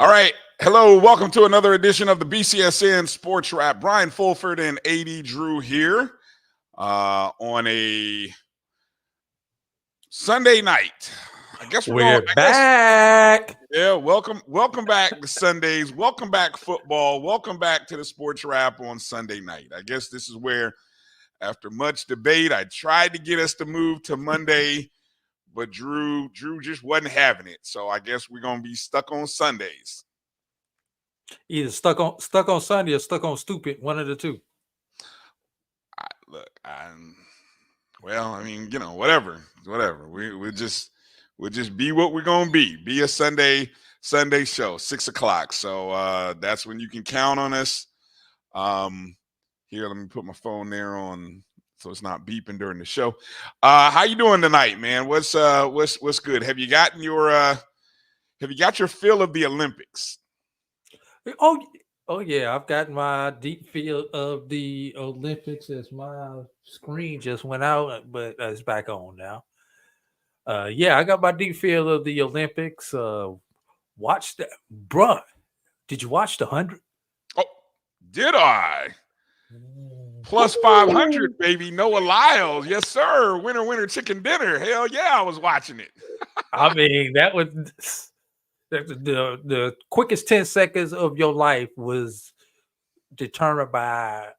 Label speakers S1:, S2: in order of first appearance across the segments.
S1: All right. Hello. Welcome to another edition of the BCSN SportsWrap. Bryan Fulford and A.D. Drew here on a Sunday night. I guess
S2: we're back.
S1: Yeah. Welcome back to Sundays. Welcome back football. Welcome back to the SportsWrap on Sunday night. I guess this is where, after much debate, I tried to get us to move to Monday, but Drew just wasn't having it. So I guess we're gonna be stuck on Sundays.
S2: Either stuck on Sunday or stuck on stupid. One of the two.
S1: Whatever. We'll just be what we're gonna be. Be a Sunday show, 6 o'clock. So that's when you can count on us. Here, let me put my phone there on so it's not beeping during the show. How you doing tonight, man? What's good? Have you got your fill of the Olympics?
S2: Oh yeah, I've got my deep feel of the Olympics as my screen just went out, but it's back on now. Yeah, I got my deep feel of the Olympics. Watch that, bruh. Did you watch the 100?
S1: Oh, did I? Plus 500, baby. Noah Lyles. Yes, sir. Winner, chicken dinner. Hell yeah, I was watching it.
S2: I mean, that was the quickest 10 seconds of your life was determined by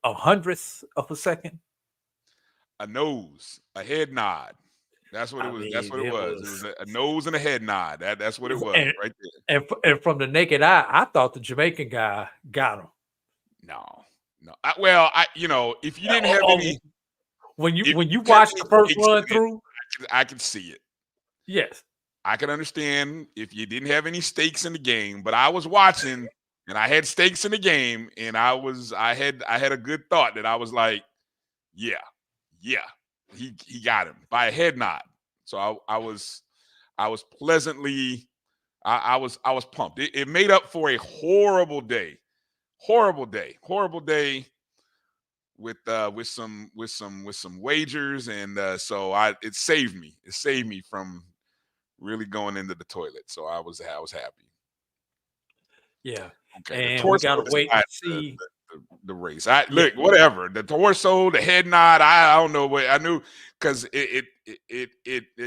S2: 100th of a second.
S1: A nose, a head nod. That's what it was. That's what it was. It was a nose and a head nod. That's what it was right there.
S2: And from the naked eye, I thought the Jamaican guy got him.
S1: No. If you didn't have any,
S2: when you watched the first run through,
S1: I could see it.
S2: Yes,
S1: I can understand if you didn't have any stakes in the game, but I was watching and I had stakes in the game, and I had a good thought that I was like, yeah, he got him by a head nod. So I was pleasantly, I was pumped. It made up for a horrible day with some wagers, and so it saved me from really going into the toilet. So I was happy.
S2: Yeah.
S1: Okay.
S2: And we gotta wait to see
S1: the race. Look, whatever. The torso, the head nod. I don't know what I knew, because it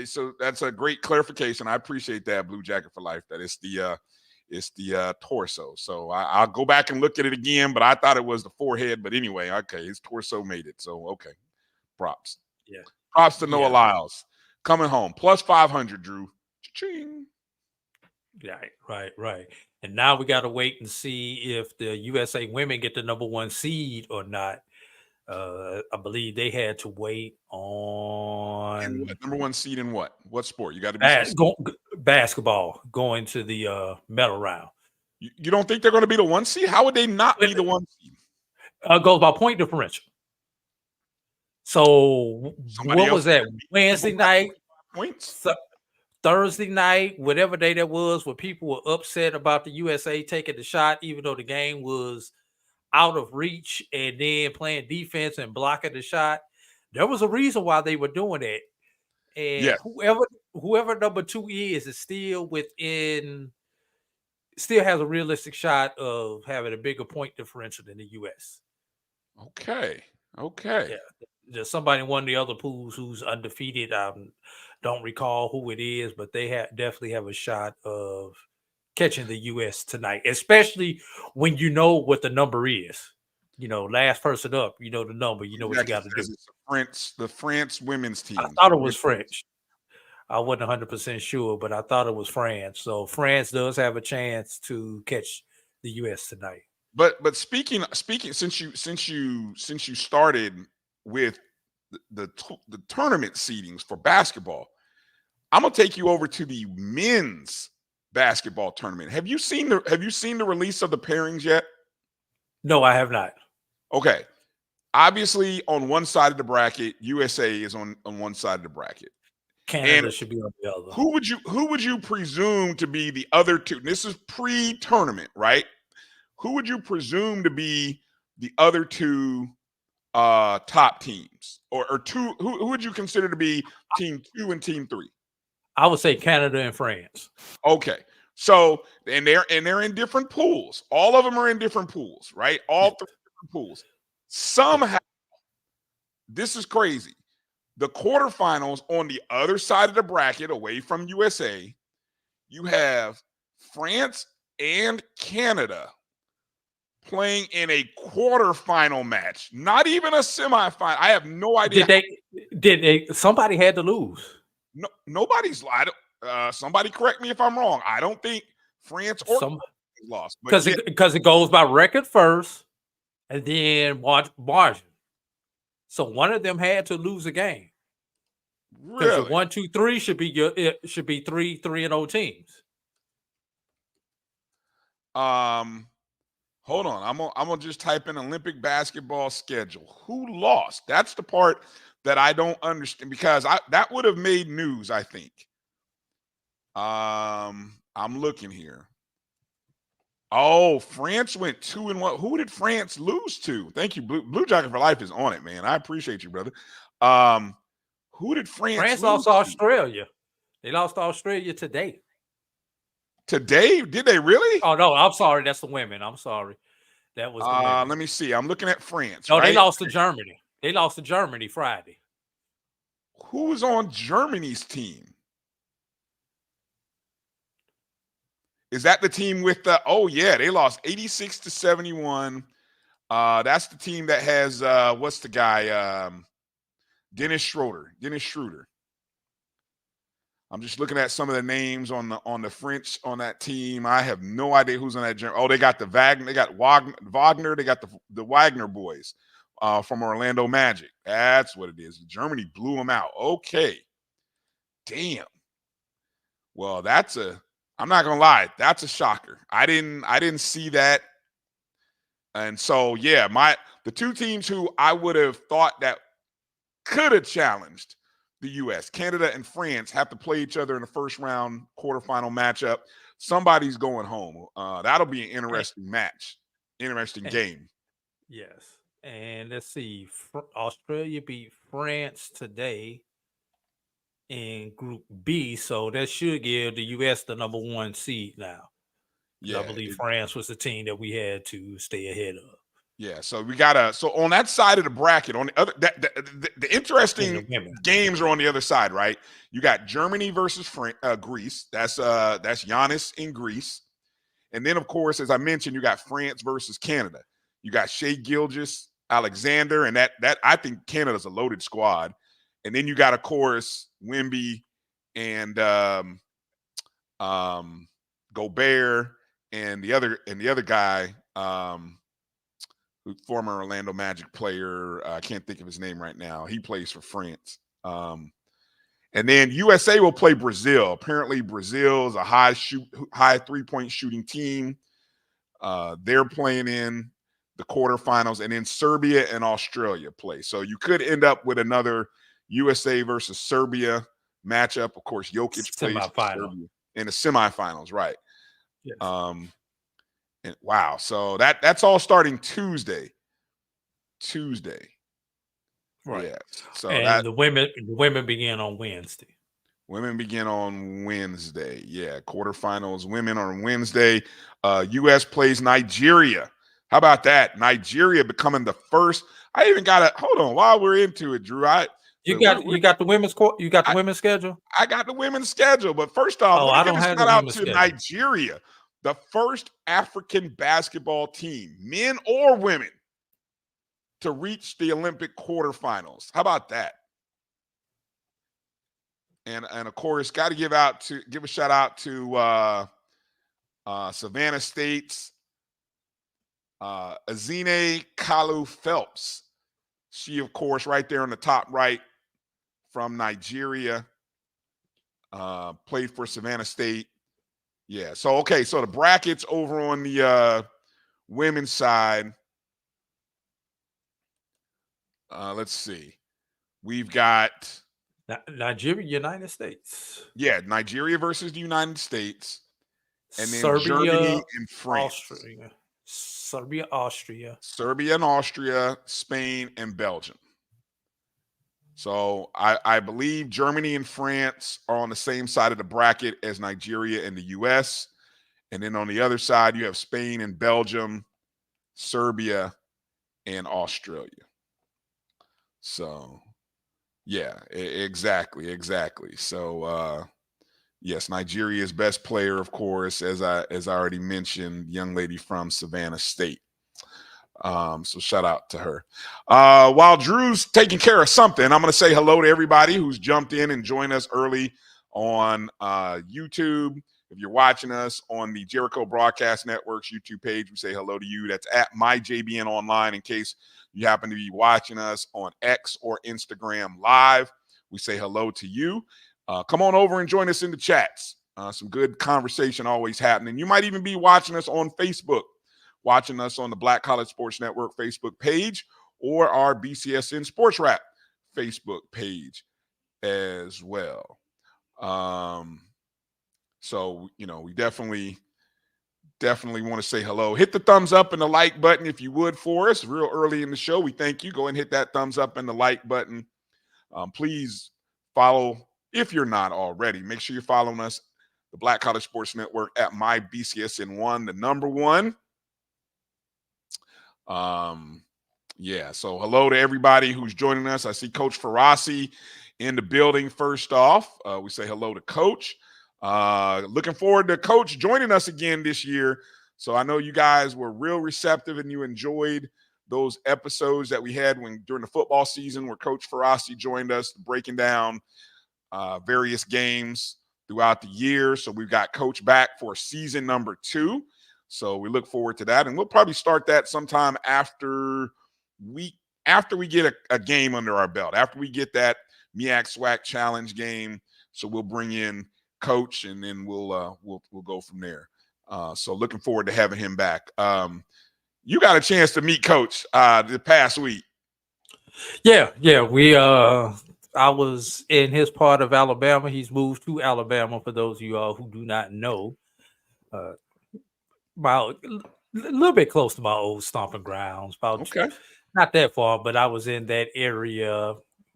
S1: so that's a great clarification. I appreciate that, Blue Jacket for Life. That it's the torso. So I'll go back and look at it again, but I thought it was the forehead. But anyway, okay, his torso made it. So okay. Props.
S2: Yeah.
S1: Props to Noah Lyles. Coming home. Plus 500, Drew. Cha-ching.
S2: Right. And now we got to wait and see if the USA women get the #1 seed or not. I believe they had to wait
S1: And
S2: on
S1: what #1 seed in what? What sport? You got to be specific.
S2: basketball going to the medal round.
S1: You don't think they're going to be the 1 seed? How would they not be the 1 seed?
S2: Goes by point differential. So
S1: Somebody
S2: what
S1: else
S2: was that?
S1: beat
S2: Wednesday
S1: people by
S2: night,
S1: points?
S2: Thursday night, whatever day that was, where people were upset about the USA taking the shot, even though the game was out of reach, and then playing defense and blocking the shot. There was a reason why they were doing that. And
S1: Yes.
S2: whoever #2 is still has a realistic shot of having a bigger point differential than the US.
S1: Okay.
S2: Yeah. There's somebody in one of the other pools who's undefeated. I don't recall who it is, but they definitely have a shot of catching the US tonight, especially when you know what the number is. Last person up, the number, what you got to do.
S1: It's the France women's team.
S2: I thought it was French. I wasn't 100% sure, but I thought it was France. So France does have a chance to catch the US tonight.
S1: But speaking, since you started with the tournament seedings for basketball, I'm gonna take you over to the men's basketball tournament. Have you seen the release of the pairings yet?
S2: No, I have not.
S1: Okay. Obviously, on one side of the bracket, USA is on one side of the bracket.
S2: Canada should be on the other.
S1: Who would you presume to be the other two? This is pre-tournament, right? Who would you presume to be the other two top teams, or two? Who would you consider to be team 2 and team 3?
S2: I would say Canada and France.
S1: Okay, so and they're in different pools. All of them are in different pools, right? All 3 different pools. Somehow, this is crazy. The quarterfinals on the other side of the bracket, away from USA, you have France and Canada playing in a quarterfinal match, not even a semifinal. I have no idea.
S2: Did they? Somebody had to lose.
S1: No, nobody's lied. Somebody correct me if I'm wrong. I don't think France or lost
S2: because it goes by record first, and then margin. So one of them had to lose a game. Because
S1: Really?
S2: your 1, 2, 3 should be 3-0 teams.
S1: Hold on. I'm gonna just type in Olympic basketball schedule. Who lost? That's the part that I don't understand, because that would have made news, I think. I'm looking here. Oh, France went 2-1. Who did France lose to? Thank you. Blue Jacket for Life is on it, man. I appreciate you, brother. Who did France
S2: lost
S1: to?
S2: Australia. They lost to Australia today.
S1: Today? Did they really?
S2: Oh, no, I'm sorry. That's the women. I'm sorry. That was the women.
S1: Let me see. I'm looking at France.
S2: No,
S1: right?
S2: They lost to Germany. They lost to Germany Friday.
S1: Who was on Germany's team? Is that the team with the? Oh yeah, they lost 86-71. That's the team that has what's the guy? Dennis Schroeder. I'm just looking at some of the names on the French on that team. I have no idea who's on that. Oh, they got the Wagner. They got Wagner. They got the Wagner boys from Orlando Magic. That's what it is. Germany blew them out. Okay. Damn. Well, I'm not gonna lie, that's a shocker. I didn't see that. And so yeah, the two teams who I would have thought that could have challenged the US, Canada and France, have to play each other in the first round quarterfinal matchup. Somebody's going home. That'll be an interesting match, interesting game.
S2: Yes. And let's see, Australia beat France today in Group B, so that should give the US the #1 seed now. Yeah, I believe France was the team that we had to stay ahead of.
S1: Yeah, so we got so on that side of the bracket, on the other, the interesting games are on the other side, right? You got Germany versus Greece. That's Giannis in Greece, and then of course, as I mentioned, you got France versus Canada. You got Shai Gilgeous, Alexander, and that I think Canada's a loaded squad. And then you got, of course, Wemby and Gobert, and the other guy, former Orlando Magic player. I can't think of his name right now. He plays for France. And then USA will play Brazil. Apparently, Brazil is a high 3-point shooting team. They're playing in the quarterfinals, and then Serbia and Australia play. So you could end up with another USA versus Serbia matchup. Of course, Jokic plays for Serbia in the semifinals, right?
S2: Yes.
S1: And wow, so that's all starting Tuesday.
S2: Right.
S1: Yeah. So
S2: and the women begin on Wednesday.
S1: Women begin on Wednesday. Yeah, quarterfinals, women on Wednesday. U.S. plays Nigeria. How about that? Nigeria becoming the first. I even got to hold on while we're into it, Drew.
S2: You got the women's women's schedule.
S1: I got the women's schedule, but first off, let me give a shout out to Nigeria, the first African basketball team, men or women, to reach the Olympic quarterfinals. How about that? And of course, got to give a shout out to Savannah State's Azine Kalu Phelps. She, of course, right there on the top right from Nigeria, played for Savannah State. Yeah. So so the brackets over on the women's side. Let's see. We've got
S2: Nigeria, United States.
S1: Yeah, Nigeria versus the United States. And then
S2: Serbia,
S1: Germany and France.
S2: Serbia, Austria.
S1: Serbia and Austria, Spain and Belgium. So I believe Germany and France are on the same side of the bracket as Nigeria and the U.S. And then on the other side, you have Spain and Belgium, Serbia, and Australia. So, yeah, exactly. So, yes, Nigeria's best player, of course, as I already mentioned, young lady from Savannah State. So shout out to her. While Drew's taking care of something, I'm going to say hello to everybody who's jumped in and joined us early on YouTube. If you're watching us on the Jericho Broadcast Network's YouTube page, we say hello to you. That's at MyJBN Online. In case you happen to be watching us on X or Instagram Live, we say hello to you. Come on over and join us in the chats. Some good conversation always happening. You might even be watching us on Facebook, watching us on the Black College Sports Network Facebook page or our BCSN SportsWrap Facebook page as well. So, we definitely want to say hello. Hit the thumbs up and the like button if you would for us. Real early in the show, we thank you. Go and hit that thumbs up and the like button. Please follow, if you're not already, make sure you're following us, the Black College Sports Network at MyBCSN1, the number one. Yeah, so hello to everybody who's joining us. I see Coach Ferrasi in the building first off. We say hello to Coach. Looking forward to Coach joining us again this year. So I know you guys were real receptive and you enjoyed those episodes that we had during the football season where Coach Ferrasi joined us, breaking down various games throughout the year. So we've got Coach back for season number 2. So we look forward to that. And we'll probably start that sometime after we get a game under our belt, after we get that MEAC SWAC Challenge game. So we'll bring in Coach and then we'll go from there. So looking forward to having him back. You got a chance to meet Coach the past week.
S2: Yeah. I was in his part of Alabama. He's moved to Alabama, for those of you all who do not know. About a little bit close to my old stomping grounds.
S1: Okay.
S2: Not that far, but I was in that area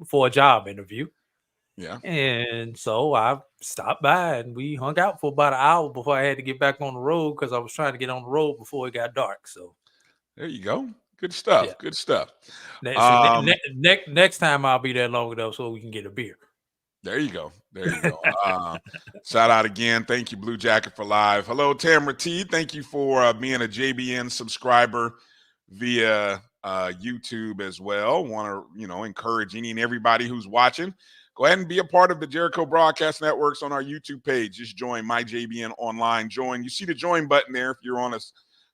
S2: for a job interview.
S1: Yeah.
S2: And so I stopped by and we hung out for about an hour before I had to get back on the road because I was trying to get on the road before it got dark. So
S1: there you go. Good stuff.
S2: Yeah.
S1: Good stuff.
S2: Next time I'll be there long enough so we can get a beer.
S1: There you go. Shout out again. Thank you, Blue Jacket for Live. Hello, Tamara T. Thank you for being a JBN subscriber via YouTube as well. Want to, encourage any and everybody who's watching. go ahead and be a part of the Jericho Broadcast Networks on our YouTube page. Just join MyJBN online. Join. You see the join button there. If you're on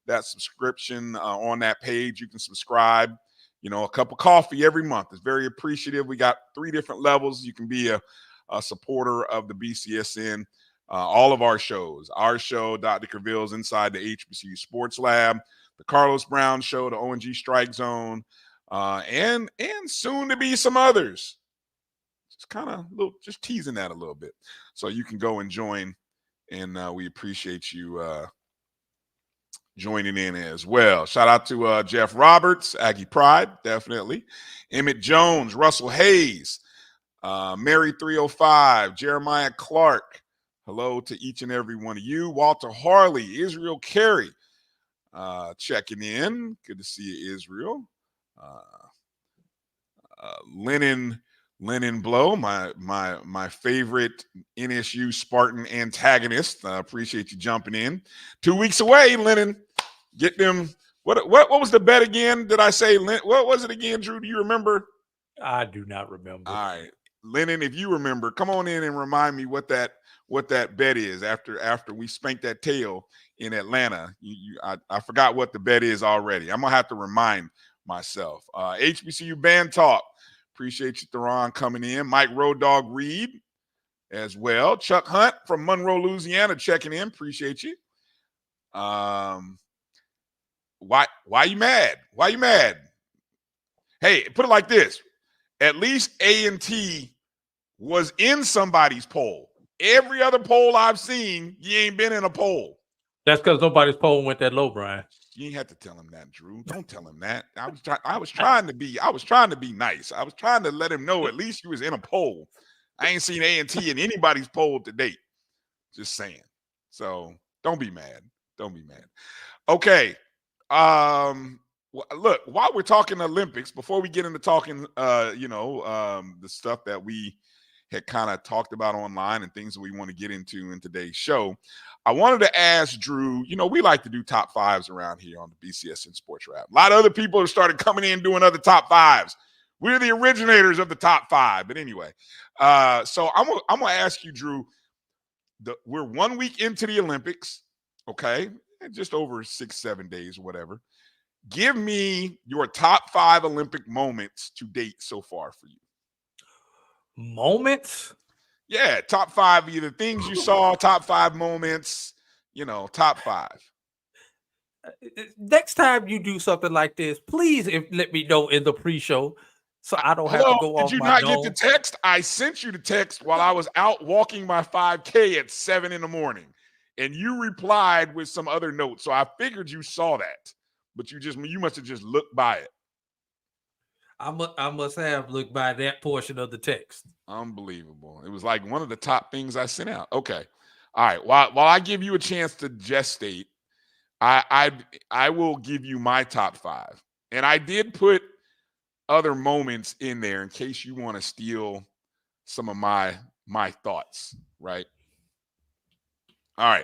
S1: that subscription on that page, you can subscribe. You know, a cup of coffee every month is very appreciative. We got 3 different levels. You can be a supporter of the BCSN. All of our shows, our show, Dr. Cavill's Inside the HBCU Sports Lab, the Carlos Brown Show, the ONG Strike Zone, and soon to be some others. Just kind of just teasing that a little bit. So you can go and join, and we appreciate you joining in as well. Shout out to Jeff Roberts, Aggie Pride, definitely. Emmett Jones, Russell Hayes, Mary 305, Jeremiah Clark. Hello to each and every one of you. Walter Harley, Israel Carey, checking in. Good to see you, Israel. Lennon Blow, my favorite NSU Spartan antagonist. Appreciate you jumping in. 2 weeks away, Lennon. Get them. What was the bet again? Did I say? What was it again, Drew? Do you remember?
S2: I do not remember.
S1: All right, Lennon, if you remember, come on in and remind me what that bet is after we spanked that tail in Atlanta. I forgot what the bet is already. I'm gonna have to remind myself. HBCU Band Talk. Appreciate you, Theron, coming in. Mike Road Dog Reed as well. Chuck Hunt from Monroe, Louisiana, checking in. Appreciate you. Why you mad? Why you mad? Hey, put it like this. At least A&T was in somebody's poll. Every other poll I've seen, you ain't been in a poll.
S2: That's because nobody's poll went that low, Brian.
S1: You ain't have to tell him that, Drew. Don't tell him that. I was trying to be nice. I was trying to let him know at least he was in a poll. I ain't seen A&T in anybody's poll to date. Just saying. So don't be mad. Don't be mad. Okay. Look, while we're talking Olympics, before we get into talking, the stuff that we had kind of talked about online and things that we want to get into in today's show, I wanted to ask Drew, we like to do top 5s around here on the BCSN SportsWrap. A lot of other people have started coming in doing other top 5s. We're the originators of the top 5. But anyway, so I'm going to ask you, Drew, we're 1 week into the Olympics, okay? Just over 6-7 days or whatever. Give me your top 5 Olympic moments to date so far for you.
S2: Moments?
S1: Yeah, top 5, either things you saw, top 5 moments, top 5.
S2: Next time you do something like this, please let me know in the pre-show so I don't have to go off my dome.
S1: Did you not get the text? I sent you the text while I was out walking my 5K at 7 in the morning, and you replied with some other notes. So I figured you saw that, but you must have just looked by it.
S2: I must have looked by that portion of the text.
S1: Unbelievable. It was like one of the top things I sent out. Okay. All right. While I give you a chance to gestate, I will give you my top 5. And I did put other moments in there in case you want to steal some of my thoughts, right? All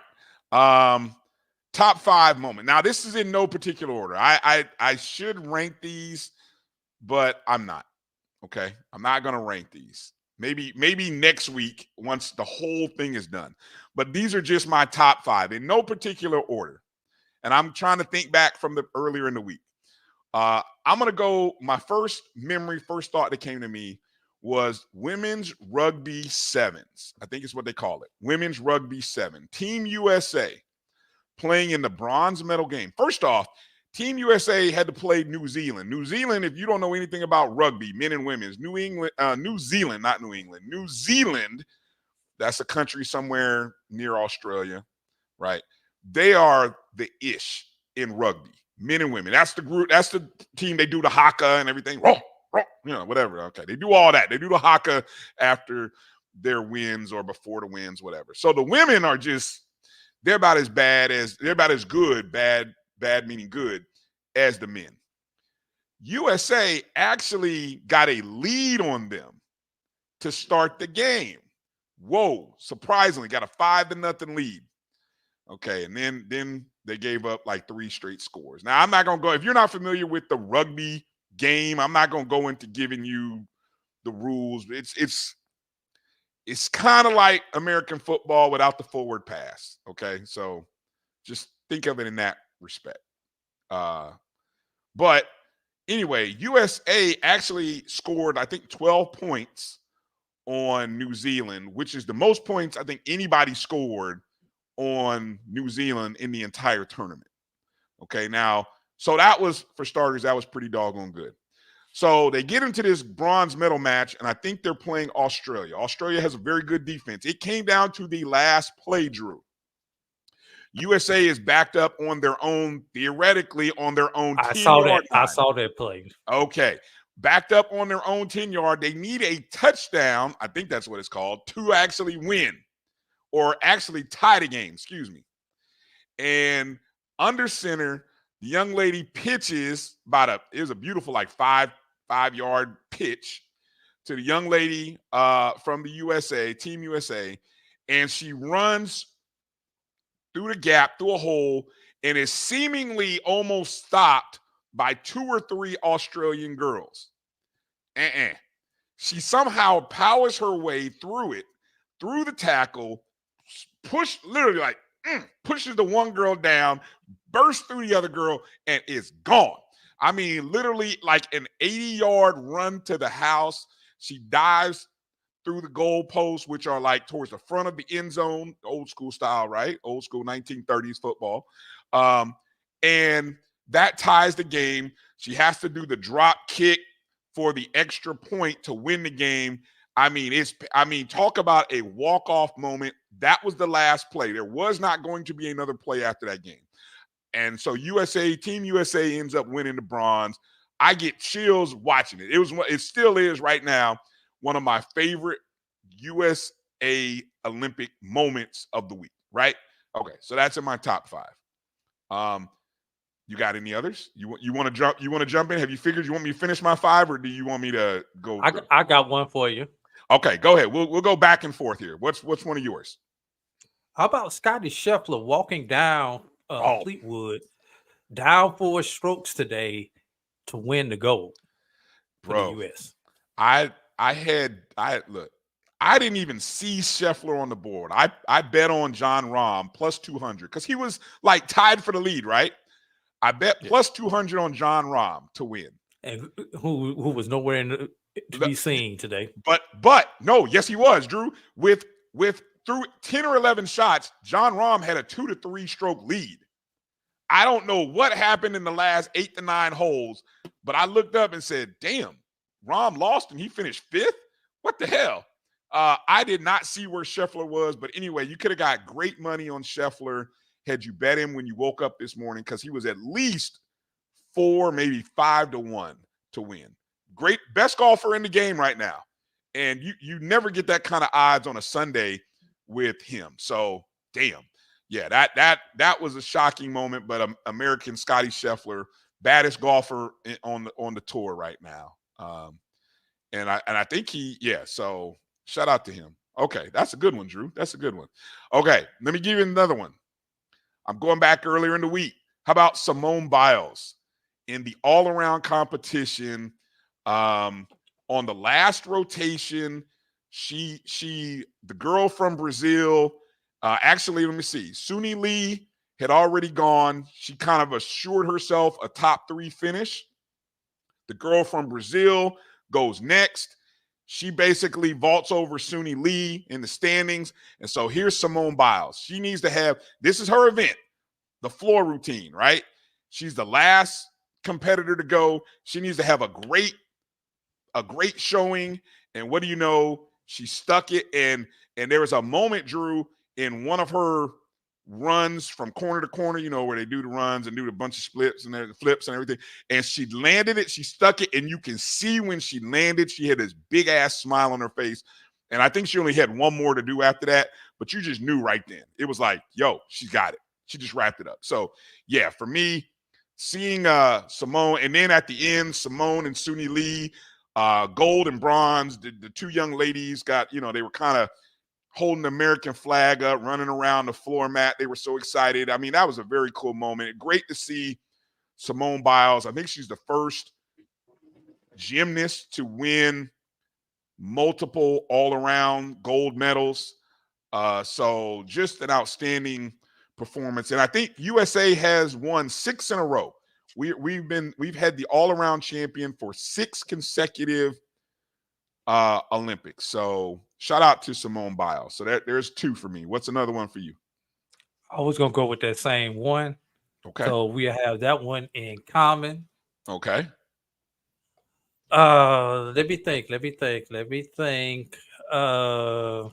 S1: right. Top 5 moment. Now, this is in no particular order. I should rank these, but I'm not. Okay. I'm not going to rank these. Maybe next week once the whole thing is done. But these are just my top 5 in no particular order. And I'm trying to think back from the earlier in the week. I'm going to go, my first thought that came to me was women's rugby sevens. I think it's what they call it. Women's rugby 7. Team USA playing in the bronze medal game. First off, Team USA had to play New Zealand. New Zealand, if you don't know anything about rugby, men and women's, New Zealand, that's a country somewhere near Australia, right? They are the ish in rugby, men and women. That's the group, that's the team. They do the haka and everything, whatever. Okay, they do all that. They do the haka after their wins or before the wins, whatever. So the women are they're about as good, bad meaning good, as the men. USA actually got a lead on them to start the game. Whoa, surprisingly, got a 5-0 lead. Okay, and then they gave up like 3 straight scores. Now, I'm not going to go, if you're not familiar with the rugby game, I'm not going to go into giving you the rules. It's it's kind of like American football without the forward pass. Okay, so just think of it in that respect. But anyway, USA actually scored, I think, 12 points on New Zealand, which is the most points I think anybody scored on New Zealand in the entire tournament. Okay, now, so that was, for starters, that was pretty doggone good. So they get into this bronze medal match, and I think they're playing Australia. Australia has a very good defense. It came down to the last play, Drew. USA is backed up on their own, theoretically, on their own 10-yard line.
S2: I saw that play.
S1: Okay. Backed up on their own 10-yard. They need a touchdown, I think that's what it's called, to actually win or actually tie the game, excuse me. And under center, the young lady pitches it was a beautiful, like five-yard pitch to the young lady from the USA, Team USA, and she runs through the gap, through a hole, and is seemingly almost stopped by 2 or 3 Australian girls. She somehow powers her way through it, through the tackle, pushes the one girl down, bursts through the other girl, and is gone. I mean, literally like an 80-yard run to the house. She dives through the goalposts, which are like towards the front of the end zone, old school style, right? Old school 1930s football. And that ties the game. She has to do the drop kick for the extra point to win the game. I mean, talk about a walk-off moment. That was the last play. There was not going to be another play after that game. And so Team USA ends up winning the bronze. I get chills watching it. It still is right now one of my favorite USA Olympic moments of the week, right? Okay, so that's in my top 5. You got any others? You want to jump? You want to jump in? Have you figured you want me to finish my 5, or do you want me to go?
S2: I got one for you.
S1: Okay, go ahead. We'll go back and forth here. What's one of yours?
S2: How about Scotty Scheffler walking down Fleetwood, down 4 strokes today to win the gold for the U.S.
S1: I didn't even see Scheffler on the board. I bet on John Rahm plus 200 because he was like tied for the lead, right? I bet plus 200 on John Rahm to win,
S2: and who was nowhere to be seen today.
S1: But no, yes he was, Drew. With through 10 or 11 shots, John Rahm had a 2 to 3 stroke lead. I don't know what happened in the last 8 to 9 holes, but I looked up and said, "Damn, Rahm lost and he finished 5th. What the hell?" I did not see where Scheffler was, but anyway, you could have got great money on Scheffler had you bet him when you woke up this morning because he was at least 4, maybe 5 to 1 to win. Great, best golfer in the game right now, and you never get that kind of odds on a Sunday with him. So damn, yeah, that was a shocking moment. But American Scotty Scheffler, baddest golfer on the tour right now, and I think so shout out to him. Okay, that's a good one, Drew. That's a good one. Okay, let me give you another one. I'm going back earlier in the week. How about Simone Biles in the all-around competition? On the last rotation, the girl from Brazil, actually, let me see. Suni Lee had already gone. She kind of assured herself a top 3 finish. The girl from Brazil goes next. She basically vaults over Suni Lee in the standings. And so here's Simone Biles. She needs to have, this is her event, the floor routine, right? She's the last competitor to go. She needs to have a great showing. And what do you know? She stuck it. And there was a moment, Drew, in one of her runs from corner to corner, where they do the runs and do a bunch of splits and the flips and everything. And she landed it. She stuck it. And you can see when she landed, she had this big ass smile on her face. And I think she only had one more to do after that. But you just knew right then. It was like, yo, she's got it. She just wrapped it up. So, yeah, for me, seeing Simone, and then at the end, Simone and Suni Lee, gold and bronze, the 2 young ladies got, they were kind of holding the American flag up, running around the floor mat. They were so excited. I mean, that was a very cool moment. Great to see Simone Biles. I think she's the first gymnast to win multiple all-around gold medals. So just an outstanding performance. And I think USA has won 6 in a row. We've had the all-around champion for 6 consecutive Olympics. So shout out to Simone Biles. So there's 2 for me. What's another one for you?
S2: I was gonna go with that same one.
S1: Okay.
S2: So we have that one in common.
S1: Okay.
S2: Let me think. How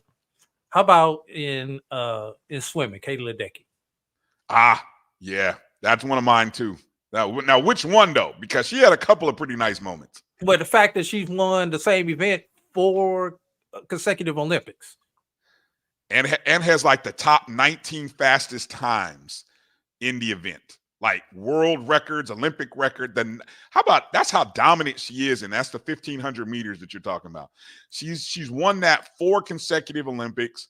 S2: about in swimming, Katie Ledecky?
S1: Yeah, that's one of mine too. Now, which one though? Because she had a couple of pretty nice moments.
S2: But the fact that she's won the same event 4 consecutive Olympics,
S1: and has like the top 19 fastest times in the event, like world records, Olympic record. Then how about that's how dominant she is, and that's the 1500 meters that you're talking about. She's won that 4 consecutive Olympics,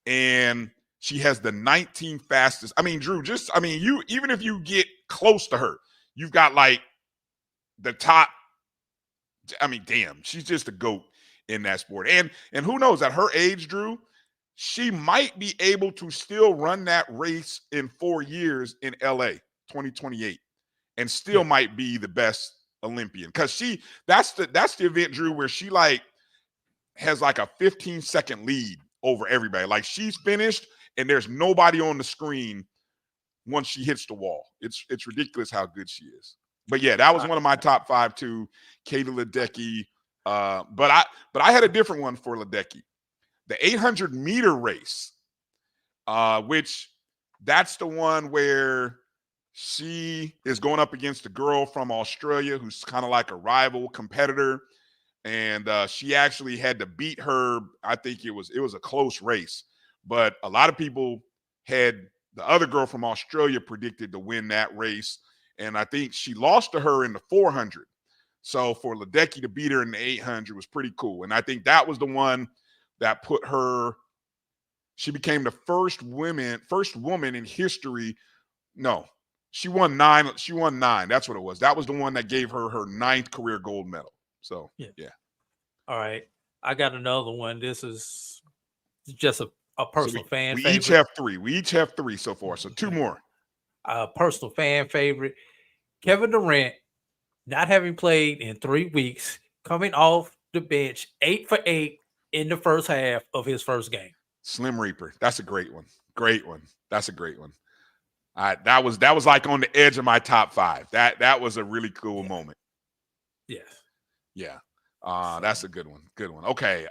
S1: and she has the 19 fastest. I mean, Drew, you even if you get close to her, you've got like the top. I mean, damn, she's just a GOAT in that sport. And who knows, at her age, Drew, she might be able to still run that race in 4 years in LA 2028 and still might be the best Olympian. Because that's the event, Drew, where she like has like a 15-second lead over everybody. Like she's finished and there's nobody on the screen once she hits the wall. It's ridiculous how good she is. But yeah, that was one of my top 5 too, Katie Ledecky. But I had a different one for Ledecky. The 800-meter race, which that's the one where she is going up against a girl from Australia who's kind of like a rival competitor. And she actually had to beat her. I think it was a close race. But a lot of people had the other girl from Australia predicted to win that race. And I think she lost to her in the 400. So for Ledecky to beat her in the 800 was pretty cool. And I think that was the one that put her, she became the first woman in history. No, she won 9. She won 9. That's what it was. That was the one that gave her her 9th career gold medal. So, yeah.
S2: All right. I got another one. This is just a personal fan favorite.
S1: We each have 3 so far. So 2 more.
S2: A personal fan favorite, Kevin Durant, not having played in 3 weeks, coming off the bench, 8 for 8 in the first half of his first game.
S1: Slim Reaper. That's a great one. Great one. That's a great one. That was like on the edge of my top 5. That was a really cool moment.
S2: Yes.
S1: Yeah. That's a good one. Good one. Okay.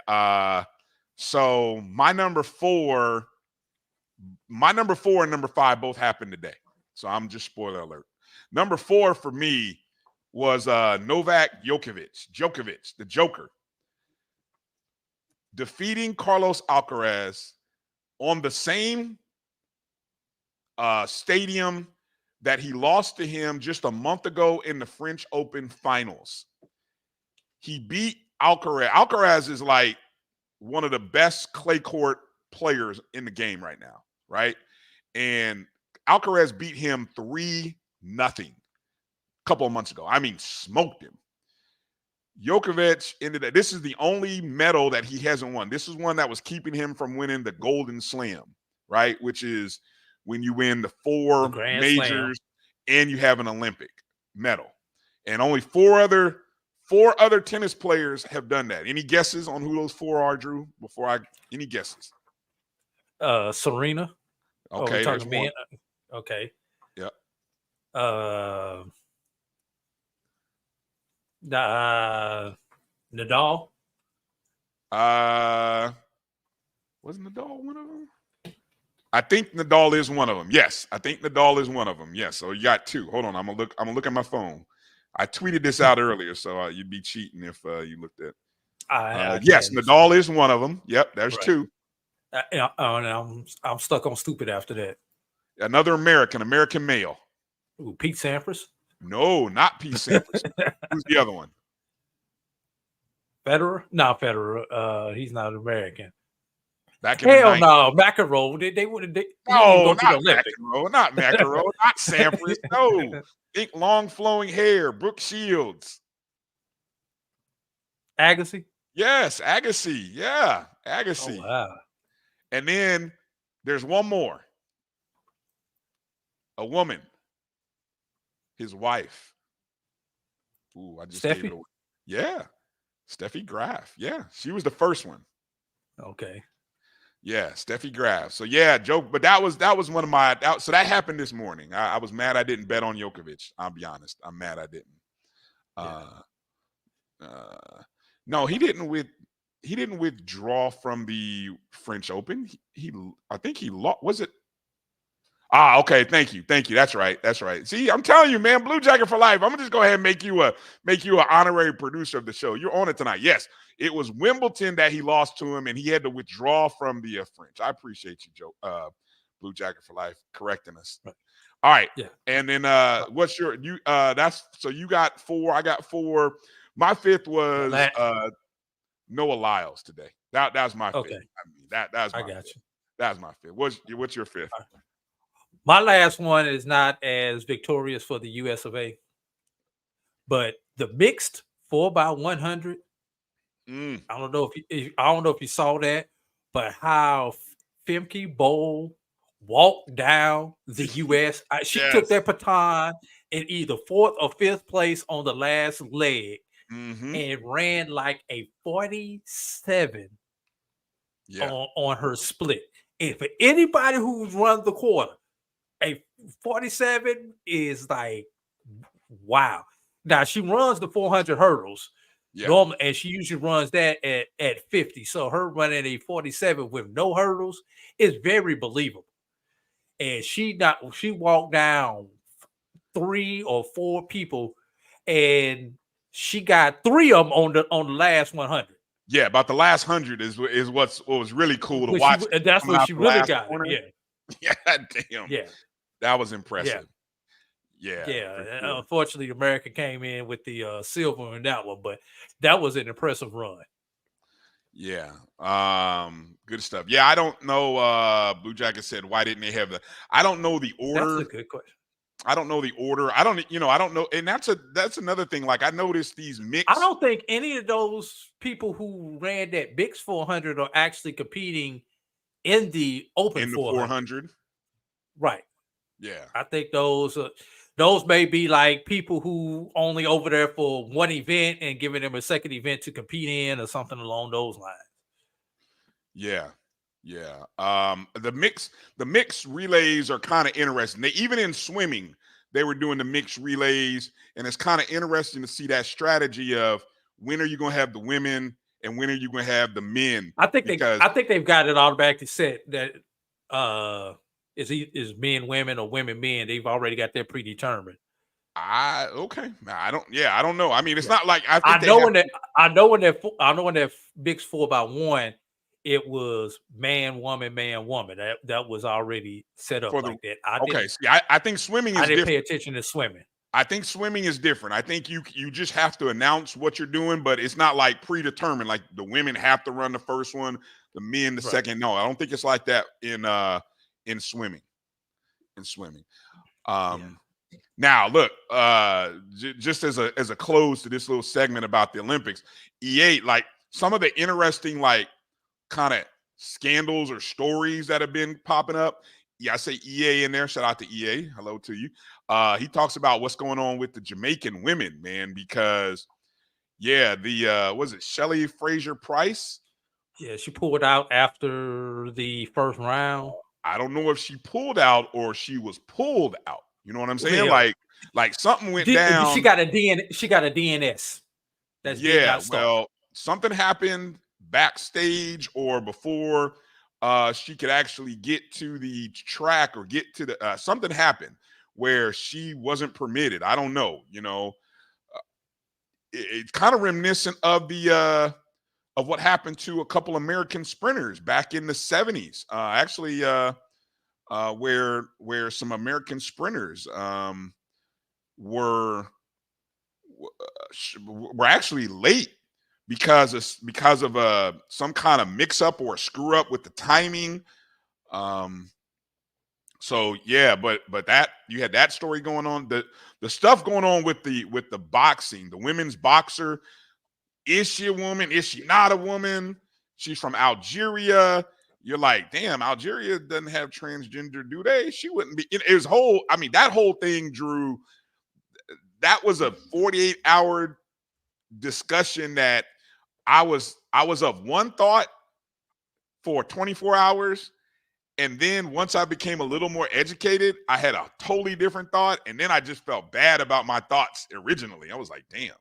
S1: So my number 4 and number 5 both happened today. So I'm just spoiler alert. Number 4 for me was Novak Djokovic, the Joker, defeating Carlos Alcaraz on the same stadium that he lost to him just a month ago in the French Open finals. He beat Alcaraz. Alcaraz is like one of the best clay court players in the game right now, right? And Alcaraz beat him 3-0 a couple of months ago. I mean, smoked him. Djokovic ended up, this is the only medal that he hasn't won. This is one that was keeping him from winning the Golden Slam, right? Which is when you win the 4 majors Slam, and you have an Olympic medal. And only 4 other tennis players have done that. Any guesses on who those 4 are, Drew? Any guesses?
S2: Serena.
S1: Okay,
S2: talking men. Okay.
S1: Yep.
S2: Nadal.
S1: Wasn't Nadal one of them? I think Nadal is one of them. Yes, I think Nadal is one of them. Yes. So you got 2. Hold on, I'm gonna look at my phone. I tweeted this out earlier, so you'd be cheating if you looked at. Yes, Nadal is one of them. Yep, there's right. 2.
S2: I'm stuck on stupid after that.
S1: Another American male.
S2: Ooh, Pete Sampras?
S1: No, not Pete Sampras. Who's the other one?
S2: Federer? Not Federer. He's not American.
S1: Back in
S2: Hell no, McEnroe. They would.
S1: No, not McEnroe. Not McEnroe. Not Sampras. No. Think long flowing hair. Brooke Shields.
S2: Agassi?
S1: Yes, Agassi. Yeah,
S2: Oh
S1: Agassi.
S2: wow.
S1: And then there's one more. A woman, his wife. Ooh, I just gave it
S2: Steffi?
S1: away. Yeah, Steffi Graf. Yeah, she was the first one.
S2: Okay.
S1: Yeah, Steffi Graf. So yeah, joke. But that was one of my. So that happened this morning. I was mad I didn't bet on Djokovic. I'll be honest. I'm mad I didn't.
S2: Yeah.
S1: Uh, no, he didn't withdraw from the French Open. He I think he lost. Was it? Ah, okay. Thank you. Thank you. That's right. That's right. See, I'm telling you, man, Blue Jacket for life. I'm gonna just go ahead and make you an honorary producer of the show. You're on it tonight. Yes, it was Wimbledon that he lost to him, and he had to withdraw from the French. I appreciate you, Joe. Blue Jacket for life, correcting us.
S2: Right.
S1: All right.
S2: Yeah.
S1: And then what's your you that's so you got 4, I got 4. My fifth was Noah Lyles today. That's my fifth.
S2: Okay.
S1: I mean, that's
S2: I
S1: my
S2: got
S1: fifth.
S2: you.
S1: That's my fifth. What's your fifth?
S2: My last one is not as victorious for the US of A, but the mixed 4x100.
S1: Mm.
S2: I don't know if you saw that, but how Femke Bowl walked down the US. She took
S1: Yes.
S2: that baton in either fourth or fifth place on the last leg
S1: Mm-hmm.
S2: and ran like a 47
S1: Yeah.
S2: on her split. And for anybody who's run the quarter, a 47 is like wow. Now she runs the 400 hurdles
S1: Yeah.
S2: normally, and she usually runs that at 50. So her running a 47 with no hurdles is very believable. And she walked down 3 or 4 people, and she got 3 of them on the last 100.
S1: Yeah. About the last 100 is what was really cool to
S2: When
S1: watch.
S2: that's
S1: Coming
S2: when
S1: out
S2: she
S1: the
S2: really
S1: last
S2: got it.
S1: corner.
S2: Yeah,
S1: Yeah. Damn.
S2: yeah,
S1: That was
S2: yeah.
S1: impressive. Yeah.
S2: Yeah,
S1: For sure.
S2: unfortunately, America came in with the silver in that one, but that was an impressive run.
S1: Yeah. Good stuff. Yeah, I don't know. Blue Jacket said, why didn't they have I don't know the
S2: That's a
S1: order.
S2: good question.
S1: I don't know the order. I don't know. And that's another thing. Like I noticed these
S2: I
S1: mix
S2: don't think any of those people who ran that Bix 400 are actually competing in the Open
S1: in the
S2: 400.
S1: 400.
S2: Right.
S1: Yeah.
S2: I think those may be like people who only over there for one event and giving them a second event to compete in or something along those lines.
S1: Yeah. Yeah. The mix relays are kind of interesting. They even in swimming, they were doing the mixed relays, and it's kind of interesting to see that strategy of when are you going to have the women and when are you going to have the men?
S2: I think
S1: Because
S2: they've got it automatically set that is men women or women men. They've already got that predetermined.
S1: I don't know. I mean, it's
S2: Yeah.
S1: not like I think
S2: I
S1: they
S2: know
S1: have
S2: when that Bix 4x1, it was man woman. That was already set up
S1: for the
S2: like that.
S1: okay. See, I think swimming
S2: I
S1: is
S2: didn't pay
S1: different.
S2: attention to swimming.
S1: I think swimming is different. I think you just have to announce what you're doing, but it's not like predetermined. Like the women have to run the first one, the men the
S2: Right.
S1: second. No, I don't think it's like that in swimming. In swimming. Um Now look, just as a close to this little segment about the Olympics, EA, like some of the interesting like kind of scandals or stories that have been popping up. Yeah, I say EA in there. Shout out to EA. Hello to you. He talks about what's going on with the Jamaican women, man, because yeah, the was it Shelley Fraser Price?
S2: Yeah, she pulled out after the first round.
S1: I don't know if she pulled out or she was pulled out. You know what I'm saying?
S2: Well,
S1: Like something went
S2: she
S1: down.
S2: got a DNS. That's did
S1: Yeah,
S2: not start.
S1: well, something happened backstage or before she could actually get to the track or get to the something happened where she wasn't permitted. I don't know, it's kind of reminiscent of the of what happened to a couple American sprinters back in the 70s. Where some American sprinters were were actually late because of some kind of mix up or screw up with the timing. Um, so yeah, but that you had that story going on. The stuff going on with the boxing, the women's boxer. Is she a woman? Is she not a woman? She's from Algeria. You're like, damn, Algeria doesn't have transgender, do they? She wouldn't be. It was whole. I mean, that whole thing, Drew. That was a 48-hour discussion that I was of one thought for 24 hours. And then once I became a little more educated, I had a totally different thought. And then I just felt bad about my thoughts originally. I was like, damn,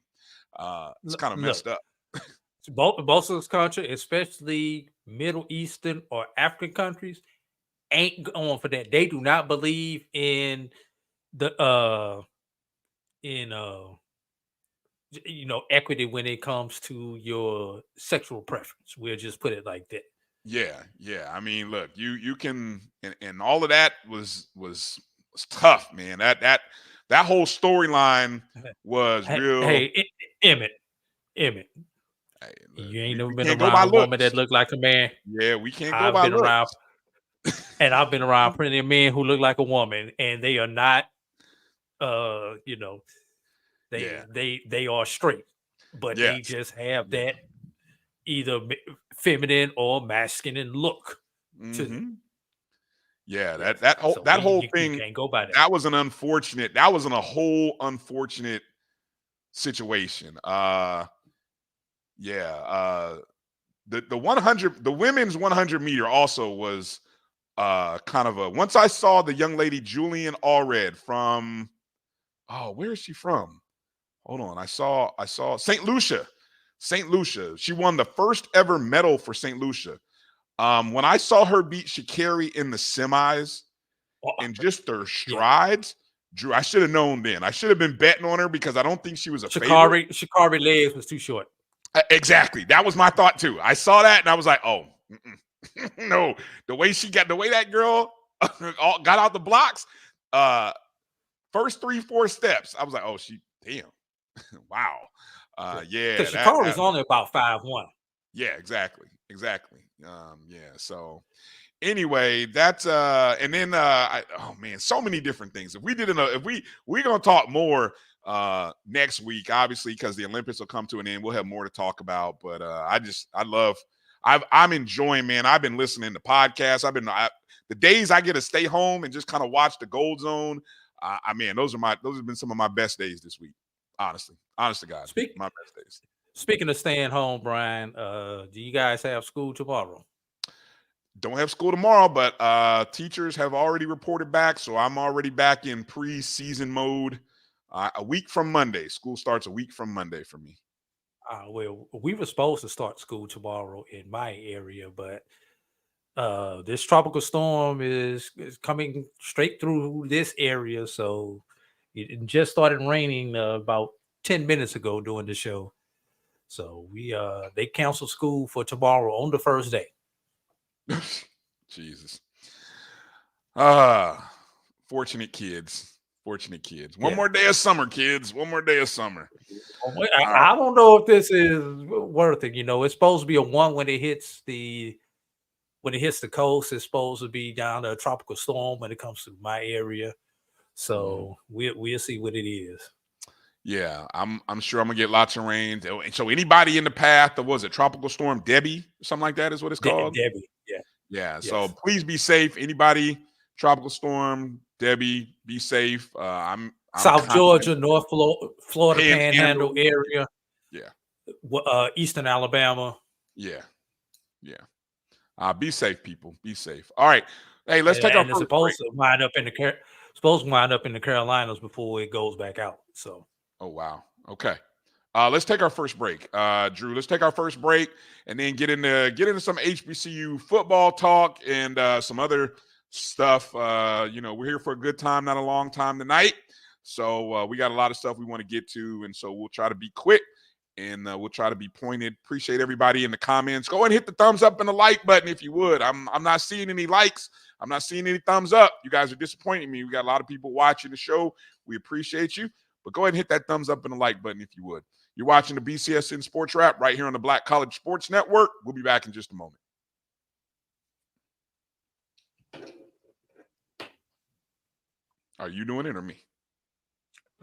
S1: it's kind of messed up.
S2: Both of those countries, especially Middle Eastern or African countries, ain't going for that. They do not believe in the equity when it comes to your sexual preference. We'll just put it like that.
S1: Yeah. I mean, look, you can, and all of that was tough, man. That whole storyline was real.
S2: Hey, Emmett.
S1: Hey, look,
S2: You ain't never
S1: we
S2: been
S1: can't go
S2: around
S1: by
S2: a woman
S1: looks.
S2: that looked like a man.
S1: Yeah, we can't go
S2: I've
S1: by
S2: been
S1: looks.
S2: around, and I've been around plenty of men who look like a woman, and they are not. They are straight, but they just have that either feminine or masculine look.
S1: Yeah, that whole thing.
S2: You can't go by that.
S1: That was a whole unfortunate situation. The 100, the women's 100 meter also was kind of a, once I saw the young lady Julian Allred from, where is she from? Hold on. I saw St. Lucia. She won the first ever medal for St. Lucia. When I saw her beat Sha'Carri in the semis and just their strides, Drew, I should have known then. I should have been betting on her because I don't think she was a favorite.
S2: Sha'Carri legs was too short.
S1: Exactly. That was my thought too. I saw that and I was like, oh, no. The way that girl got out the blocks, first 3-4 steps, I was like, oh, damn. Wow.
S2: Because Sha'Carri's only about 5'1".
S1: Yeah, exactly. So anyway, that's and then so many different things. If we're gonna talk more next week, obviously, because the Olympics will come to an end, we'll have more to talk about. But I'm enjoying, man. I've been listening to podcasts. The days I get to stay home and just kind of watch the Gold Zone. Those have been some of my best days this week. Honestly, honest to God, my best days.
S2: Speaking of staying home, Brian, do you guys have school tomorrow?
S1: Don't have school tomorrow, but teachers have already reported back, so I'm already back in pre-season mode. A week from Monday, school starts a week from Monday for me.
S2: Well, we were supposed to start school tomorrow in my area, but this tropical storm is coming straight through this area, so it just started raining about 10 minutes ago during the show. So they canceled school for tomorrow on the first day.
S1: Jesus. Fortunate kids. One more day of summer, kids. One more day of summer.
S2: I don't know if this is worth it. It's supposed to be a one when it hits the coast. It's supposed to be down a tropical storm when it comes to my area. So we'll see what it is.
S1: Yeah, I'm sure I'm gonna get lots of rain. So anybody in the path of, was it Tropical Storm Debbie or something like that is what it's called?
S2: Debbie, yeah.
S1: Yes. So please be safe. Anybody, Tropical Storm Debbie, be safe. I'm
S2: South Georgia, North Florida Panhandle area.
S1: Yeah.
S2: Eastern Alabama.
S1: Yeah. Be safe, people. Be safe. All right. Hey, let's take our first break.
S2: Supposed to wind up in the Carolinas before it goes back out. So.
S1: Oh, wow. Okay. Let's take our first break. Drew, let's take our first break and then get into some HBCU football talk and some other stuff. We're here for a good time, not a long time tonight. So we got a lot of stuff we want to get to. And so we'll try to be quick and we'll try to be pointed. Appreciate everybody in the comments. Go and hit the thumbs up and the like button if you would. I'm not seeing any likes. I'm not seeing any thumbs up. You guys are disappointing me. We got a lot of people watching the show. We appreciate you. But go ahead and hit that thumbs up and the like button if you would. You're watching the BCSN Sports Wrap right here on the Black College Sports Network. We'll be back in just a moment. Are you doing it or me?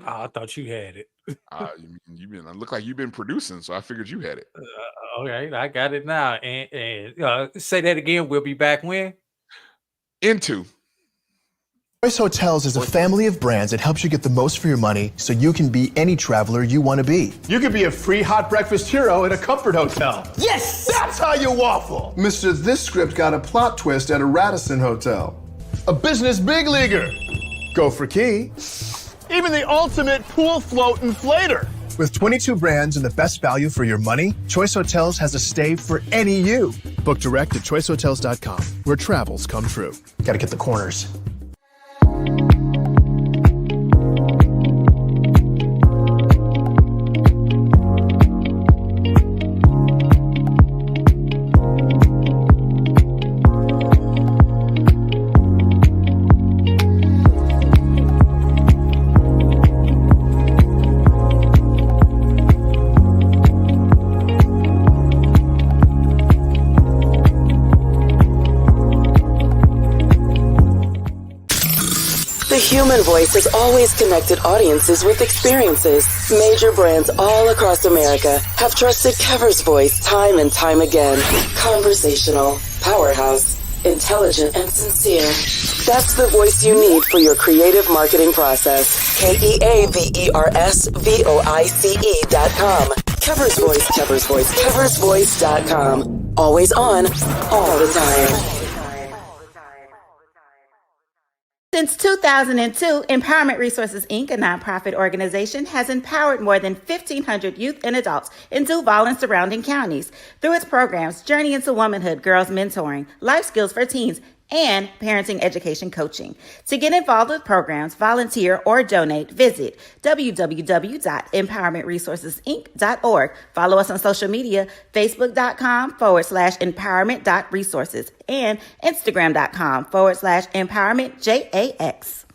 S2: I thought you had it.
S1: You've been. Look like you've been producing, so I figured you had it.
S2: Okay, I got it now. And say that again. We'll be back when?
S1: Into.
S3: Choice Hotels is a family of brands that helps you get the most for your money so you can be any traveler you want to be.
S4: You could be a free hot breakfast hero at a comfort hotel.
S3: Yes!
S4: That's how you waffle.
S5: Mr. This script got a plot twist at a Radisson hotel.
S4: A business big leaguer.
S5: Go for key.
S4: Even the ultimate pool float inflator.
S3: With 22 brands and the best value for your money, Choice Hotels has a stay for any you. Book direct at choicehotels.com, where travels come true.
S4: Gotta get the corners.
S6: The human voice has always connected audiences with experiences. Major brands all across America have trusted Kever's voice time and time again. Conversational, powerhouse, intelligent, and sincere. That's the voice you need for your creative marketing process. KeaversVoice.com. Kever's Voice, Kever's Voice, KeversVoice.com. Always on, all the time.
S7: Since 2002, Empowerment Resources, Inc., a nonprofit organization, has empowered more than 1,500 youth and adults in Duval and surrounding counties through its programs Journey into Womanhood, Girls Mentoring, Life Skills for Teens, and Parenting Education Coaching. To get involved with programs, volunteer, or donate, visit www.empowermentresourcesinc.org. Follow us on social media, facebook.com/empowerment.resources and instagram.com/empowermentJAX.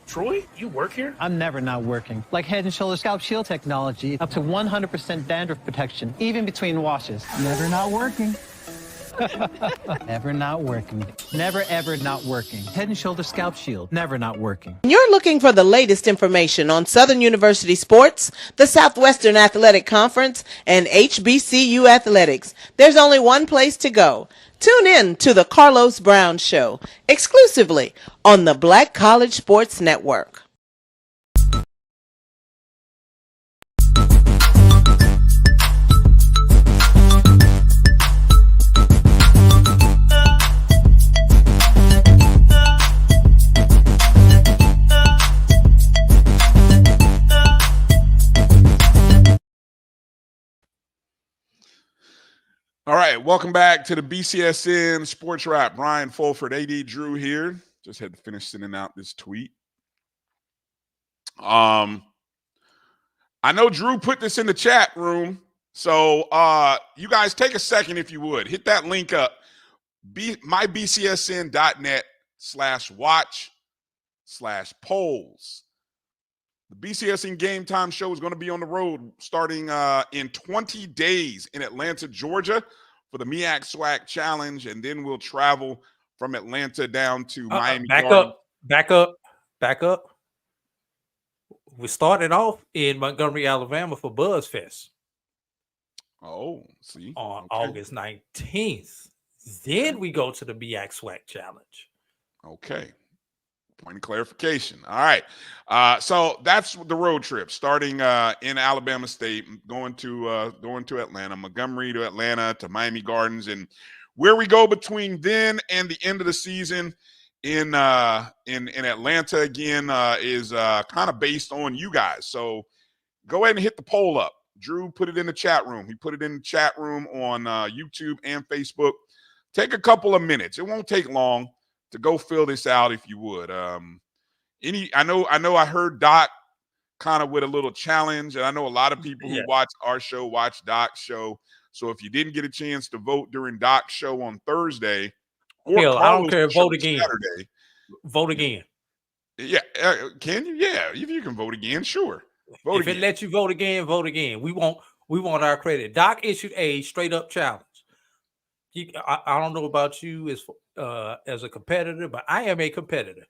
S8: Troy, you work here?
S9: I'm never not working. Like Head & Shoulders Scalp Shield technology, up to 100% dandruff protection, even between washes.
S10: Never not working.
S9: Never not working. Never ever not working. Head & Shoulders Scalp Shield, never not working.
S11: You're looking for the latest information on Southern University sports, the Southwestern Athletic Conference, and HBCU athletics. There's only one place to go. Tune in to the Carlos Brown Show, exclusively on the Black College Sports Network.
S1: All right, welcome back to the BCSN SportsWrap. Brian Fulford, A.D. Drew here. Just had to finish sending out this tweet. I know Drew put this in the chat room, so you guys take a second if you would. Hit that link up, myBCSN.net/watch/polls. The BCSN Game Time Show is going to be on the road starting in 20 days in Atlanta, Georgia for the MEAC SWAC Challenge, and then we'll travel from Atlanta down to Miami.
S2: Back up. We started off in Montgomery, Alabama for BuzzFest.
S1: Oh, see.
S2: On August 19th. Then we go to the MEAC SWAC Challenge.
S1: Okay. Point of clarification. All right. So that's the road trip starting in Alabama State, going to Atlanta, Montgomery to Atlanta to Miami Gardens, and where we go between then and the end of the season in Atlanta again is kind of based on you guys. So go ahead and hit the poll up. Drew put it in the chat room. He put it in the chat room on YouTube and Facebook. Take a couple of minutes. It won't take long to go fill this out if you would. I heard Doc kind of with a little challenge, and I know a lot of people who watch our show watch Doc's show. So if you didn't get a chance to vote during Doc's show on Thursday, or
S2: I don't care, vote again.
S1: Saturday,
S2: vote again.
S1: Yeah, can you? Yeah, if you can vote again, sure. Vote
S2: if
S1: again.
S2: It lets you vote again, vote again. We want our credit. Doc issued a straight up challenge. I don't know about you as a competitor, but I am a competitor.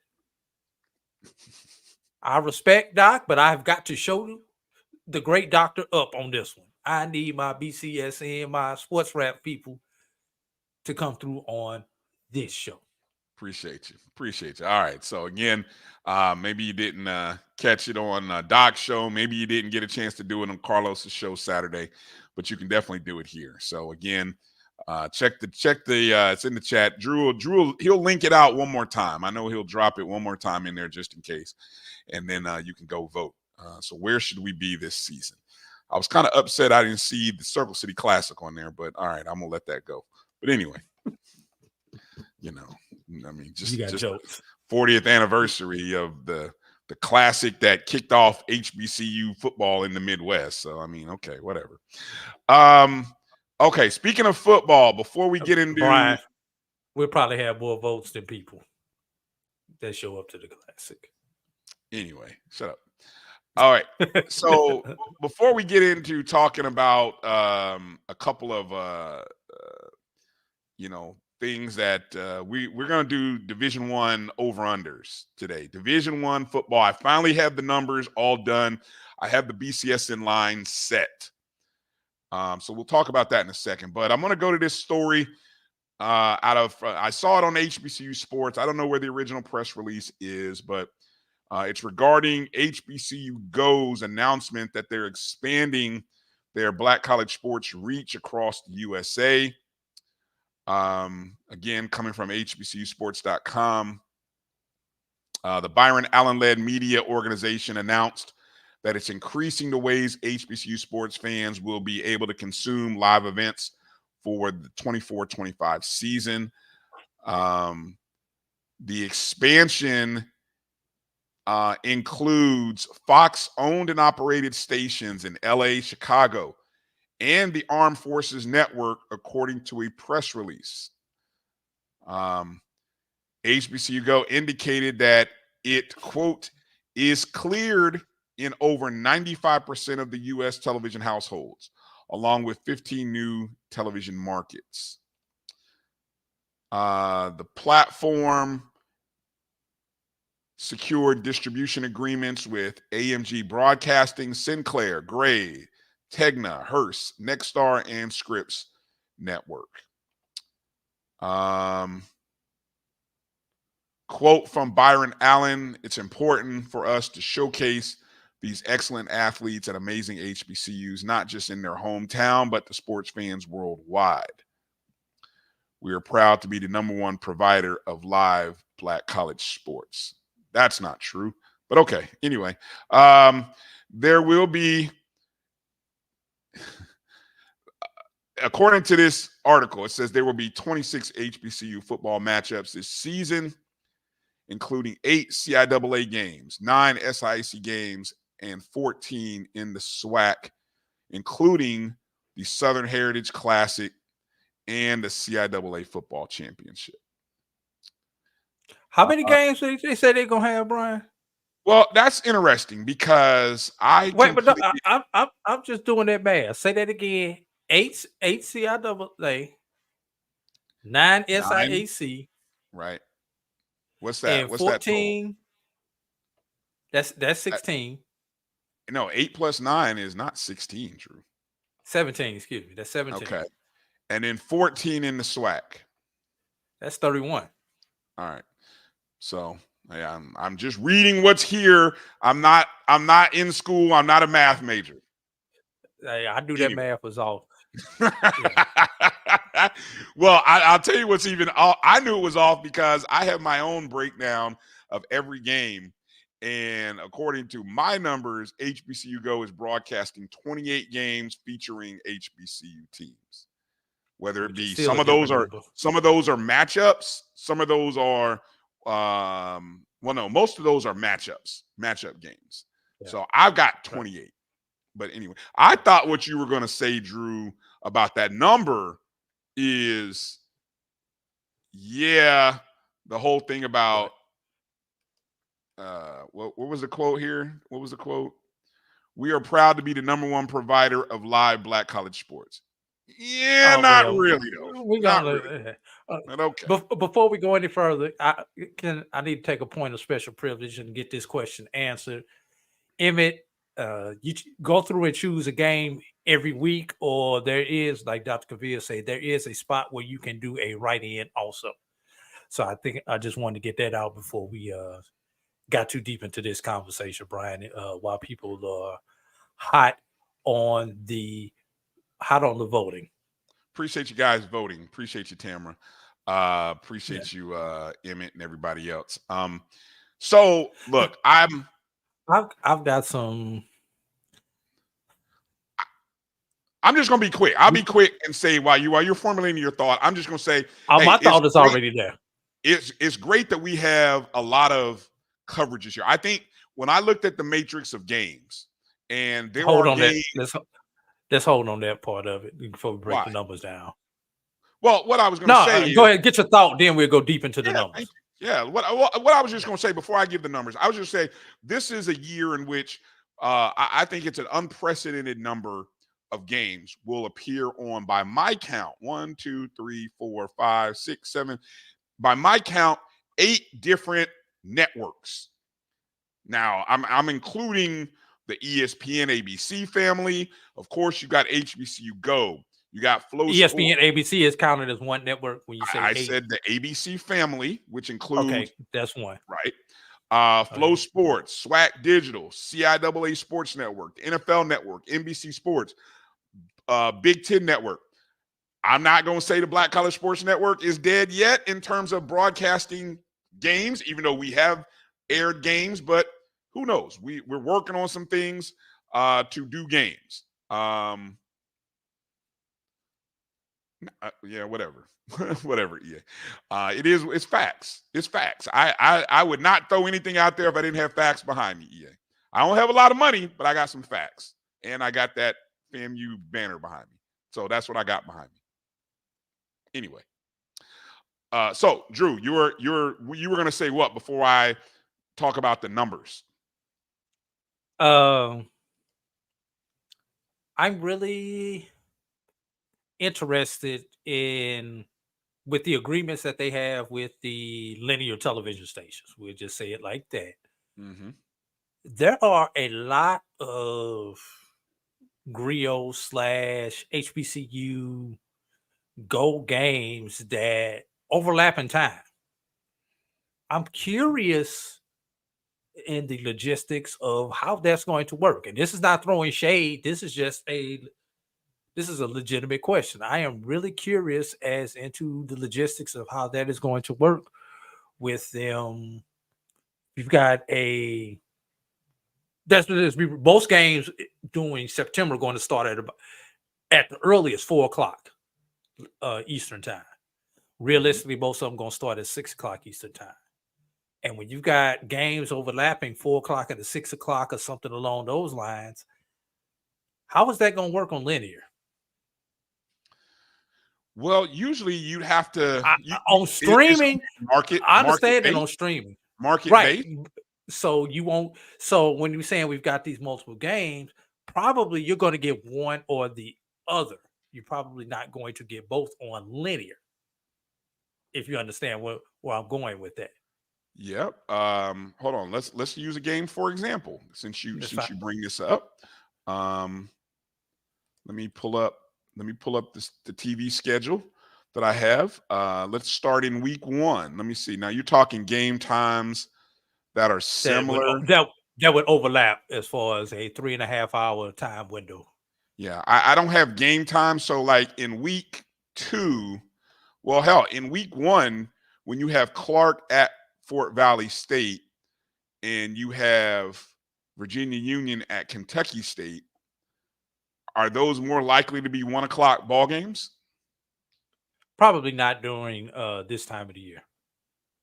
S2: I respect Doc, but I've got to show the great doctor up on this one. I need my BCSN, my SportsWrap people to come through on this show.
S1: Appreciate you. All right. So again, maybe you didn't catch it on Doc's show. Maybe you didn't get a chance to do it on Carlos's show Saturday, but you can definitely do it here. So again, check the it's in the chat. Drew, he'll link it out one more time. I know he'll drop it one more time in there just in case, and then you can go vote. So where should we be this season? I was kind of upset I didn't see the Circle City Classic on there, but all right, I'm gonna let that go. But anyway, I mean, just 40th anniversary of the classic that kicked off HBCU football in the Midwest. So I mean, okay, whatever. Okay, speaking of football, before we get into
S2: Brian, we'll probably have more votes than people that show up to the classic.
S1: Anyway, shut up. All right. So before we get into talking about a couple of things that we're going to do Division-I over-unders today. Division-I football. I finally have the numbers all done. I have the BCSN line set. So we'll talk about that in a second. But I'm going to go to this story I saw it on HBCU Sports. I don't know where the original press release is, but it's regarding HBCU Go's announcement that they're expanding their Black college sports reach across the USA. Again, coming from HBCUsports.com. The Byron Allen-led media organization announced that it's increasing the ways HBCU sports fans will be able to consume live events for the 24-25 season. The expansion includes Fox-owned and operated stations in LA, Chicago, and the Armed Forces Network, according to a press release. HBCU Go indicated that it, quote, is cleared in over 95% of the U.S. television households, along with 15 new television markets. The platform secured distribution agreements with AMG Broadcasting, Sinclair, Gray, Tegna, Hearst, Nexstar, and Scripps Network. Quote from Byron Allen, it's important for us to showcase these excellent athletes at amazing HBCUs, not just in their hometown, but to sports fans worldwide. We are proud to be the #1 provider of live Black college sports. That's not true, but okay. Anyway, there will be, according to this article, it says there will be 26 HBCU football matchups this season, including 8 CIAA games, 9 SIAC games, and 14 in the SWAC, including the Southern Heritage Classic and the CIAA Football Championship.
S2: How many games did they say they're gonna have, Brian?
S1: Well, that's interesting because I'm
S2: just doing that math. Say that again. 8 CIAA, 9 SIAC,
S1: right? What's that?
S2: And
S1: What's
S2: 14.
S1: That
S2: that's 16.
S1: No, 8 plus 9 is not 16, Drew.
S2: 17, excuse me. That's 17.
S1: Okay. And then 14 in the SWAC.
S2: That's 31.
S1: All right. So yeah, I'm just reading what's here. I'm not in school. I'm not a math major.
S2: Hey, I do that math was off.
S1: Well, I'll tell you what's even off. I knew it was off because I have my own breakdown of every game. And according to my numbers, HBCU Go is broadcasting 28 games featuring HBCU teams. Whether it be some of those are matchups, some of those are most of those are matchup games. Yeah. So I've got 28. But anyway, I thought what you were going to say, Drew, about that number is, the whole thing about what was the quote here? What was the quote? We are proud to be the #1 provider of live Black college sports. Yeah, not really though.
S2: we
S1: Not
S2: gonna.
S1: really.
S2: Uh,
S1: But okay.
S2: Before we go any further, I need to take a point of special privilege and get this question answered. Emmett, go through and choose a game every week, or there is, like Dr. Kavir said, there is a spot where you can do a write-in also. So I think I just wanted to get that out before we got too deep into this conversation, Brian. While people are hot on the voting.
S1: Appreciate you guys voting. Appreciate you, Tamara. Appreciate you, Emmett, and everybody else. So look,
S2: I've got some.
S1: I'm just gonna be quick. I'll be quick and say while you're formulating your thought, I'm just gonna say,
S2: my thought is already there.
S1: It's great that we have a lot of coverages here. I think when I looked at the matrix of games, and there
S2: hold
S1: are
S2: on
S1: games.
S2: Let's hold on that part of it before we break the numbers down.
S1: Well, what I was going to say
S2: go ahead, get your thought, then we'll go deep into the numbers.
S1: Yeah, what I was just going to say before I give the numbers, I was just say this is a year in which I think it's an unprecedented number of games will appear on, by my count, 1, 2, 3, 4, 5, 6, 7. By my count, 8 different networks. Now, I'm including the ESPN ABC family. Of course, you got HBCU Go. You got Flow
S2: ESPN
S1: Sports.
S2: ABC is counted as one network when you say
S1: I
S2: 8.
S1: said the ABC family, which includes
S2: that's one.
S1: Right. Flow Sports, SWAC Digital, CIAA Sports Network, NFL Network, NBC Sports, Big Ten Network. I'm not going to say the Black College Sports Network is dead yet in terms of broadcasting games, even though we have aired games, but who knows? We're working on some things to do games. Yeah, whatever. Whatever, EA. It's facts. It's facts. I would not throw anything out there if I didn't have facts behind me, EA. I don't have a lot of money, but I got some facts. And I got that FAMU banner behind me. So that's what I got behind me. Anyway. So Drew, you were gonna say what before I talk about the numbers?
S2: I'm really interested with the agreements that they have with the linear television stations. We'll just say it like that.
S1: Mm-hmm.
S2: There are a lot of Grio / HBCU Go games that overlap in time. I'm curious in the logistics of how that's going to work. And this is not throwing shade. This is a legitimate question. I am really curious as into the logistics of how that is going to work with them. You've got most games during September are going to start at the earliest 4:00 Eastern time. Realistically, most of them going to start at 6:00 Eastern time. And when you've got games overlapping 4:00 and 6:00 or something along those lines, how is that going to work on linear?
S1: Well, usually you'd have to
S2: on streaming. I understand that on streaming,
S1: market
S2: right?
S1: based.
S2: So you won't. So when you're saying we've got these multiple games, probably you're going to get one or the other. You're probably not going to get both on linear. If you understand where I'm going with that.
S1: Yep. Hold on. Let's use a game for example. Since you bring this up, let me pull up the TV schedule that I have. Let's start in week 1. Let me see. Now you're talking game times that are similar.
S2: That would overlap as far as a 3.5 hour time window.
S1: Yeah, I don't have game time. So like in week 2, well, hell, in week 1, when you have Clark at Fort Valley State and you have Virginia Union at Kentucky State, are those more likely to be 1:00 ball games?
S2: Probably not during this time of the year.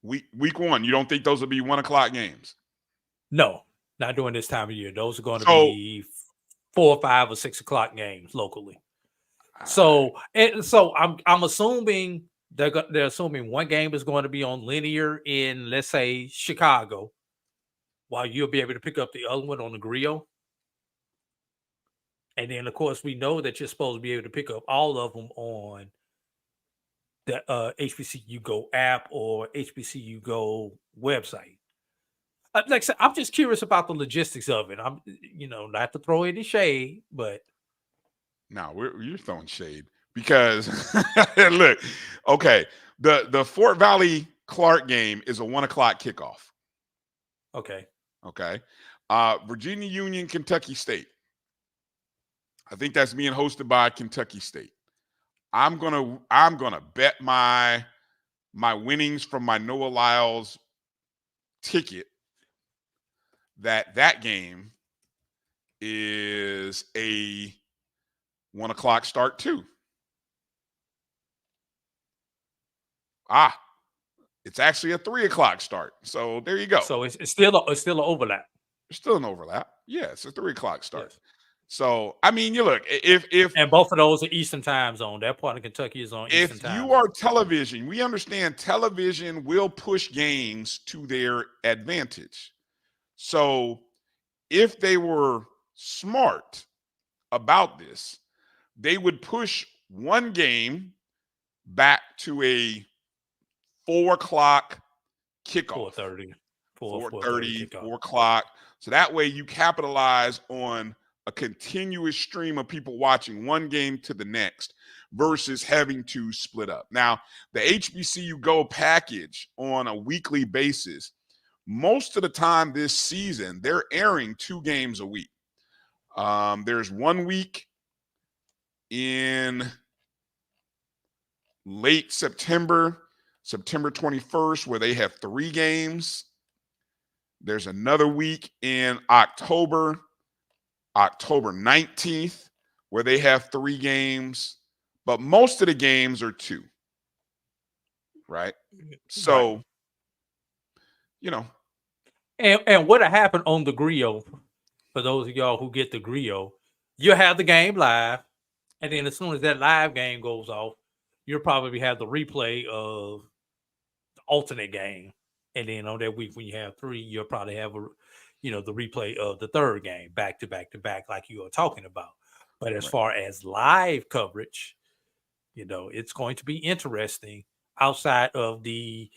S1: Week 1, you don't think those will be 1:00 games?
S2: No, not during this time of year. Those are going to be 4, 5, or 6 o'clock games locally. So I'm assuming they're assuming one game is going to be on linear in, let's say, Chicago, while you'll be able to pick up the other one on the Grio. And then, of course, we know that you're supposed to be able to pick up all of them on the HBCU Go app or HBCU Go website. Like I said, I'm just curious about the logistics of it. I'm, not to throw any shade, but
S1: no, you're throwing shade because look, okay, the Fort Valley Clark game is a 1:00 kickoff.
S2: okay.
S1: Okay, Virginia Union, Kentucky State. I think that's being hosted by Kentucky State. I'm gonna bet my winnings from my Noah Lyles ticket that game is a 1:00 start too. It's actually a 3:00 start. So there you go.
S2: So it's still an overlap.
S1: There's still an overlap. Yeah, it's a 3:00 start.
S2: Yes.
S1: So I mean, you look, if
S2: and both of those are Eastern time zone. That part of Kentucky is on Eastern time.
S1: If you are television, we understand television will push games to their advantage. So if they were smart about this, they would push one game back to a 4:00 kickoff.
S2: 4:30.
S1: 4:30, 4:00. So that way you capitalize on a continuous stream of people watching one game to the next versus having to split up. Now, the HBCU Go package on a weekly basis, most of the time this season, they're airing 2 games a week. There's 1 week in late September 21st, where they have 3 games. There's another week in October 19th, where they have 3 games, but most of the games are 2. Right? So,
S2: And what'll happen on the Griot, for those of y'all who get the Griot, you'll have the game live, and then as soon as that live game goes off, you'll probably have the replay of the alternate game. And then on that week when you have 3, you'll probably have the replay of the third game back to back to back, like you are talking about. But as far as live coverage, it's going to be interesting outside of the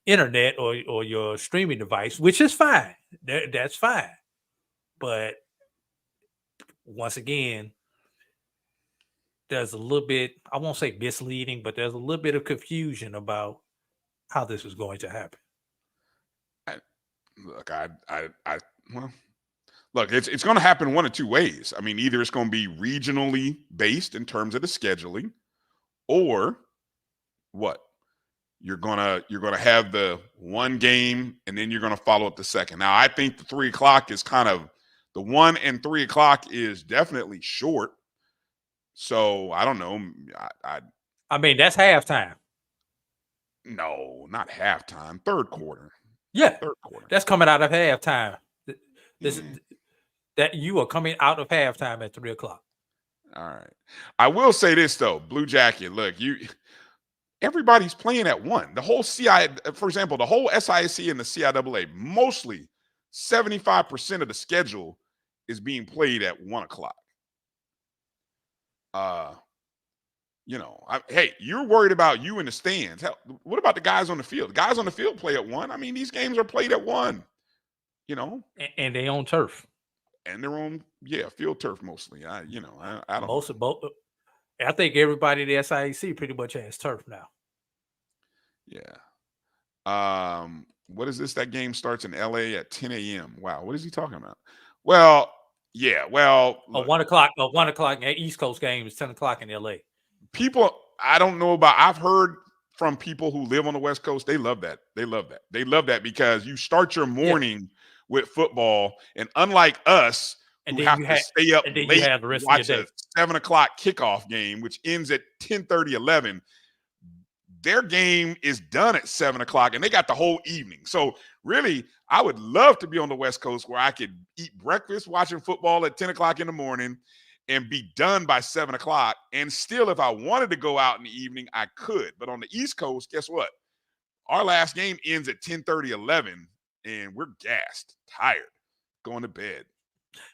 S2: internet or your streaming device, which is fine. That's fine. But once again, there's a little bit, I won't say misleading, but there's a little bit of confusion about how this is going to happen.
S1: It's going to happen one of 2 ways. I mean, either it's going to be regionally based in terms of the scheduling, or what? You're gonna have the one game and then you're gonna follow up the second. Now, I think the 3:00 is kind of the 1 and 3:00 is definitely short. So I don't know.
S2: I mean, that's halftime.
S1: No, not halftime. Third quarter.
S2: Yeah,
S1: third quarter.
S2: That's coming out of halftime. That you are coming out of halftime at 3:00.
S1: All right. I will say this though, Blue Jacket. Look, everybody's playing at 1. The whole for example, the whole SIAC and the CIAA, mostly 75% of the schedule is being played at 1:00. Hey, you're worried about you in the stands. Hell, what about the guys on the field? The guys on the field play at 1. I mean, these games are played at 1.
S2: And they own turf.
S1: And they're on, field turf mostly. I don't.
S2: Most of both. I think everybody in the SIAC pretty much has turf now.
S1: Yeah. What is this? That game starts in LA at 10 a.m. Wow. What is he talking about? Well, yeah. Well,
S2: a 1:00 East Coast game is 10:00 in LA.
S1: People, I don't know about. I've heard from people who live on the West Coast. They love that. They love that because you start your morning with football, and unlike us, who have to stay up late and watch a 7:00 kickoff game, which ends at 10:30, 11. Their game is done at 7:00, and they got the whole evening. So really, I would love to be on the West Coast where I could eat breakfast watching football at 10:00 in the morning and be done by 7:00. And still, if I wanted to go out in the evening, I could. But on the East Coast, guess what? Our last game ends at 10:30, 11, and we're gassed, tired, going to bed,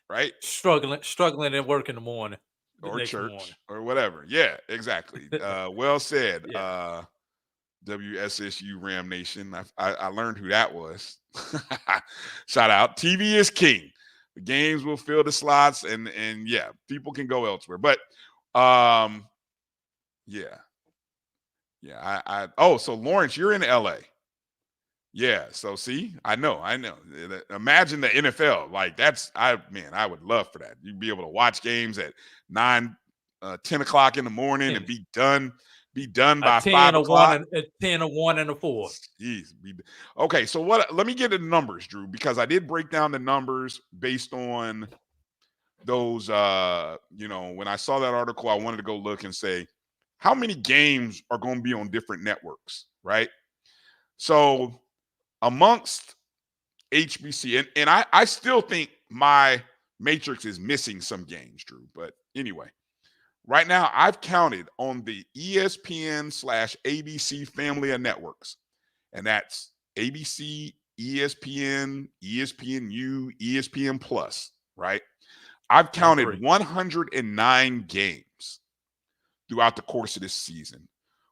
S1: right?
S2: Struggling at work in the morning. the
S1: or
S2: next
S1: church
S2: morning.
S1: or whatever. Yeah, exactly. Well said.
S2: Yeah.
S1: WSSU Ram Nation. I learned who that was. Shout out. TV is king. The games will fill the slots, and yeah, people can go elsewhere. But yeah. So Lawrence, you're in LA. Yeah. So see, I know. Imagine the NFL. Like I would love for that. You'd be able to watch games at 9, 10 o'clock in the morning and be done by 5 o'clock.
S2: A 10, a 1, and a 4.
S1: Jeez. Okay. So let me get the numbers, Drew, because I did break down the numbers based on those, when I saw that article, I wanted to go look and say, how many games are going to be on different networks, right? So amongst HBC, and I still think my matrix is missing some games, Drew. But anyway, right now I've counted on the ESPN/ABC family of networks, and that's ABC, ESPN, ESPNU, ESPN Plus, right? I've counted 109 games throughout the course of this season,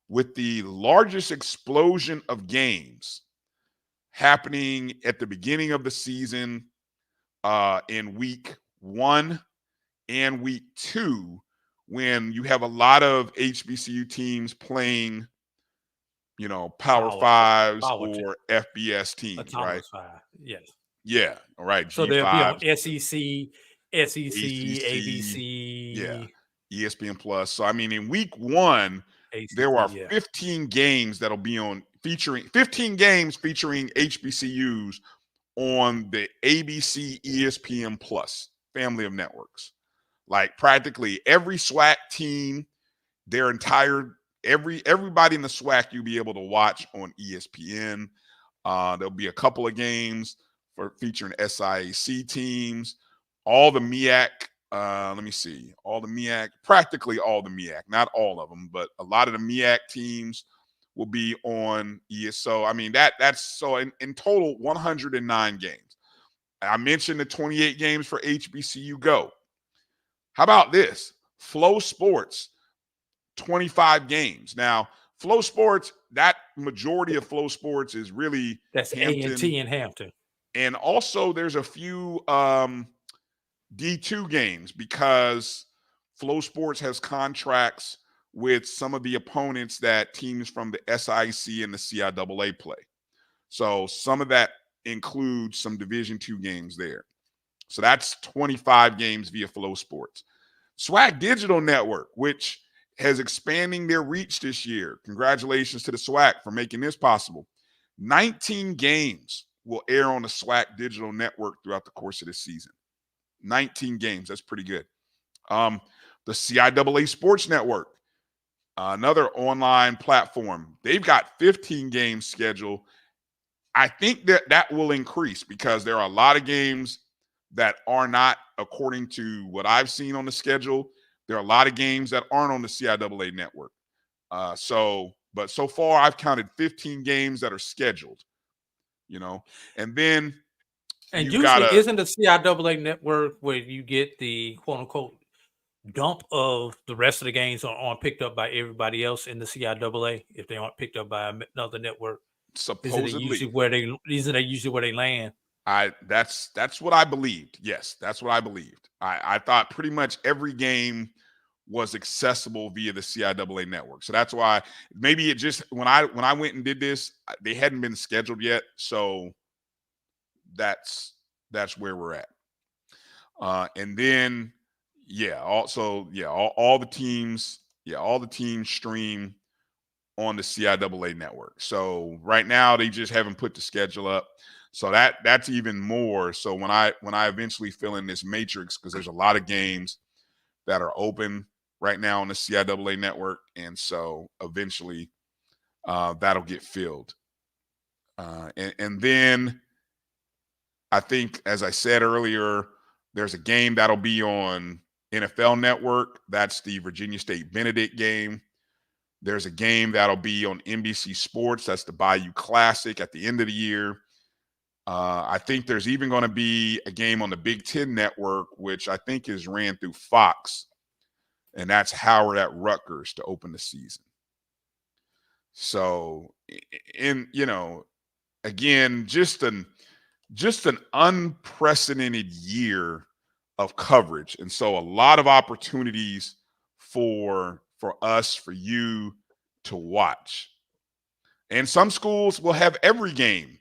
S1: with the largest explosion of games happening at the beginning of the season in week 1 and week 2, when you have a lot of HBCU teams playing, Power Fives or FBS teams, right?
S2: Yes.
S1: Yeah. All right.
S2: So they'll be on SEC,
S1: ACC,
S2: ABC.
S1: Yeah. ESPN Plus. So, I mean, in week 1, there are 15 games that'll be featuring HBCUs on the ABC ESPN Plus family of networks. Like practically every SWAC team, everybody in the SWAC you'll be able to watch on ESPN. There'll be a couple of games featuring SIAC teams, all the MEAC. Let me see. Practically all the MEAC, not all of them, but a lot of the MEAC teams will be on ES. So, I mean, that's so in total 109 games. I mentioned the 28 games for HBCU Go. How about this? Flow Sports, 25 games. Now, Flow Sports, that majority of Flow Sports is really
S2: that's A&T in Hampton.
S1: And also there's a few D2 games, because Flow Sports has contracts with some of the opponents that teams from the SIC and the CIAA play. So some of that includes some Division-II games there. So that's 25 games via Flow Sports. SWAC Digital Network, which has expanding their reach this year. Congratulations to the SWAC for making this possible. 19 games will air on the SWAC Digital Network throughout the course of this season. 19 games. That's pretty good. The CIAA Sports Network, another online platform, they've got 15 games scheduled. I think that will increase, because there are a lot of games that are not, according to what I've seen on the schedule, there are a lot of games that aren't on the CIAA network. But so far I've counted 15 games that are scheduled, and then
S2: and usually isn't the CIAA network where you get the quote unquote dump of the rest of the games aren't picked up by everybody else in the CIAA if they aren't picked up by another network?
S1: Supposedly,
S2: isn't it usually where they land?
S1: That's what I believed. Yes, that's what I believed. I thought pretty much every game was accessible via the CIAA network. So that's why maybe it just when I went and did this, they hadn't been scheduled yet. So that's where we're at. And then all the teams stream on the CIAA network. So right now they just haven't put the schedule up. So that's even more. So when I eventually fill in this matrix, because there's a lot of games that are open right now on the CIAA network, and so eventually that'll get filled. And then I think, as I said earlier, there's a game that'll be on NFL Network. That's the Virginia State Benedict game. There's a game that'll be on NBC Sports. That's the Bayou Classic at the end of the year. I think there's even going to be a game on the Big Ten Network, which I think is ran through Fox. and that's Howard at Rutgers to open the season. So, again, just an unprecedented year of coverage. And so a lot of opportunities for us, for you to watch. And some schools will have every game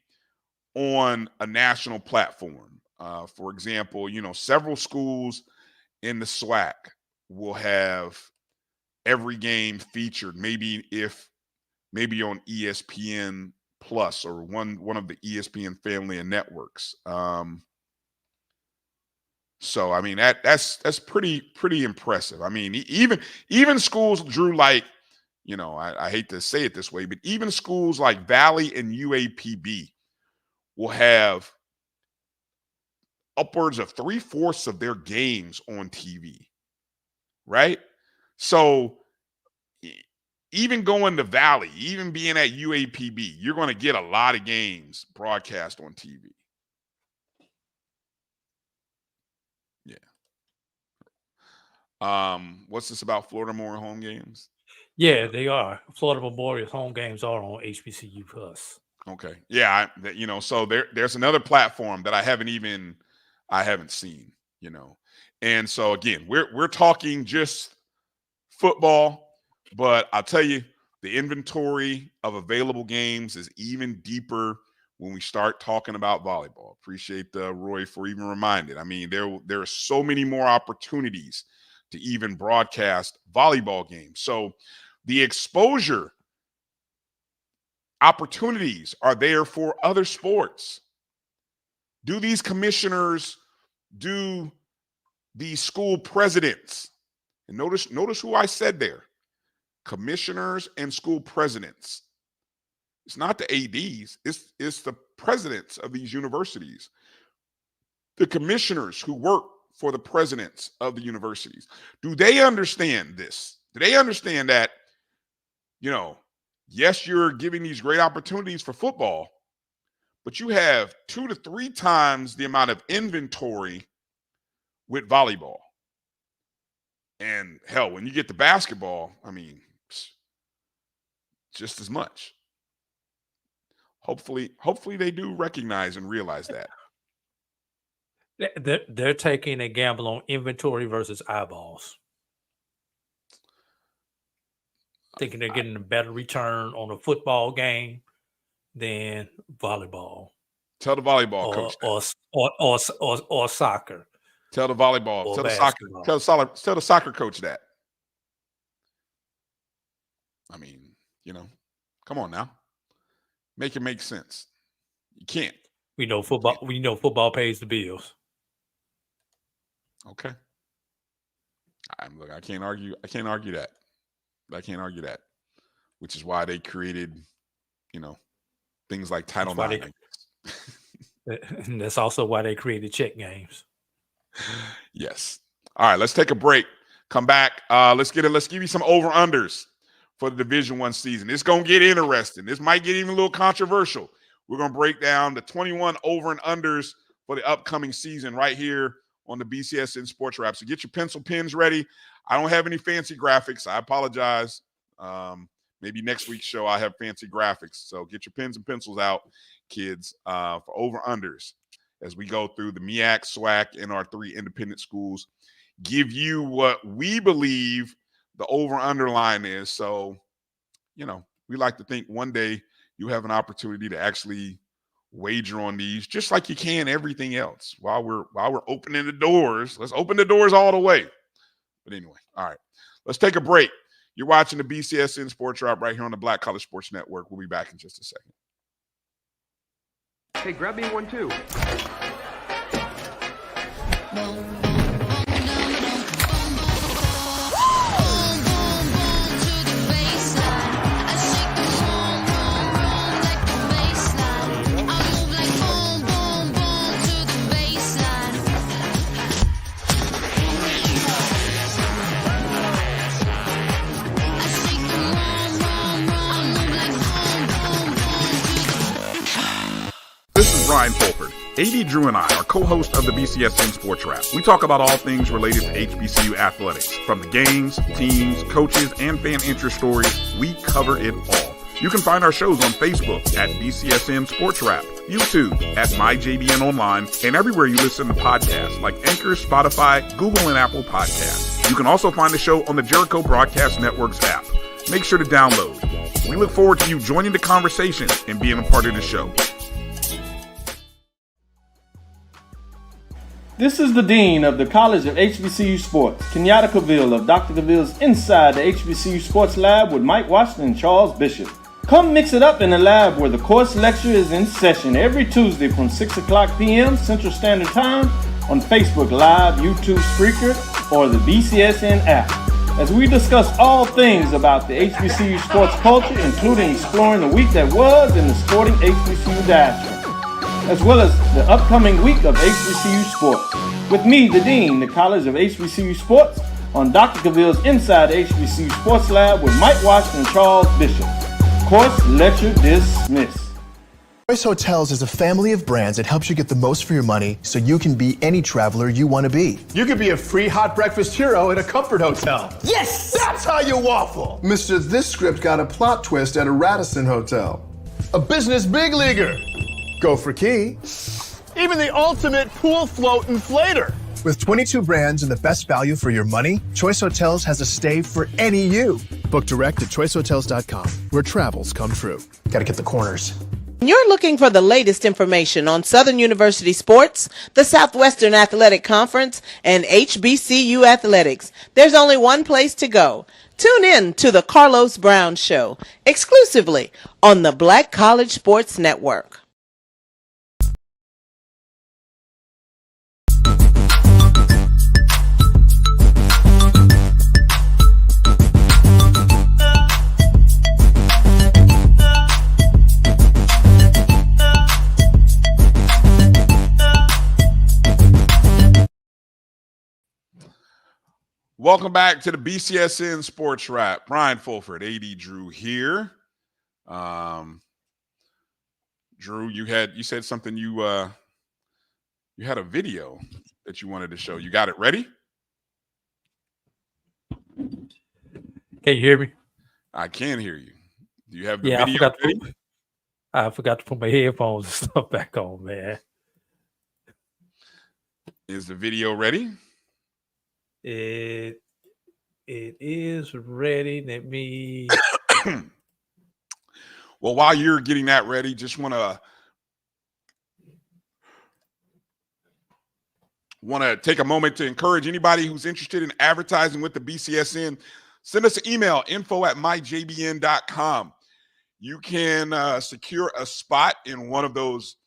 S1: on a national platform. For example, several schools in the SWAC will have every game featured, maybe on ESPN Plus or one of the ESPN family of networks. So I mean that's pretty impressive. I mean, even schools, Drew, like, I hate to say it this way, but even schools like Valley and UAPB will have upwards of 3/4 of their games on TV, right? So even going to Valley, even being at UAPB, you're going to get a lot of games broadcast on TV. Yeah. What's this about Florida Memorial home games?
S2: Yeah, they are. Florida Memorial's home games are on HBCU Plus.
S1: Okay. Yeah, so there's another platform that I haven't seen, And so again, we're talking just football, but I'll tell you, the inventory of available games is even deeper when we start talking about volleyball. Appreciate Roy for even reminding. I mean, there are so many more opportunities to even broadcast volleyball games. So the exposure opportunities are there for other sports. Do these commissioners, do these school presidents, and notice who I said there, commissioners and school presidents. It's not the ADs, it's the presidents of these universities, the commissioners who work for the presidents of the universities. Do they understand this? Do they understand that, yes, you're giving these great opportunities for football, but you have 2 to 3 times the amount of inventory with volleyball. And hell, when you get to basketball, I mean, just as much. Hopefully they do recognize and realize that.
S2: They're taking a gamble on inventory versus eyeballs. Thinking they're getting a better return on a football game than volleyball.
S1: Tell the volleyball coach
S2: or soccer.
S1: Tell the volleyball. Tell the soccer coach that. I mean, come on now, make it make sense. You can't.
S2: We know football. We know football pays the bills.
S1: Okay. Look, I can't argue that. I can't argue that. Which is why they created, things like Title IX.
S2: And that's also why they created check games.
S1: Yes. All right, let's take a break. Come back. Let's give you some over-unders for the Division-I season. It's going to get interesting. This might get even a little controversial. We're going to break down the 21 over and unders for the upcoming season right here on the BCSN SportsWrap. So get your pencil pens ready. I don't have any fancy graphics. I apologize. Maybe next week's show I'll have fancy graphics. So get your pens and pencils out, kids, for over-unders as we go through the MEAC, SWAC, and our 3 independent schools. Give you what we believe the over-under line is. So, we like to think one day you have an opportunity to actually wager on these, just like you can everything else. While we're opening the doors, let's open the doors all the way. But anyway, all right, let's take a break. You're watching the BCSN SportsWrap right here on the Black College Sports Network. We'll be back in just a second.
S10: Hey, grab me one too.
S1: This is Brian Fulford, AD Drew and I are co-hosts of the BCSN SportsWrap. We talk about all things related to HBCU athletics. From the games, teams, coaches, and fan interest stories, we cover it all. You can find our shows on Facebook at BCSN SportsWrap, YouTube at MyJBN Online, and everywhere you listen to podcasts like Anchor, Spotify, Google, and Apple Podcasts. You can also find the show on the Jericho Broadcast Network's app. Make sure to download. We look forward to you joining the conversation and being a part of the show.
S4: This is the Dean of the College of HBCU Sports, Kenyatta Cavill of Dr. Cavill's Inside the HBCU Sports Lab with Mike Washington and Charles Bishop. Come mix it up in the lab where the course lecture is in session every Tuesday from 6 o'clock p.m. Central Standard Time on Facebook Live, YouTube Spreaker, or the BCSN app, as we discuss all things about the HBCU sports culture, including exploring the week that was in the sporting HBCU diaspora, as well as the upcoming week of HBCU Sports. With me, the Dean, the College of HBCU Sports, on Dr. Cavill's Inside the HBCU Sports Lab with Mike Washington and Charles Bishop. Course lecture dismissed.
S3: Choice Hotels is a family of brands that helps you get the most for your money so you can be any traveler you want to be.
S5: You could be a free hot breakfast hero at a comfort hotel.
S3: Yes!
S5: That's how you waffle. Mr. This script got a plot twist at a Radisson hotel. A business big leaguer. Go for key.
S4: Even the ultimate pool float inflator.
S3: With 22 brands and the best value for your money, Choice Hotels has a stay for any you. Book direct at choicehotels.com, where travels come true.
S5: Gotta get the corners.
S11: You're looking for the latest information on Southern University sports, the Southwestern Athletic Conference, and HBCU athletics. There's only one place to go. Tune in to the Carlos Brown Show, exclusively on the Black College Sports Network.
S1: Welcome back to the BCSN Sports Wrap. Brian Fulford, AD Drew here. Drew, you said something. You had a video that you wanted to show. You got it ready?
S2: Can you hear me?
S1: I can hear you. Do you have the video ready?
S2: I forgot to put my headphones and stuff back on, man.
S1: Is the video ready?
S2: It is ready. Let me.
S1: Well, while you're getting that ready, just want to take a moment to encourage anybody who's interested in advertising with the BCSN. Send us an email, info@myjbn.com. You can secure a spot in one of those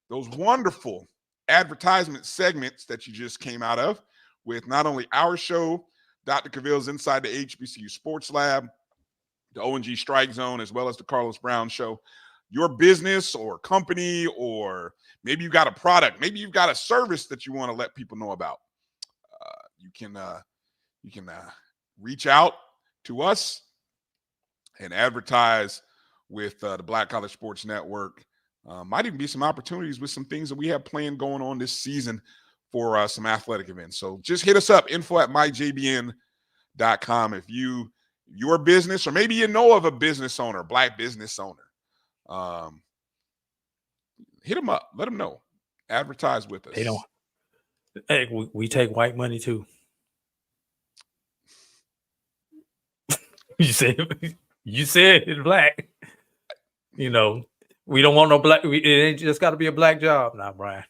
S1: wonderful advertisement segments that you just came out of, with not only our show, Dr. Cavill's Inside the HBCU Sports Lab, the O&G Strike Zone, as well as the Carlos Brown Show. Your business or company, or maybe you got a product, maybe you've got a service that you want to let people know about. You can reach out to us and advertise with the Black College Sports Network. Might even be some opportunities with some things that we have planned going on this season for some athletic events. So just hit us up, info@myjbn.com. If your business, or maybe you know of a business owner, Black business owner, hit them up. Let them know. Advertise with us.
S2: They don't. Hey, we take white money too. You said it's black. You know, we don't want no black. It ain't just got to be a black job now, Brian.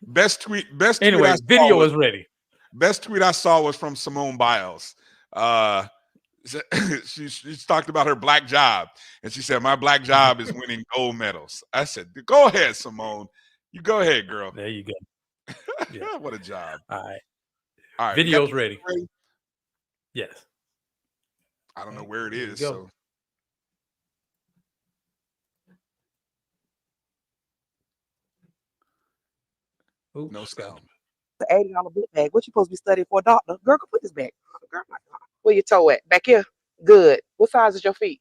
S1: Best tweet.
S2: Anyway, video is ready.
S1: Best tweet I saw was from Simone Biles. She's talked about her black job, and she said, "My black job is winning gold medals." I said, "Go ahead, Simone. You go ahead, girl."
S2: There you go.
S1: Yeah. What a job.
S2: All right.
S1: Video's
S2: ready. Yes.
S1: I don't know where it is.
S2: So. Oops.
S1: No sound.
S10: The $80 book bag. What you supposed to be studying for a doctor? Girl, go put this back. Girl, my God. Where your toe at? Back here? Good. What size is your feet?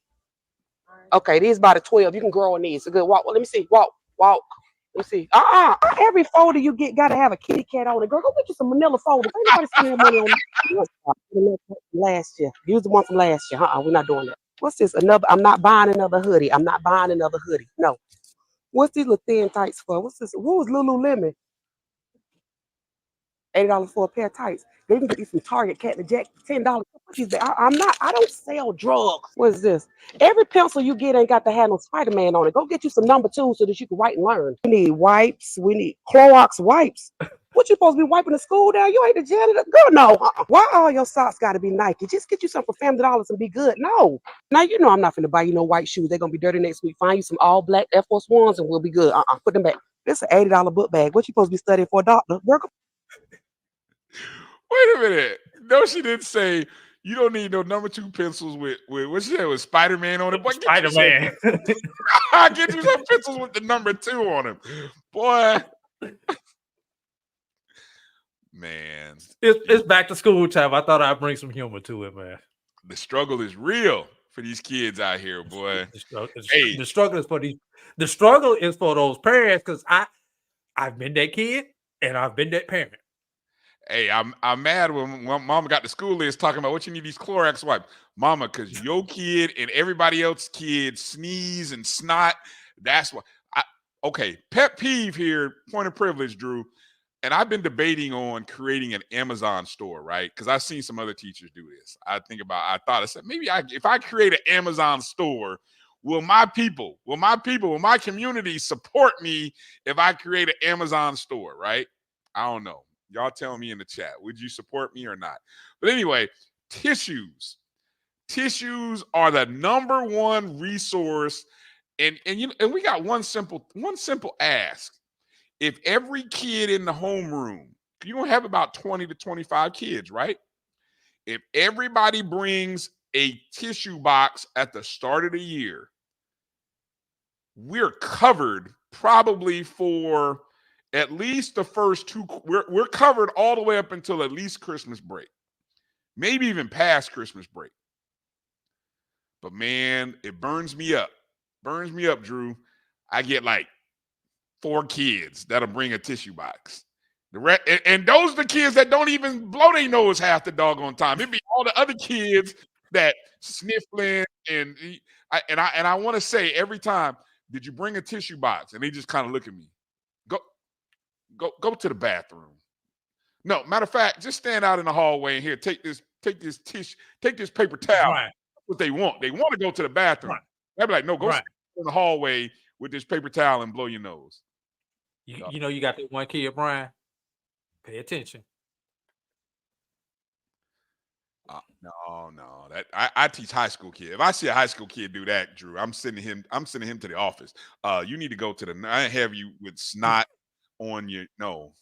S10: Okay, these by the 12. You can grow on these. A good walk. Well, let me see. Walk. Let me see. Every folder you get got to have a kitty cat on it. Girl, go get you some manila folders. Ain't nobody spending money on last year. Use the one from last year. We're not doing that. What's this? Another. I'm not buying another hoodie. No. What's these little thin tights for? What's this? What was Lululemon? $80 for a pair of tights. They can get you some Target Cat and Jack, $10. I don't sell drugs. What is this? Every pencil you get ain't got to have no Spider-Man on it. Go get you some number 2 so that you can write and learn. We need wipes. We need Clorox wipes. What you supposed to be wiping the school down? You ain't the janitor. Girl, no. Why all your socks got to be Nike? Just get you some for Family Dollars and be good. No. Now, you know I'm not finna buy you no white shoes. They're going to be dirty next week. Find you some all black Air Force Ones and we'll be good. Put them back. This is an $80 book bag. What you supposed to be studying for a doctor? Girl,
S1: Wait a minute. No, she didn't say you don't need no number 2 pencils with what she said with Spider-Man on it. Boy,
S2: Spider-Man.
S1: Get you some pencils with the number 2 on them. Boy. Man.
S2: It's back to school time. I thought I'd bring some humor to it, man.
S1: The struggle is real for these kids out here, boy.
S2: The struggle is for those parents because I've been that kid and I've been that parent.
S1: Hey, I'm mad when mama got the school list talking about what you need these Clorox wipes. Mama, because your kid and everybody else's kid sneeze and snot. That's why. Okay, pet peeve here, point of privilege, Drew. And I've been debating on creating an Amazon store, right? Because I've seen some other teachers do this. I said, maybe if I create an Amazon store, will my community support me if I create an Amazon store, right? I don't know. Y'all tell me in the chat. Would you support me or not? But anyway, tissues. Tissues are the number 1 resource. And we got one simple ask. If every kid in the homeroom, you're going to have about 20 to 25 kids, right? If everybody brings a tissue box at the start of the year, we're covered probably for at least the first 2. We're covered all the way up until at least Christmas break, maybe even past Christmas break. But man, it burns me up. Drew. I get like 4 kids that'll bring a tissue box. And those are the kids that don't even blow their nose half the doggone time. It'd be all the other kids that sniffling and I want to say every time, did you bring a tissue box? And they just kind of look at me. Go to the bathroom. No, matter of fact, just stand out in the hallway and here, take this tissue, take this paper towel.
S2: Right.
S1: That's what they want. They want to go to the bathroom. Right. They'd be like, no, go stand in the hallway with this paper towel and blow your nose.
S2: You know, you got that one kid, Bryan. Pay attention.
S1: No. That I teach high school kids. If I see a high school kid do that, Drew, I'm sending him to the office. You need to go to I have you with snot on your no.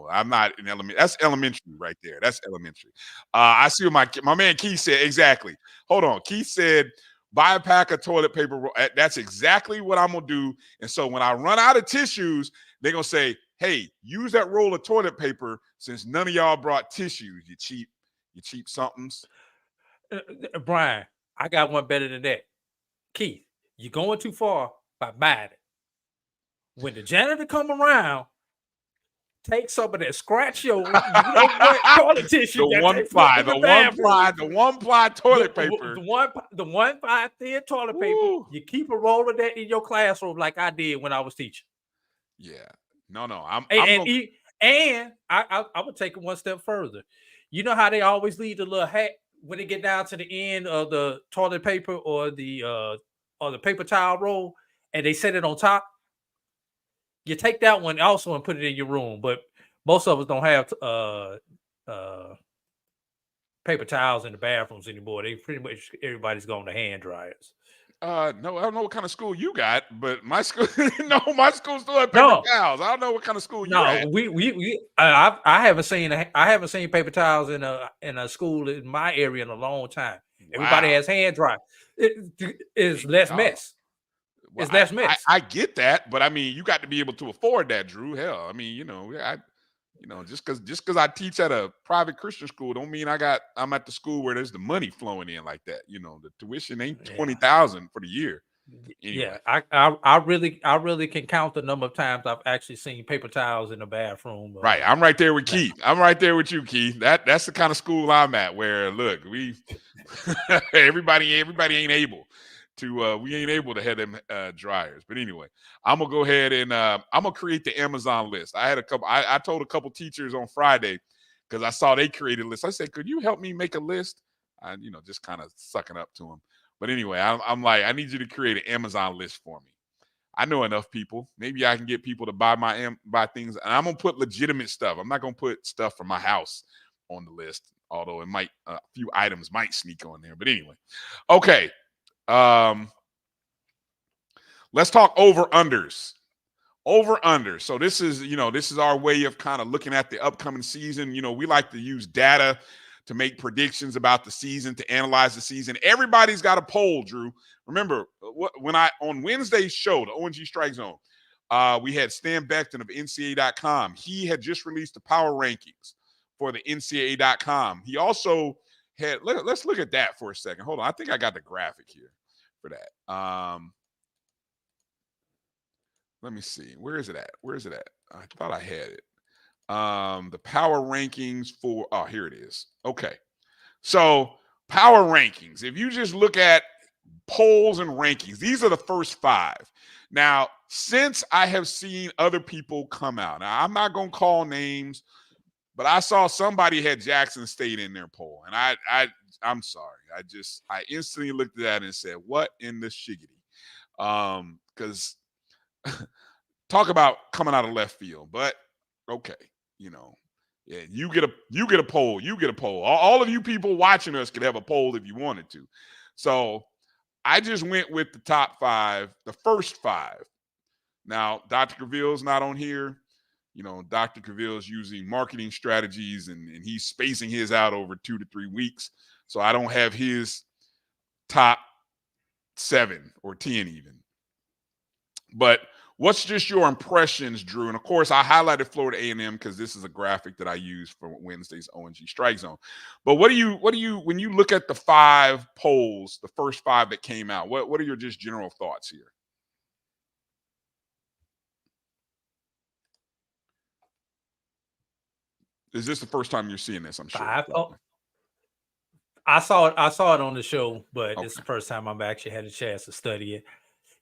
S1: I'm not in elementary. That's elementary right there. That's elementary. I see what my man Keith said. Exactly. Hold on. Keith said, buy a pack of toilet paper. That's exactly what I'm gonna do. And so when I run out of tissues, they're gonna say, hey, use that roll of toilet paper since none of y'all brought tissues. You cheap somethings.
S2: Bryan, I got one better than that. Keith, you're going too far by buying it. When the janitor come around, take some of that scratch your toilet tissue.
S1: The one ply toilet paper.
S2: The one ply thin toilet paper.
S1: Ooh.
S2: You keep a roll of that in your classroom like I did when I was teaching.
S1: Yeah. No.
S2: I would take it one step further. You know how they always leave the little hat when they get down to the end of the toilet paper or the paper towel roll, and they set it on top? You take that one also and put it in your room, but most of us don't have paper towels in the bathrooms anymore. They pretty much everybody's going to hand dryers.
S1: No, I don't know what kind of school you got, but my school, my school still had paper towels. I don't know what kind of school you had.
S2: I haven't seen paper towels in a school in my area in a long time. Wow. Everybody has hand dry. It's less mess.
S1: Well,
S2: it's less mess.
S1: I get that, but I mean, you got to be able to afford that, Drew. Hell, I mean, just because I teach at a private Christian school don't mean I'm at the school where there's the money flowing in like that. The tuition ain't $20,000 for the year. Anyway.
S2: Yeah, I really can count the number of times I've actually seen paper towels in the bathroom.
S1: Right, I'm right there with Keith. I'm right there with you, Keith. That's the kind of school I'm at. Where look, we everybody ain't able to. We ain't able to have them dryers. But anyway, I'm gonna go ahead and I'm gonna create the Amazon list. I had a couple. I told a couple teachers on Friday because I saw they created a list. I said, could you help me make a list? I just kind of sucking up to them. But anyway, I'm like, I need you to create an Amazon list for me. I know enough people. Maybe I can get people to buy things. And I'm gonna put legitimate stuff. I'm not gonna put stuff from my house on the list, although it might a few items might sneak on there. But anyway, okay. Let's talk over-unders. Over-under. So this is our way of kind of looking at the upcoming season. We like to use data to make predictions about the season, to analyze the season. Everybody's got a poll, Drew. Remember, when on Wednesday's show, the ONG Strike Zone, we had Stan Beckton of NCAA.com. He had just released the power rankings for the NCAA.com. He also had, let's look at that for a second. Hold on. I think I got the graphic here for that. Let me see. Where is it at? I thought I had it. The power rankings for, here it is. Okay. So power rankings, if you just look at polls and rankings, these are the first 5. Now, since I have seen other people come out, now I'm not going to call names, but I saw somebody had Jackson State in their poll. And I'm sorry. I instantly looked at that and said, what in the shiggity? Because talk about coming out of left field, but okay. Yeah, you get a poll. You get a poll. All of you people watching us could have a poll if you wanted to. So I just went with the top 5, the first 5. Now, Dr. Cavill's not on here. Dr. Cavill's using marketing strategies and he's spacing his out over 2 to 3 weeks. So I don't have his top 7 or 10 even. But what's just your impressions, Drew? And of course, I highlighted Florida A&M because this is a graphic that I use for Wednesday's ONG Strike Zone. But what do you when you look at the 5 polls, the first 5 that came out? What are your just general thoughts here? Is this the first time you're seeing this? I'm sure.
S2: 5. I saw it on the show, but It's the first time I've actually had a chance to study it.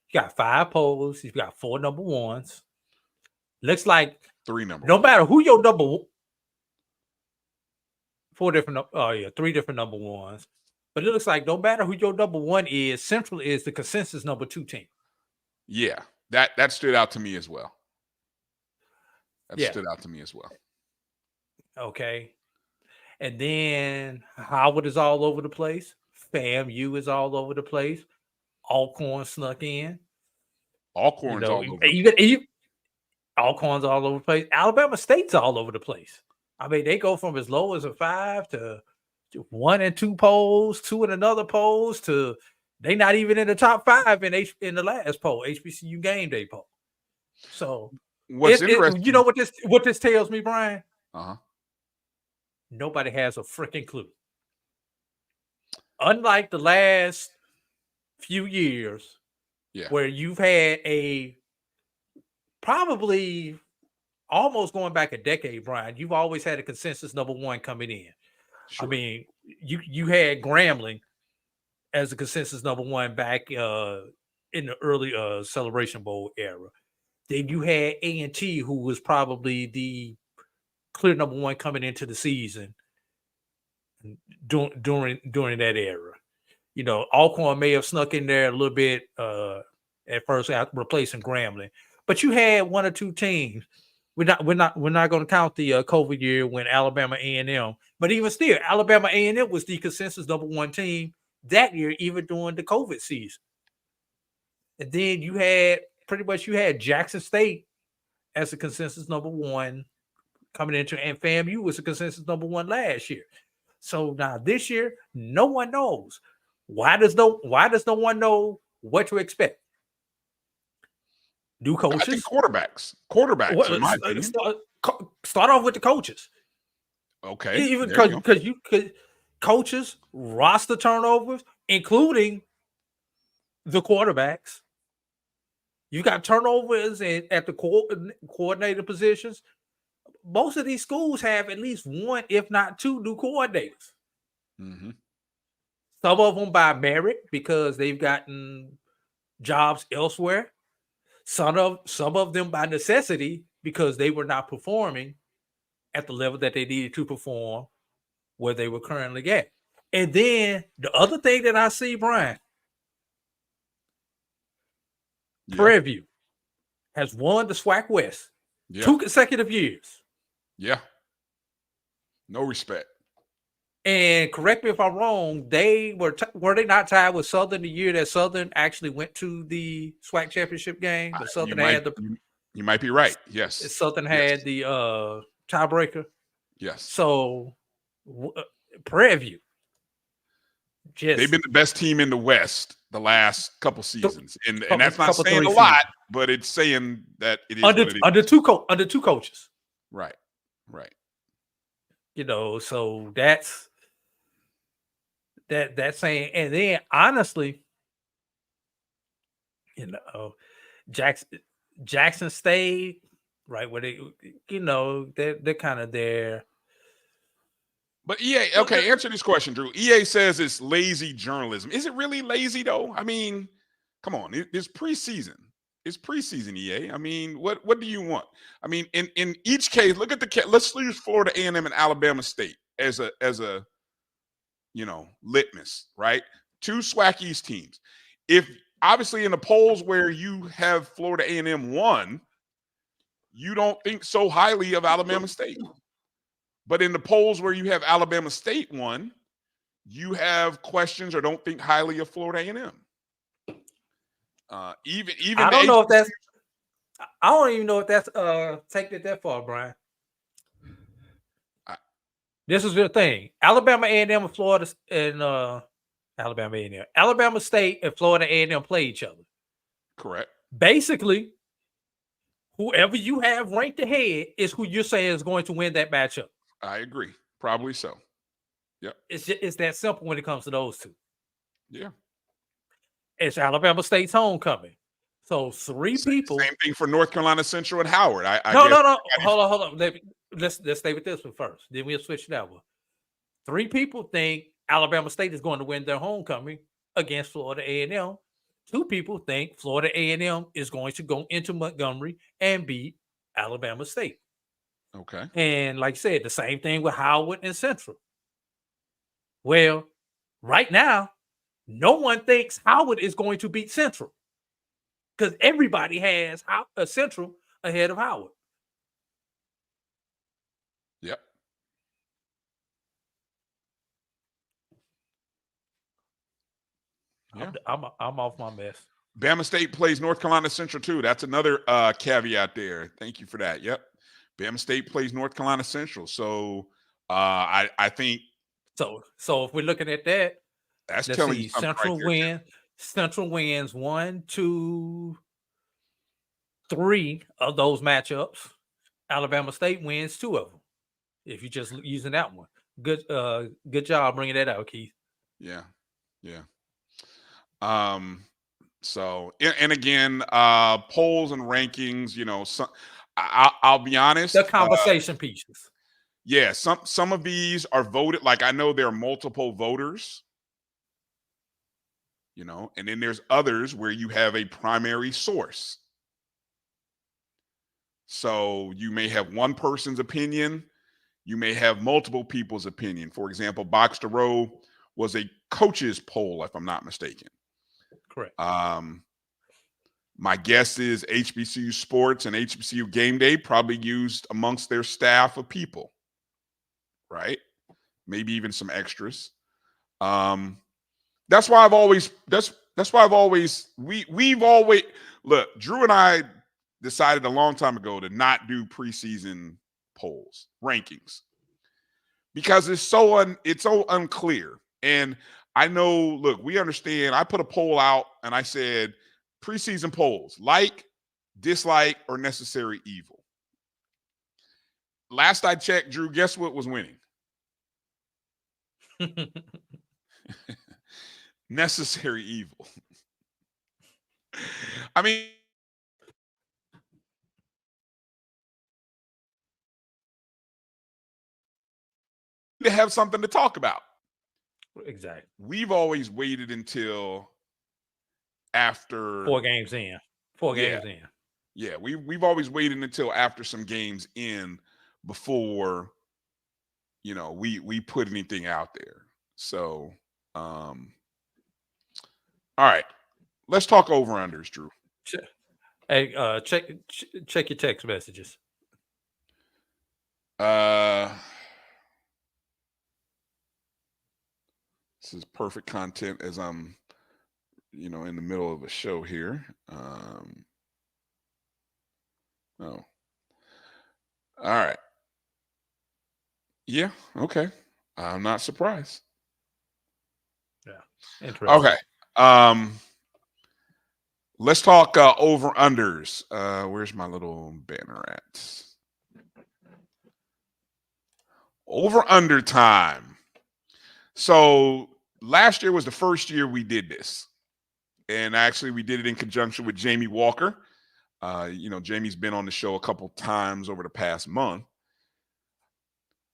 S2: You got 5 polls. You've got 4 number ones. Looks like
S1: 3 number.
S2: No matter who your number 4 different. 3 different number ones. But it looks like no matter who your number 1 is, Central is the consensus number 2 team.
S1: Yeah, that stood out to me as well. Stood out to me as well.
S2: Okay, and then Howard is all over the place. FAMU is all over the place. Alcorn snuck in.
S1: Alcorn's all over.
S2: Alcorn's all over the place. Alabama State's all over the place. I mean, they go from as low as a 5 to 1 and 2 polls, 2 in another polls to they not even in the top 5 in the last poll, HBCU Game Day poll. So
S1: what's interesting?
S2: You know what this tells me, Brian?
S1: Uh-huh.
S2: Nobody has a freaking clue. Unlike the last few years, where you've had probably almost going back a decade, Brian, you've always had a consensus number 1 coming in. Sure. I mean, you had Grambling as a consensus number 1 back in the early Celebration Bowl era. Then you had A&T, who was probably the clear number 1 coming into the season during that era. Alcorn may have snuck in there a little bit at first, replacing Grambling, but you had 1 or 2 teams. We're not going to count the COVID year when Alabama A&M, but even still, Alabama A&M was the consensus number 1 team that year, even during the COVID season. And then you had Jackson State as a consensus number 1 coming into, and FAMU was a consensus number 1 last year. So now this year, no one knows. Why does no one know what to expect? New coaches,
S1: I think quarterbacks. In my opinion.
S2: Start off with the coaches.
S1: Okay,
S2: even because coaches roster turnovers, including the quarterbacks. You got turnovers at the coordinator positions. Most of these schools have at least one, if not two, new coordinators.
S1: Mm-hmm.
S2: Some of them by merit because they've gotten jobs elsewhere. Some of them by necessity because they were not performing at the level that they needed to perform where they were currently at. And then the other thing that I see, Brian, Prairie View has won the SWAC West 2 consecutive years.
S1: Yeah. No respect.
S2: And correct me if I'm wrong, they were they not tied with Southern the year that Southern actually went to the SWAC championship game? But Southern
S1: you might be right. Yes.
S2: Southern had the tiebreaker.
S1: Yes.
S2: So Prairie View.
S1: They've been the best team in the West the last couple seasons. And that's not saying a lot, but it's saying that it is
S2: under two coaches.
S1: Right. Right.
S2: You know, so that's saying, and then honestly, you know, Jackson State, right, where they, you know, they're kind of there.
S1: But EA, okay, answer this question, Drew. EA says it's lazy journalism. Is it really lazy though? I mean, come on, it's preseason. It's preseason, EA. I mean, what do you want? I mean, in each case, look at let's use Florida A&M and Alabama State as a you know, litmus, right? 2 SWAC East teams. If obviously in the polls where you have Florida A&M won, you don't think so highly of Alabama State. But in the polls where you have Alabama State won, you have questions or don't think highly of Florida A&M. Even
S2: I don't know if that's. I don't even know if that's taking it that far, Brian. This is the thing: Alabama A&M and Florida and Alabama A&M, Alabama State and Florida A&M play each other.
S1: Correct.
S2: Basically, whoever you have ranked ahead is who you're saying is going to win that matchup.
S1: I agree. Probably so. Yep.
S2: It's that simple when it comes to those two.
S1: Yeah.
S2: It's Alabama State's homecoming. So 3 people.
S1: Same thing for North Carolina Central and Howard.
S2: No. Hold on. Let's stay with this one first. Then we'll switch that one. 3 people think Alabama State is going to win their homecoming against Florida A&M. 2 people think Florida A&M is going to go into Montgomery and beat Alabama State.
S1: Okay.
S2: And like I said, the same thing with Howard and Central. Well, right now, no one thinks Howard is going to beat Central because everybody has Central ahead of Howard.
S1: Yep.
S2: Yeah. I'm off my mess.
S1: Bama State plays North Carolina Central too. That's another caveat there. Thank you for that. Yep. Bama State plays North Carolina Central. So I think
S2: so if we're looking at that,
S1: that's telling you
S2: Central
S1: right
S2: Central wins 1, 2, 3 of those matchups. Alabama State wins 2 of them. If you're just using that one. Good job bringing that out, Keith.
S1: Yeah. So and again, polls and rankings, you know, I'll be honest.
S2: The conversation pieces.
S1: Yeah, some of these are voted. Like I know there are multiple voters, you know, and then there's others where you have a primary source. So you may have one person's opinion, you may have multiple people's opinion. For example, Box to Row was a coach's poll, if I'm not mistaken.
S2: Correct.
S1: My guess is HBCU Sports and HBCU Game Day probably used amongst their staff of people, right? Maybe even some extras. That's why I've always we've always look. Drew and I decided a long time ago to not do preseason polls rankings because it's so unclear. And I know, look, we understand. I put a poll out and I said preseason polls, like, dislike, or necessary evil. Last I checked, Drew, guess what was winning? Necessary evil. I mean, to have something to talk about.
S2: Exactly.
S1: We've always waited until after
S2: 4 games in. 4
S1: Yeah.
S2: games in.
S1: Yeah, we've always waited until after some games in before, you know, we put anything out there. So, all right, let's talk over unders, Drew.
S2: Hey, check your text messages.
S1: This is perfect content as I'm, you know, in the middle of a show here. Oh, all right. Yeah. Okay. I'm not surprised.
S2: Yeah. Interesting.
S1: Okay. Let's talk over unders. Where's my little banner at? Over under time. So last year was the first year we did this. And actually we did it in conjunction with Jamie Walker. You know, Jamie's been on the show a couple times over the past month.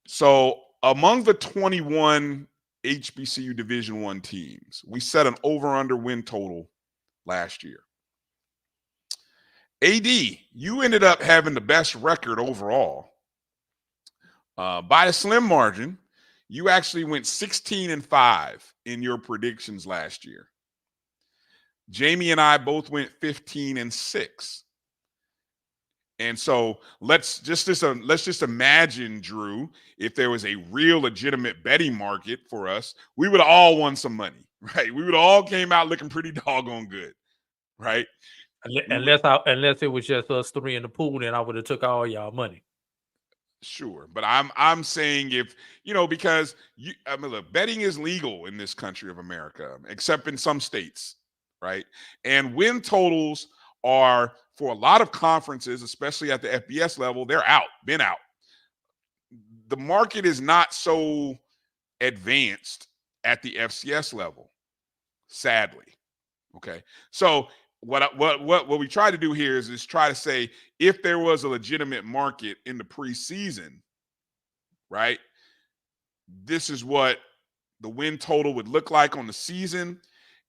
S1: So among the 21 HBCU Division-I teams, we set an over-under win total last year. AD, you ended up having the best record overall. By a slim margin, you actually went 16-5 in your predictions last year. Jamie and I both went 15-6. And so let's just imagine, Drew, if there was a real legitimate betting market for us, we would have all won some money, right? We would have all came out looking pretty doggone good, right?
S2: Unless it was just us 3 in the pool, then I would have took all y'all money.
S1: Sure, but I'm saying if you know, because I mean, look, betting is legal in this country of America, except in some states, right? And win totals are, for a lot of conferences, especially at the FBS level, they're been out. The market is not so advanced at the FCS level, sadly. Okay, so what we try to do here is try to say if there was a legitimate market in the preseason, right? This is what the win total would look like on the season.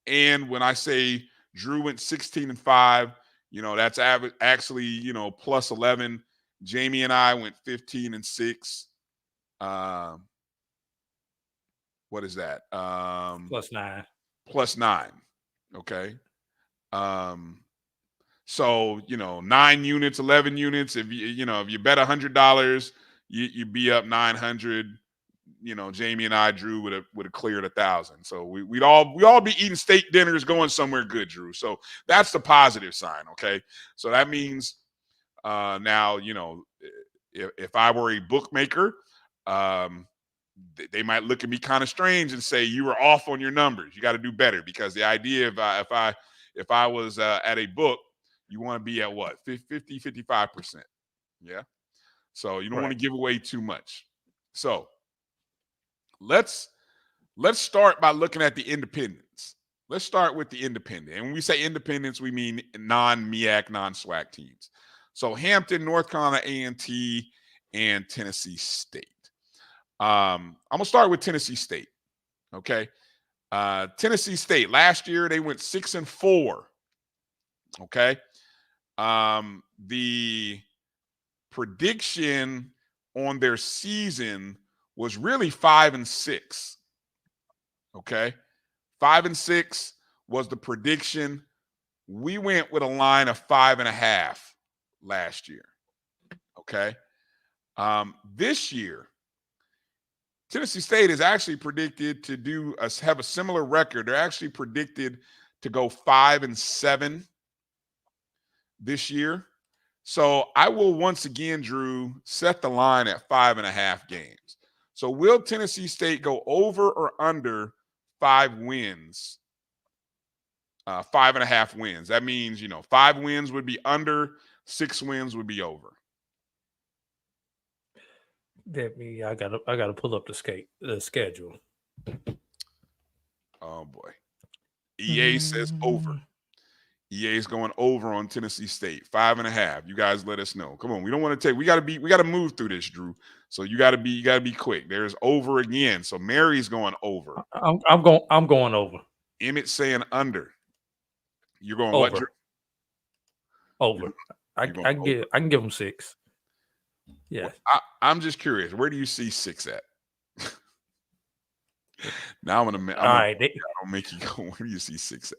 S1: And when I say Drew went 16-5, you know, that's actually, you know, plus 11. Jamie and I went 15-6. What is that?
S2: Plus 9.
S1: Plus 9. Okay. So, you know, 9 units, 11 units. If you bet $100, you'd be up 900. You know, Jamie and I, Drew, would have cleared 1,000. So we'd all be eating steak dinners, going somewhere good, Drew. So that's the positive sign. Okay. So that means now, you know, if I were a bookmaker, they might look at me kind of strange and say, you were off on your numbers. You got to do better, because the idea if I was at a book, you want to be at what? 50, 55%. Yeah. So you don't want to give away too much. So let's start by looking at the independents. Let's start with the independent. And when we say independents, we mean non-MEAC, non-SWAC teams. So Hampton, North Carolina A&T, and Tennessee State. I'm going to start with Tennessee State. Okay. Tennessee State, last year they went 6-4. Okay. The prediction on their season was really 5-6. Okay. 5-6 was the prediction. We went with a line of 5.5 last year. Okay. This year, Tennessee State is actually predicted to have a similar record. They're actually predicted to go 5-7 this year. So I will once again, Drew, set the line at 5.5 games. So will Tennessee State go over or under 5 wins? 5.5 wins. That means, 5 wins would be under, 6 wins would be over.
S2: I gotta pull up the schedule.
S1: Oh boy. EA says over. EA is going over on Tennessee State, 5.5. You guys let us know. Come on, we don't want to take. We got to move through this, Drew. So you got to be quick. There's over again. So Mary's going over.
S2: I'm going over.
S1: Emmett's saying under. You're going
S2: over.
S1: what, Drew?
S2: Over. I can give them 6. Yeah.
S1: I'm just curious. Where do you see 6 at? Now I'm gonna I'll make you go. Where do you see 6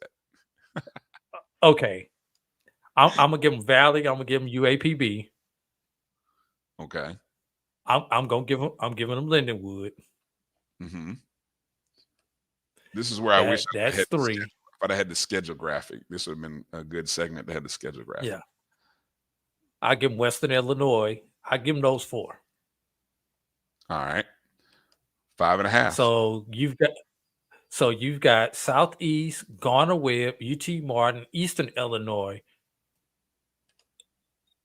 S1: at?
S2: Okay. I'm gonna give them Valley. I'm gonna give them UAPB.
S1: Okay.
S2: I'm giving them Lindenwood.
S1: Mm-hmm. This is where I wish
S2: that's 3.
S1: If I'd had the schedule graphic, this would have been a good segment to have the schedule graphic.
S2: Yeah. I give them Western Illinois. I give them those 4.
S1: All right. 5.5.
S2: So you've got Southeast, Garner-Webb, UT Martin, Eastern Illinois,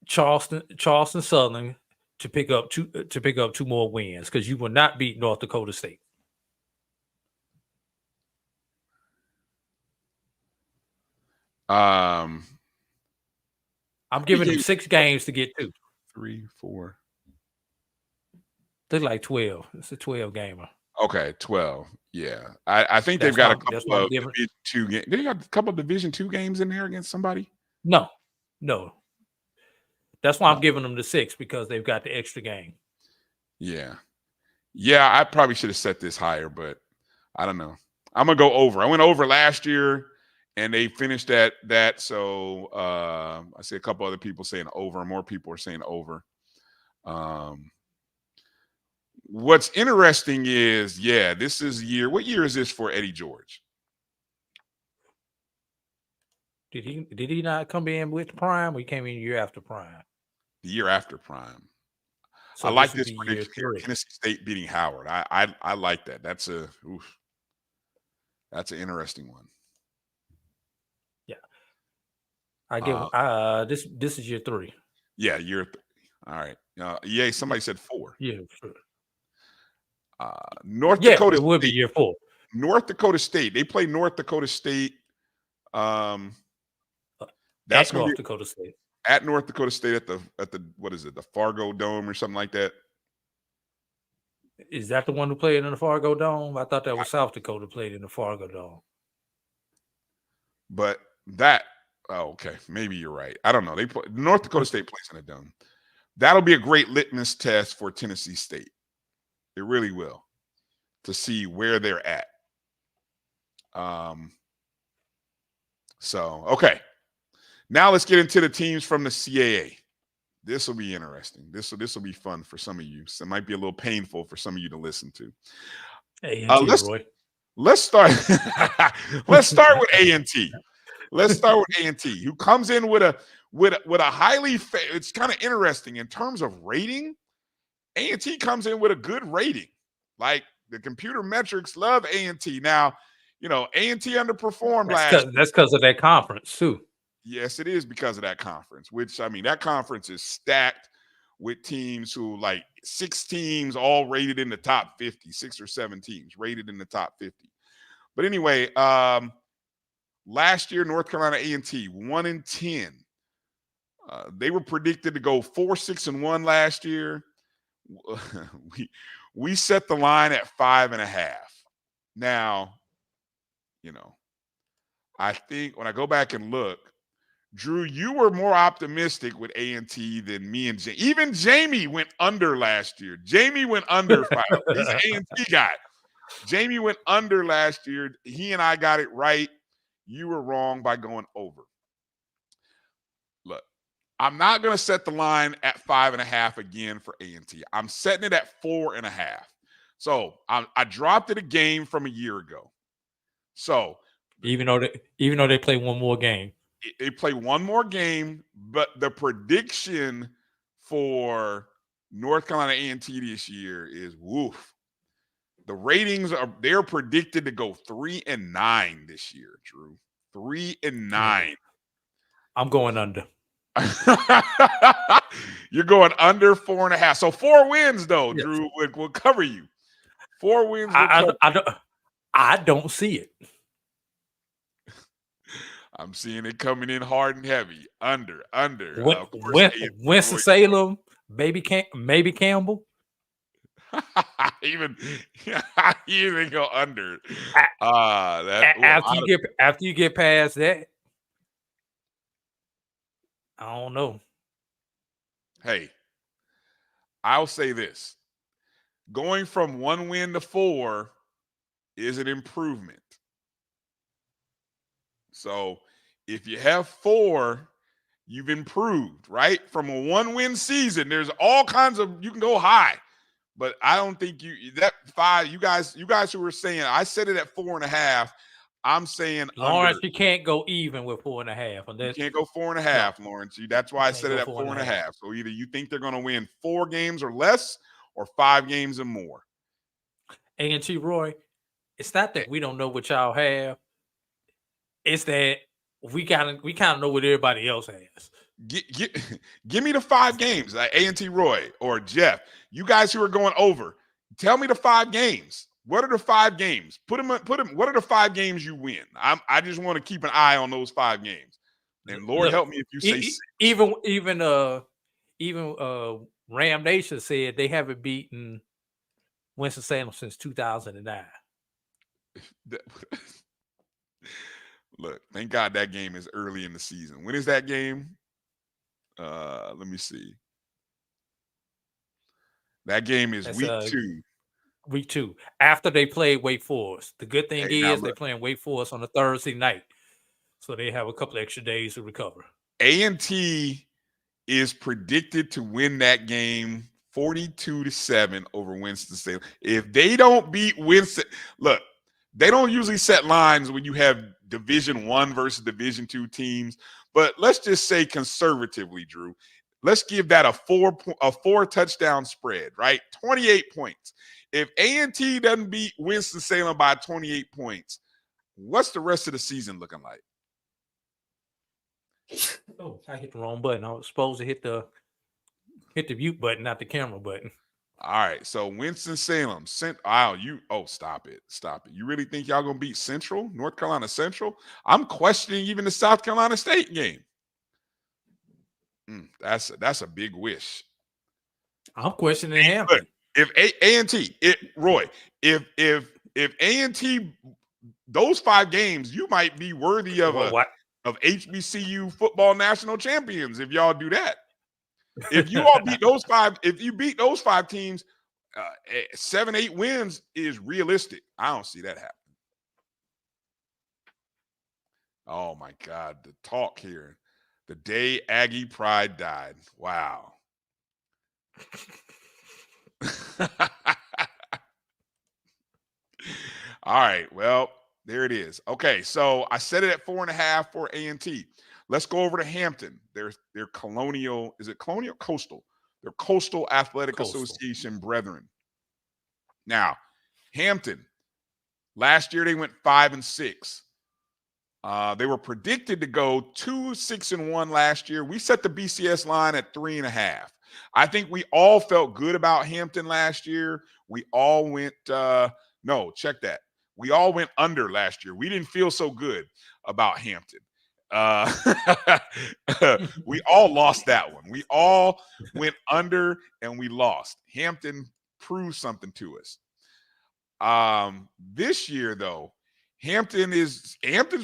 S2: Charleston Southern to pick up 2 more wins, because you will not beat North Dakota State. I'm giving them 6 games to get 2.
S1: 3, 4.
S2: They're like 12. It's a 12 gamer.
S1: Okay, 12. Yeah, I think they've got a couple of Division 2 games. They got a couple of Division 2 games in there against somebody.
S2: No. That's why I'm giving them the 6, because they've got the extra game.
S1: Yeah. I probably should have set this higher, but I don't know. I'm gonna go over. I went over last year, and they finished at that. So I see a couple other people saying over. More people are saying over. What's interesting is, this is year. What year is this for Eddie George?
S2: Did he not come in with Prime, or he came in a year after Prime?
S1: The year after Prime.
S2: So
S1: I like this prediction here. Tennessee State beating Howard. I like that. That's an interesting one.
S2: Yeah. I give this is year 3.
S1: Yeah, year 3. All right. Somebody said 4.
S2: Yeah, sure.
S1: North Dakota
S2: it would
S1: State,
S2: be year 4.
S1: North Dakota State. They play North Dakota State. That's
S2: North Dakota State.
S1: At North Dakota State at the what is it? The Fargo Dome or something like that.
S2: Is that the one who played in the Fargo Dome? I thought that was South Dakota played in the Fargo Dome.
S1: But okay, maybe you're right. I don't know. North Dakota State plays in a dome. That'll be a great litmus test for Tennessee State. It really will, to see where they're at. Okay. Now let's get into the teams from the CAA. This will be interesting. This will be fun for some of you. So it might be a little painful for some of you to listen to. Let's start. Let's start with A&T. Let's start with A&T, who comes in with a highly. It's kind of interesting in terms of rating. A&T comes in with a good rating. Like, the computer metrics love A&T. Now, A&T underperformed last year.
S2: That's because of that conference too.
S1: Yes, it is because of that conference, which, that conference is stacked with teams who, like, 6 teams all rated in the top 50, 6 or 7 teams rated in the top 50. But anyway, last year, North Carolina A&T, 1-10. They were predicted to go 4-6-1 last year. We set the line at 5.5. Now, I think when I go back and look, Drew, you were more optimistic with A&T than me and Jamie. Even Jamie went under last year. Jamie went under 5. He's an A&T guy. Jamie went under last year. He and I got it right. You were wrong by going over. Look, I'm not going to set the line at 5.5 again for A&T. I'm setting it at 4.5. So I dropped it a game from a year ago. So
S2: even though they play one more game,
S1: they play one more game, but the prediction for North Carolina A&T this year is woof. The ratings they're predicted to go 3-9 this year, Drew. 3-9.
S2: I'm going under.
S1: You're going under 4.5. So 4 wins, though, yes. Drew, will cover you. 4 wins.
S2: I don't see it.
S1: I'm seeing it coming in hard and heavy. Under. Of course,
S2: Winston-Salem, maybe Campbell.
S1: even he even go under.
S2: After you get past that, I don't know.
S1: Hey, I'll say this: going from 1 win to 4 is an improvement. So if you have 4, you've improved, right? From a 1-win season, there's all kinds of, you can go high, but I don't think that 5, you guys who were saying, I said it at 4.5. I'm saying
S2: Lawrence,
S1: under.
S2: you can't go even with 4.5.
S1: You can't go 4.5, Lawrence. That's why I said it at 4.5. So either you think they're going to win 4 games or less, or 5 games or more.
S2: A&T Roy, it's not that we don't know what y'all have. It's that we kind of know what everybody else has.
S1: Give me the 5 games, like A&T Roy or Jeff. You guys who are going over, tell me the 5 games. What are the 5 games? Put them. What are the 5 games you win? I just want to keep an eye on those 5 games. And Lord help me if you say 6.
S2: Even Ram Nation said they haven't beaten Winston-Salem since 2009.
S1: Look, thank God that game is early in the season. When is that game? Let me see. That game is week 2.
S2: Week 2. After they played Wake Forest. The good thing is they're playing Wake Forest on a Thursday night. So they have a couple extra days to recover.
S1: A&T is predicted to win that game 42-7 over Winston-Salem. If they don't beat Winston, look, they don't usually set lines when you have Division-I versus Division-II teams, but let's just say conservatively, Drew, let's give that a 4 touchdown spread, right? 28 points. If A&T doesn't beat Winston-Salem by 28 points, what's the rest of the season looking like?
S2: Oh, I hit the wrong button. I was supposed to hit the mute button, not the camera button.
S1: All right, so Winston-Salem sent. Stop it. You really think y'all gonna beat Central, North Carolina Central? I'm questioning even the South Carolina State game. That's a big wish.
S2: I'm questioning Hampton.
S1: If A&T, Roy, if A&T, those 5 games, you might be worthy of of HBCU football national champions if y'all do that. If you all beat those 5, if you beat those 5 teams, 7-8 wins is realistic. I don't see that happening. Oh my God, the talk here. The day Aggie pride died. Wow. All right, well, there it is. Okay, so I set it at 4.5 for A&T. Let's go over to Hampton. They're Colonial. Is it Colonial? Coastal. They're Coastal Athletic Association brethren. Now, Hampton, last year they went 5-6. They were predicted to go 2-6-1 last year. We set the BCS line at 3.5. I think we all felt good about Hampton last year. We all went check that. We all went under last year. We didn't feel so good about Hampton. We all lost that one. We all went under and we lost. Hampton proved something to us. This year, though, Hampton's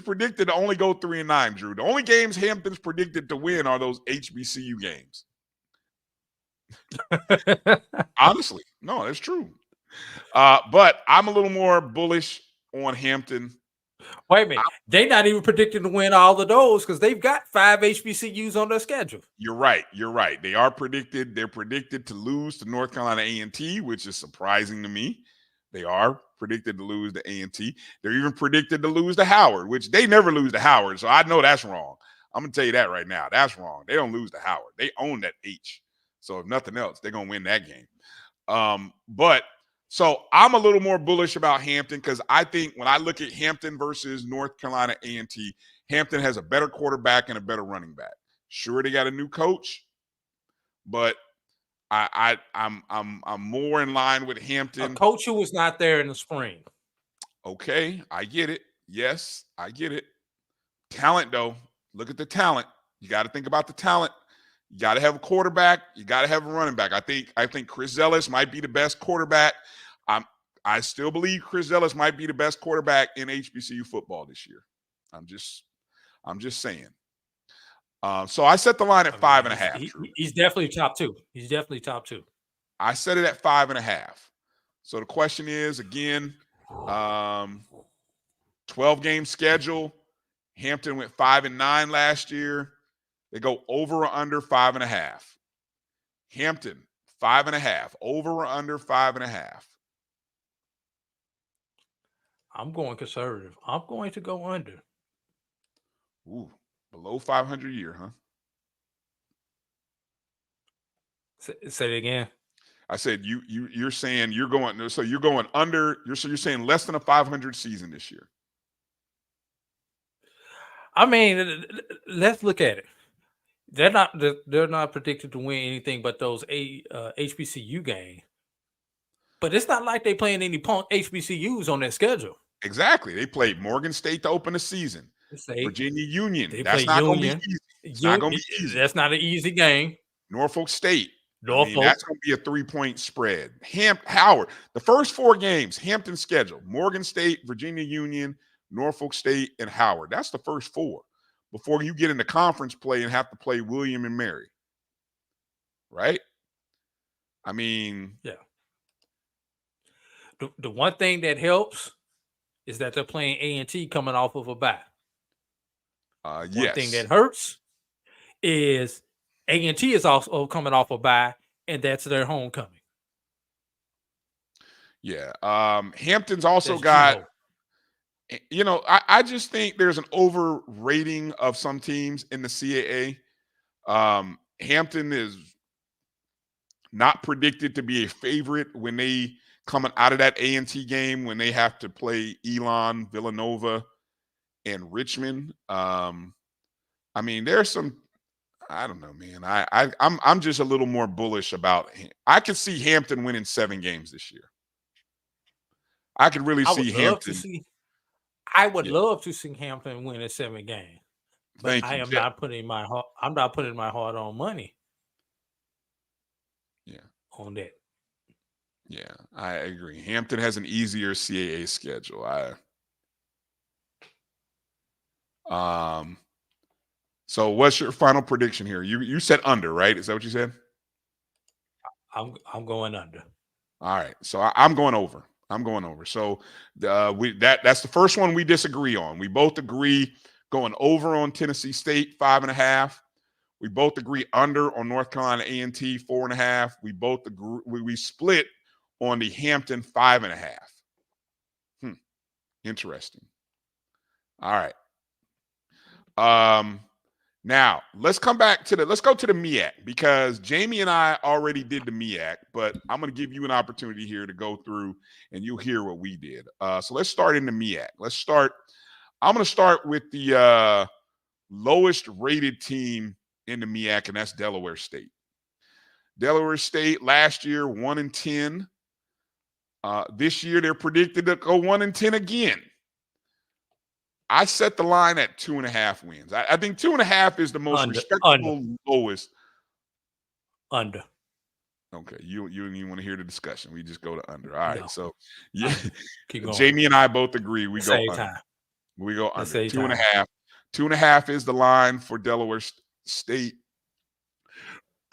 S1: predicted to only go 3-9, Drew. The only games Hampton's predicted to win are those HBCU games. Honestly, no, that's true. But I'm a little more bullish on Hampton.
S2: Wait a minute. They're not even predicted to win all of those because they've got 5 HBCUs on their schedule.
S1: You're right. They're predicted to lose to North Carolina A&T, which is surprising to me. They are predicted to lose to A&T. They're even predicted to lose to Howard, which they never lose to Howard. So I know that's wrong. I'm going to tell you that right now. That's wrong. They don't lose to Howard. They own that H. So if nothing else, they're going to win that game. So I'm a little more bullish about Hampton because I think when I look at Hampton versus North Carolina A&T, Hampton has a better quarterback and a better running back. Sure, they got a new coach, but I'm more in line with Hampton.
S2: A coach who was not there in the spring.
S1: Okay, I get it. Yes, I get it. Talent, though. Look at the talent. You got to think about the talent. You got to have a quarterback. You got to have a running back. I think Chris Zellis might be the best quarterback. I still believe Chris Zellis might be the best quarterback in HBCU football this year. I'm just saying. So I set the line at 5.5.
S2: He's definitely top two. He's definitely top two.
S1: I set it at 5.5. So the question is, again, 12-game schedule. Hampton went 5-9 last year. They go over or under 5.5. Hampton, 5.5. Over or under 5.5.
S2: I'm going conservative. I'm going to go under.
S1: Ooh, below 500 a year, huh?
S2: Say it again.
S1: I said you're saying you're going, so you're going under. You're saying less than a 500 season this year.
S2: I mean, let's look at it. They're not predicted to win anything but those HBCU games. But it's not like they playing any punk HBCUs on their schedule.
S1: Exactly. They played Morgan State to open the season. Virginia Union. That's not going to be easy. It's not going to be easy.
S2: That's not an easy game.
S1: Norfolk State. That's going to be a 3-point spread. Howard. The first 4 games, Hampton schedule. Morgan State, Virginia Union, Norfolk State, and Howard. That's the first 4 before you get into conference play and have to play William and Mary. Right? I mean.
S2: Yeah. The one thing that helps is that they're playing A&T coming off of a bye.
S1: Yes.
S2: One thing that hurts is A&T is also coming off a bye, and that's their homecoming.
S1: Yeah. Hampton's also got, I just think there's an overrating of some teams in the CAA. Hampton is not predicted to be a favorite when they coming out of that A&T game, when they have to play Elon, Villanova, and Richmond. There's some, I don't know, man. I'm just a little more bullish about. I could see Hampton winning 7 games this year. I could really see Hampton.
S2: I would love to see Hampton win 7 games, but I am not putting my heart. I'm not putting my hard-on money.
S1: Yeah,
S2: on that.
S1: Yeah, I agree. Hampton has an easier CAA schedule. So what's your final prediction here? You said under, right? Is that what you said?
S2: I'm going under.
S1: All right. So I'm going over. So that's the first one we disagree on. We both agree going over on Tennessee State 5.5. We both agree under on North Carolina A&T 4.5. We both agree. We split on the Hampton 5.5. Interesting. All right. Now let's go to the MEAC, because Jamie and I already did the MEAC, but I'm going to give you an opportunity here to go through and you'll hear what we did. So let's start in the MEAC. I'm going to start with the lowest rated team in the MEAC, and that's Delaware State. Delaware State last year 1-10. This year they're predicted to go 1-10 again. I set the line at 2.5 wins. I think 2.5 is the most respectable lowest.
S2: Under.
S1: Okay, you don't even want to hear the discussion. We just go to under. All right,
S2: no.
S1: So yeah,
S2: Keep going.
S1: Jamie and I both agree. We go under.
S2: Time.
S1: We go under. 2.5. 2.5 is the line for Delaware State.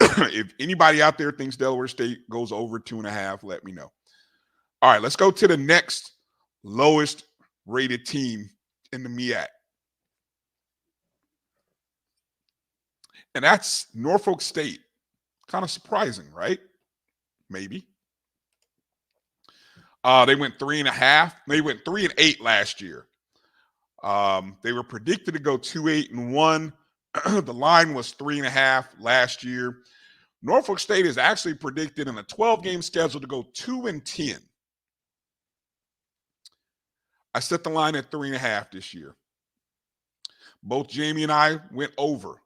S1: If anybody out there thinks Delaware State goes over 2.5, let me know. All right, let's go to the next lowest rated team in the MEAC. And that's Norfolk State. Kind of surprising, right? Maybe. They went 3.5. They went 3-8 last year. They were predicted to go 2-8-1. The line was 3.5 last year. Norfolk State is actually predicted in a 12-game schedule to go 2-10. I set the line at 3.5 this year. Both Jamie and I went over.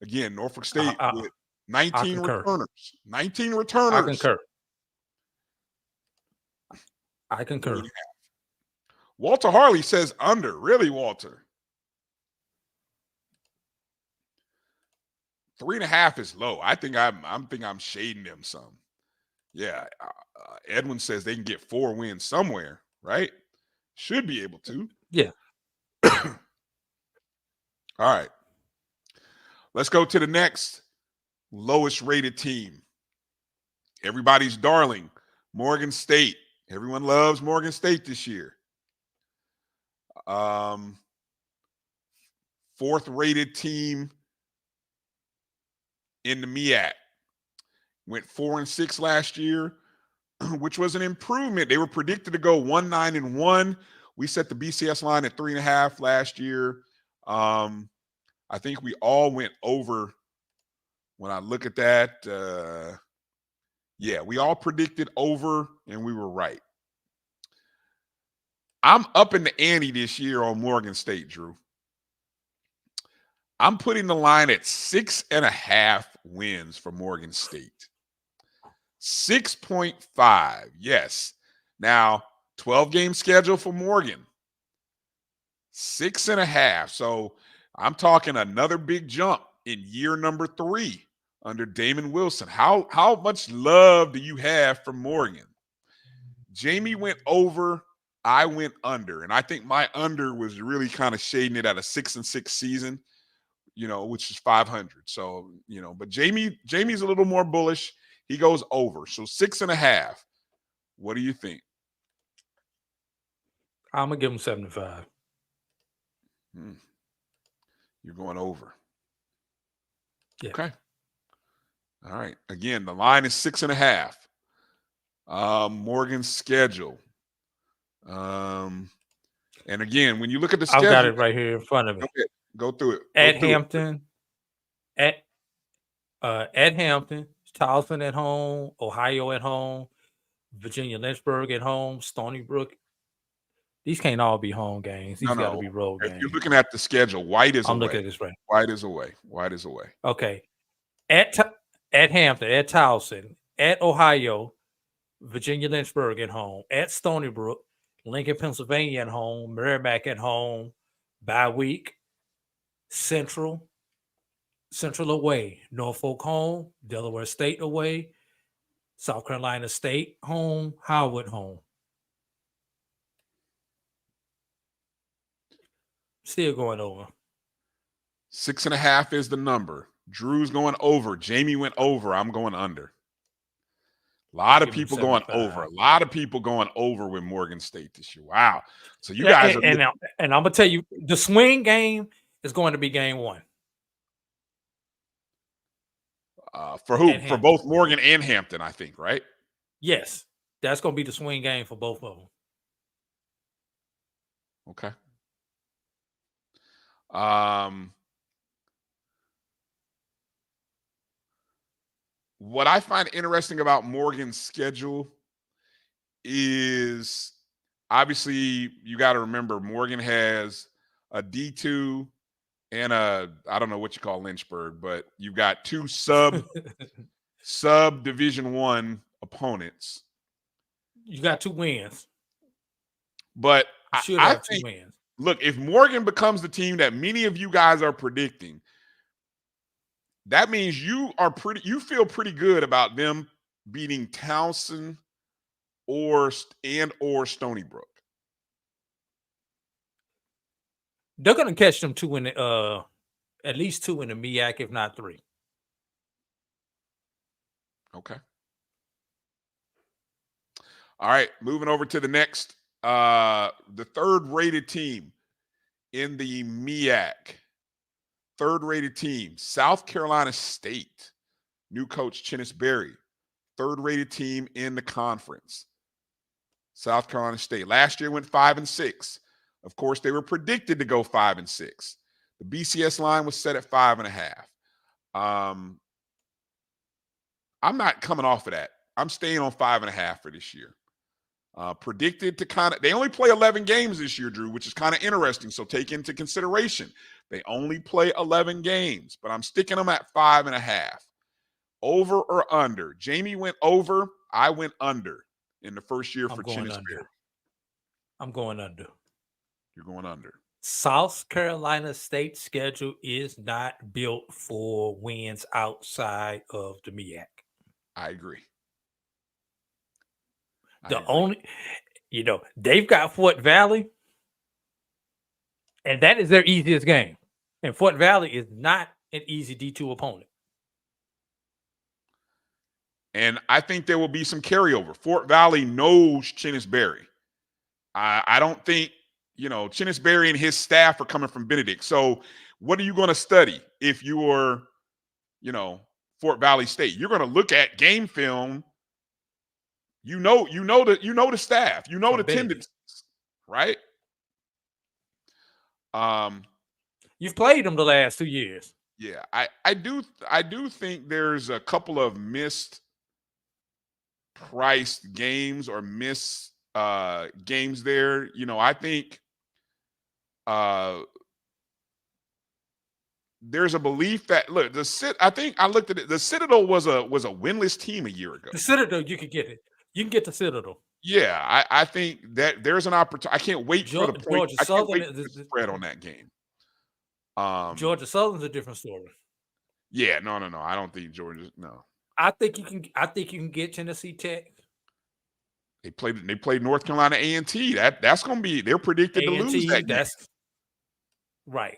S1: Again, Norfolk State with 19 returners. 19 returners.
S2: I concur.
S1: Walter Harley says under. Really, Walter? 3.5 is low. I think I'm shading them some. Yeah. Edwin says they can get 4 wins somewhere, right? Should be able to.
S2: Yeah.
S1: All right. Let's go to the next lowest rated team. Everybody's darling, Morgan State. Everyone loves Morgan State this year. 4th rated team in the MEAC. Went 4-6 last year, which was an improvement. They were predicted to go 1-9-1. We set the BCS line at 3.5 last year. I think we all went over. When I look at that, yeah, we all predicted over, and we were right. I'm up in the ante this year on Morgan State, Drew. I'm putting the line at 6.5 wins for Morgan State. 6.5, yes. Now, 12-game schedule for Morgan. 6.5. So I'm talking another big jump in year number 3 under Damon Wilson. How much love do you have for Morgan? Jamie went over. I went under. And I think my under was really kind of shading it at a 6-6 season, which is 500. So, but Jamie's a little more bullish. He goes over. So 6.5. What do you think?
S2: I'm going to give him 75.
S1: You're going over.
S2: Yeah.
S1: Okay. All right. Again, the line is 6.5. Morgan's schedule. And again, when you look at the schedule,
S2: I've got it right here in front of me.
S1: Okay, go through it.
S2: At Hampton, at Hampton, Towson at home, Ohio at home, Virginia Lynchburg at home, Stony Brook. These can't all be home games. These got to be road games.
S1: If you're looking at the schedule, White is away.
S2: I'm looking at this right.
S1: White is away. White is away.
S2: Okay. At Hampton, at Towson, at Ohio, Virginia Lynchburg at home, at Stony Brook, Lincoln, Pennsylvania at home, Merrimack at home, bye week, Central away, Norfolk home, Delaware State away, South Carolina State home, Howard home. Still going over.
S1: 6.5 is the number. Drew's going over. Jamie went over. I'm going under. A lot of people going over. A lot of people going over with Morgan State this year. Wow. So you guys are.
S2: And I'm going to tell you, the swing game is going to be game 1.
S1: For who? For both Morgan and Hampton, I think, right?
S2: Yes. That's going to be the swing game for both of them.
S1: Okay. What I find interesting about Morgan's schedule is obviously you got to remember Morgan has a D2 and I don't know what you call Lynchburg, but you've got 2 sub Division-I opponents.
S2: You got 2 wins.
S1: But
S2: I think, 2 wins.
S1: Look, if Morgan becomes the team that many of you guys are predicting, that means you feel pretty good about them beating Towson or Stony Brook.
S2: They're going to catch them 2 in the, at least 2 in the MEAC, if not 3.
S1: Okay. All right, moving over to the next, the 3rd rated team in the MEAC. 3rd rated team, South Carolina State. New coach, Chennis Berry. 3rd rated team in the conference. South Carolina State. Last year went 5-6. Of course, they were predicted to go 5-6. The BCS line was set at 5.5. I'm not coming off of that. I'm staying on 5.5 for this year. Predicted to they only play 11 games this year, Drew, which is kind of interesting. So take into consideration, they only play 11 games, but I'm sticking them at 5.5. Over or under? Jamie went over. I went under in the first year for Chennis Berry.
S2: I'm going under.
S1: You're going under.
S2: South Carolina State schedule is not built for wins outside of the MEAC.
S1: I agree.
S2: Only, they've got Fort Valley, and that is their easiest game. And Fort Valley is not an easy D2 opponent.
S1: And I think there will be some carryover. Fort Valley knows Chennis Berry. I don't think, Chennis Berry and his staff are coming from Benedict. So what are you going to study if you're, Fort Valley State? You're going to look at game film. You know the staff, the tendencies, right?
S2: You've played them the last 2 years.
S1: Yeah, I do think there's a couple of mispriced games or missed games there. I think there's a belief that I think I looked at it. The Citadel was a winless team a year ago.
S2: The Citadel, you could get it. You can get the Citadel.
S1: Yeah, I think that there's an opportunity. I can't wait for the point.
S2: Georgia
S1: I can't
S2: Southern
S1: wait for the spread on that game.
S2: Georgia Southern's a different story.
S1: Yeah, no. I don't think Georgia. No.
S2: I think you can get Tennessee Tech.
S1: They played North Carolina A&T. That's going to be. They're predicted to lose that game.
S2: Right.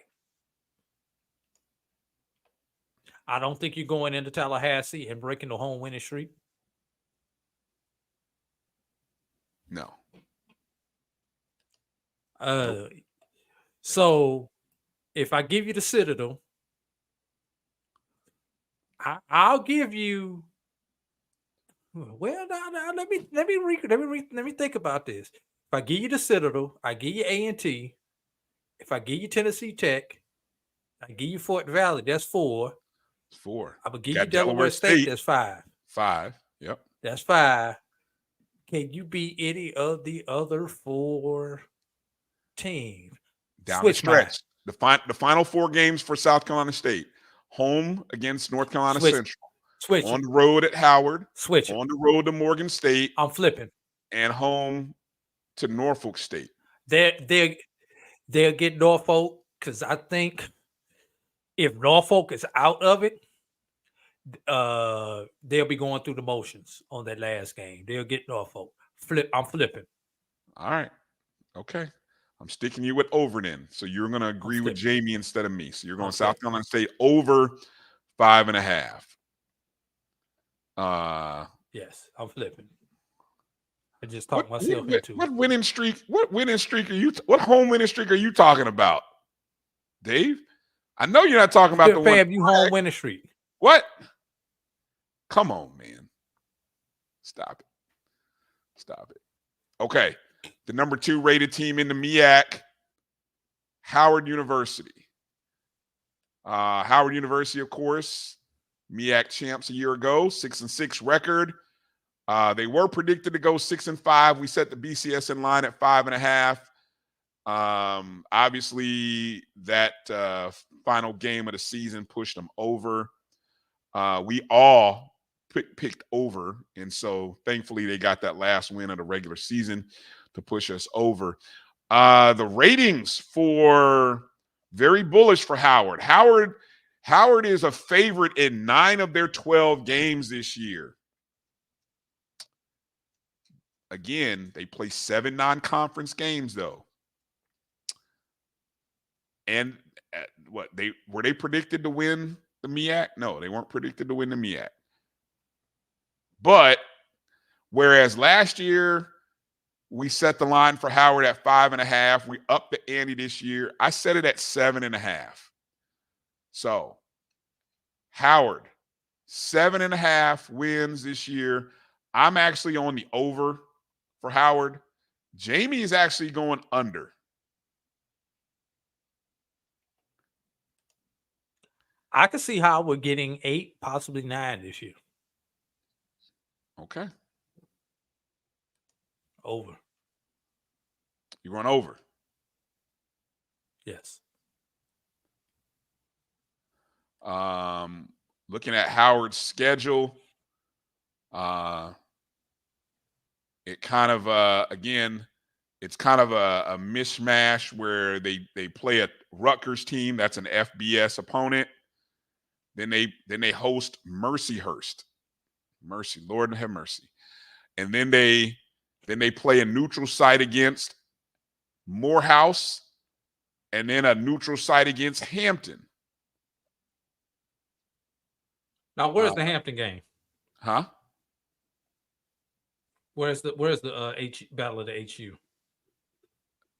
S2: I don't think you're going into Tallahassee and breaking the home winning streak.
S1: No.
S2: So if I give you the Citadel, I'll give you. Well, no, let me think about this. If I give you the Citadel, I give you A&T. If I give you Tennessee Tech, I give you Fort Valley. That's 4.
S1: It's 4.
S2: I'm gonna give you Delaware State. That's 5.
S1: 5. Yep.
S2: That's 5. Can you beat any of the other 4 teams?
S1: Down the stretch. The final 4 games for South Carolina State. Home against North Carolina Central. On the road at Howard. On the road to Morgan State.
S2: I'm flipping.
S1: And home to Norfolk State.
S2: They'll get Norfolk, because I think if Norfolk is out of it, they'll be going through the motions on that last game. They'll get Norfolk. I'm flipping.
S1: All right. Okay. I'm sticking you with over then. So you're going to agree with Jamie instead of me. So you're going South Carolina State over 5.5.
S2: Yes, I'm flipping. I just talked myself into
S1: what winning streak? What winning streak are you? What home winning streak are you talking about, Dave? I know you're not talking about the one.
S2: You home winning streak.
S1: What? Come on, man. Stop it. Okay. The number 2 rated team in the MEAC, Howard University. Howard University, of course, MEAC champs a year ago, 6-6 record. They were predicted to go 6-5. We set the BCSN line at 5.5. Obviously, that final game of the season pushed them over. We all picked over, and so thankfully they got that last win of the regular season to push us over. The ratings for very bullish for Howard. Howard is a favorite in 9 of their 12 games this year. Again, they play 7 non-conference games though. And were they predicted to win the MEAC? No, they weren't predicted to win the MEAC. But whereas last year we set the line for Howard at 5.5, we upped the ante this year. I set it at 7.5. So Howard, 7.5 wins this year. I'm actually on the over for Howard. Jamie is actually going under.
S2: I could see how we're getting 8, possibly 9 this year.
S1: Okay.
S2: Over.
S1: You're going over?
S2: Yes.
S1: Looking at Howard's schedule, it kind of, again, It's kind of a mishmash where they play a Rutgers team that's an FBS opponent. Then they host Mercyhurst. Mercy, Lord have mercy. And then they play a neutral site against Morehouse, and then a neutral site against Hampton.
S2: Now, where's the Hampton game?
S1: Huh?
S2: Where's the Battle of the HU?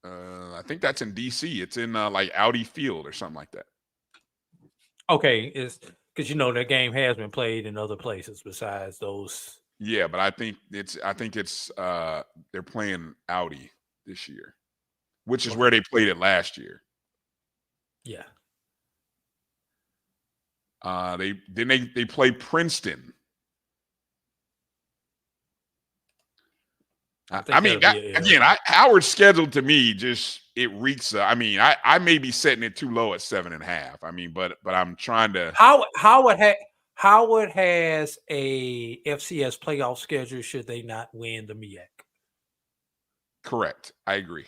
S1: I think that's in DC. It's in like Audi Field or something like that.
S2: Okay, it's because that game has been played in other places besides those.
S1: Yeah, but I think it's they're playing Audi this year, which is where they played it last year.
S2: Yeah.
S1: They play Princeton. Howard's schedule to me just it reeks. I may be setting it too low at 7.5. I mean, but I'm trying to.
S2: Howard has a FCS playoff schedule. Should they not win the MEAC?
S1: Correct. I agree.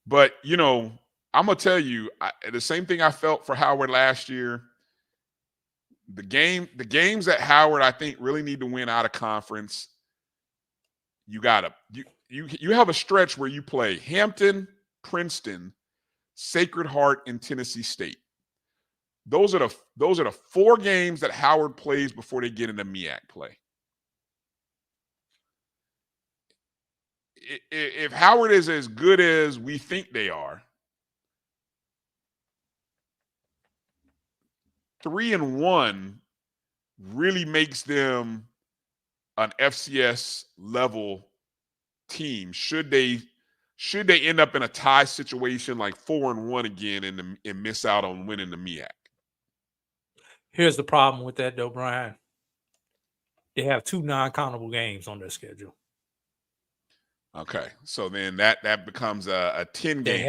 S1: But I'm gonna tell you the same thing I felt for Howard last year. The games that Howard I think really need to win out of conference. You have a stretch where you play Hampton, Princeton, Sacred Heart, and Tennessee State. Those are the 4 games that Howard plays before they get into MEAC play. If Howard is as good as we think they are, 3-1 really makes them an FCS level team. Should they end up in a tie situation like 4-1 again and miss out on winning the MEAC?
S2: Here's the problem with that, though, Brian. They have 2 non-countable games on their schedule.
S1: Okay, so then that becomes a 10 game.
S2: They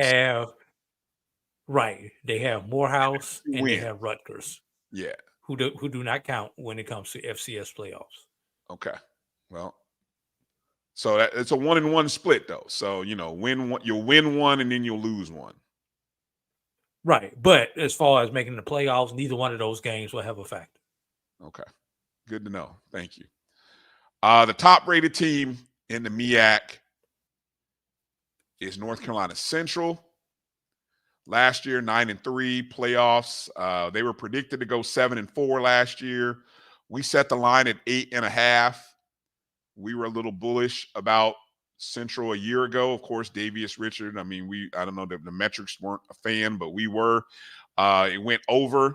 S2: have Morehouse and they have Rutgers.
S1: Yeah,
S2: who do not count when it comes to FCS playoffs.
S1: Okay, well, so it's a 1-1 split though. So you'll win one and then you'll lose one.
S2: Right, but as far as making the playoffs, neither one of those games will have a factor.
S1: Okay, good to know. Thank you. The top-rated team in the MEAC is North Carolina Central. Last year, 9-3 playoffs. They were predicted to go 7-4 last year. We set the line at 8.5. We were a little bullish about Central a year ago. Of course, Davius Richard. I don't know that the metrics weren't a fan, but we were. It went over.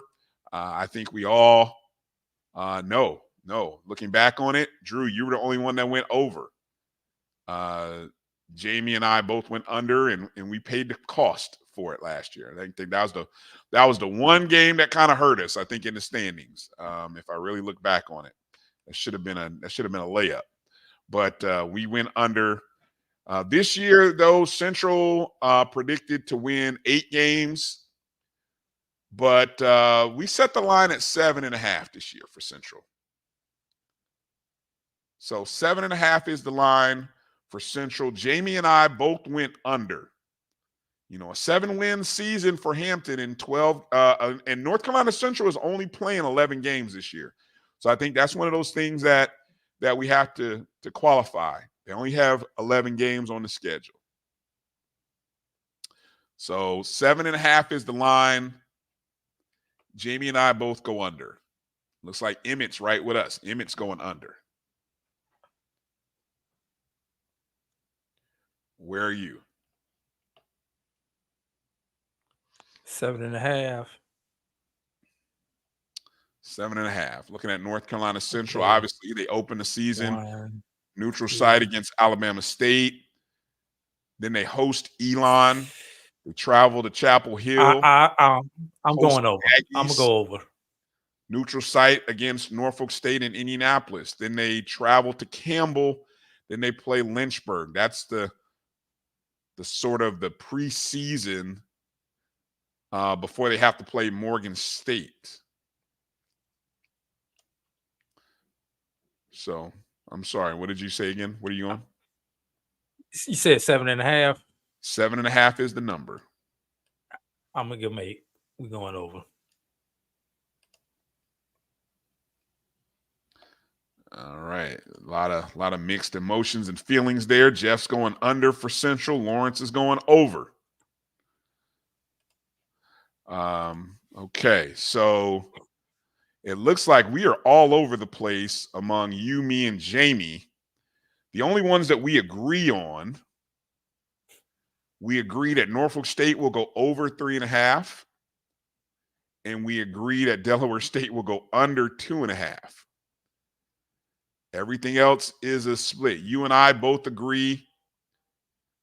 S1: I think we all no. Looking back on it, Drew, you were the only one that went over. Jamie and I both went under, and we paid the cost for it last year. I think that was the one game that kind of hurt us, I think, in the standings. If I really look back on it, that should have been a layup. But we went under. This year, though, Central predicted to win 8 games, but we set the line at 7.5 this year for Central. So 7.5 is the line for Central. Jamie and I both went under. A 7-win season for Hampton in 12, and North Carolina Central is only playing 11 games this year. So I think that's one of those things that we have to qualify. They only have 11 games on the schedule. So 7.5 is the line. Jamie and I both go under. Looks like Emmett's right with us. Emmett's going under. Where are you?
S2: 7.5.
S1: 7.5. Looking at North Carolina Central,
S2: Okay.
S1: obviously they opened the season
S2: 1,
S1: neutral
S2: 2.
S1: site against Alabama State. Then they host Elon. They travel to Chapel Hill.
S2: I'm going over.
S1: Aggies.
S2: I'm gonna go over.
S1: Neutral site against Norfolk State and Indianapolis. Then they travel to Campbell. Then they play Lynchburg. That's the sort of the preseason before they have to play Morgan State. So I'm sorry. What did you say again? What are you on?
S2: You said 7.5.
S1: 7.5 is the number.
S2: I'm gonna give him 8. We're going over.
S1: All right, a lot of mixed emotions and feelings there. Jeff's going under for Central. Lawrence is going over. Okay, so it looks like we are all over the place among you, me, and Jamie. The only ones that we agree on, we agree that Norfolk State will go over 3.5, and we agree that Delaware State will go under 2.5. Everything else is a split. You and I both agree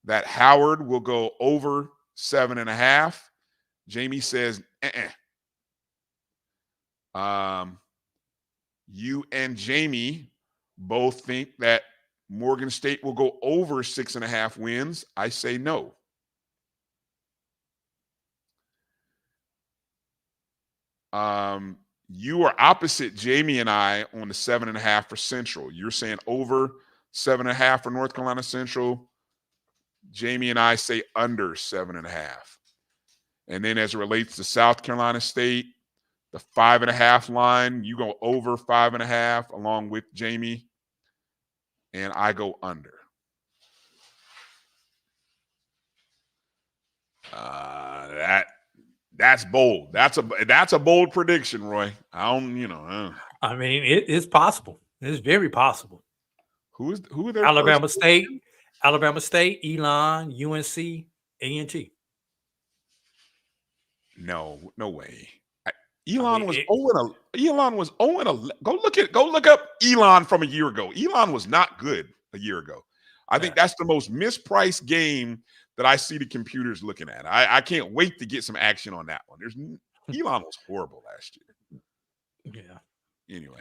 S1: that Howard will go over 7.5. Jamie says, you and Jamie both think that Morgan State will go over 6.5 wins. I say no. You are opposite Jamie and I on the 7.5 for Central. You're saying over 7.5 for North Carolina Central. Jamie and I say under 7.5. And then as it relates to South Carolina State, the 5.5 line, you go over 5.5 along with Jamie, and I go under. That's bold. That's a bold prediction, Roy. I mean,
S2: it is possible. It's very possible.
S1: Who are there?
S2: Alabama State, Elon, UNC, A&T.
S1: No way. Elon was 0-11. Go look up Elon from a year ago. Elon was not good a year ago. I think that's the most mispriced game that I see the computers looking at. I can't wait to get some action on that one. Elon was horrible last year.
S2: Yeah.
S1: Anyway.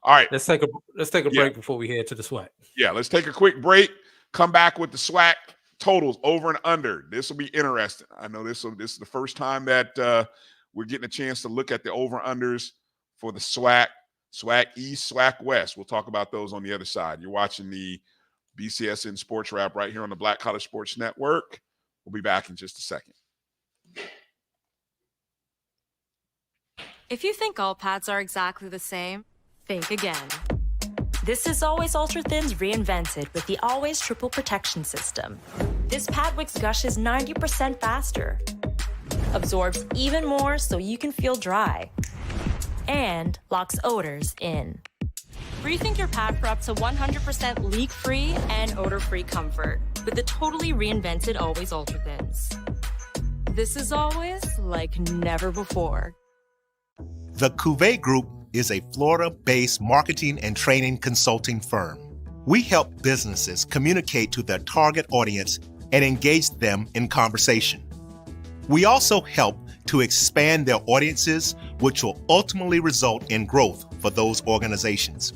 S1: All right.
S2: Let's take a break before we head to the SWAC.
S1: Yeah, let's take a quick break. Come back with the SWAC totals over and under. This will be interesting. I know this is the first time that we're getting a chance to look at the over-unders for the SWAC East, SWAC West. We'll talk about those on the other side. You're watching the BCSN Sports Wrap right here on the Black College Sports Network. We'll be back in just a second.
S12: If you think all pads are exactly the same, think again. This is Always Ultra Thins reinvented with the Always Triple Protection System. This pad wicks gushes 90% faster, absorbs even more so you can feel dry, and locks odors in. Rethink your pad for up to 100% leak-free and odor-free comfort with the totally reinvented Always Ultra Thins. This is always like never before.
S13: The Cuvée Group is a Florida-based marketing and training consulting firm. We help businesses communicate to their target audience and engage them in conversation. We also help to expand their audiences, which will ultimately result in growth for those organizations.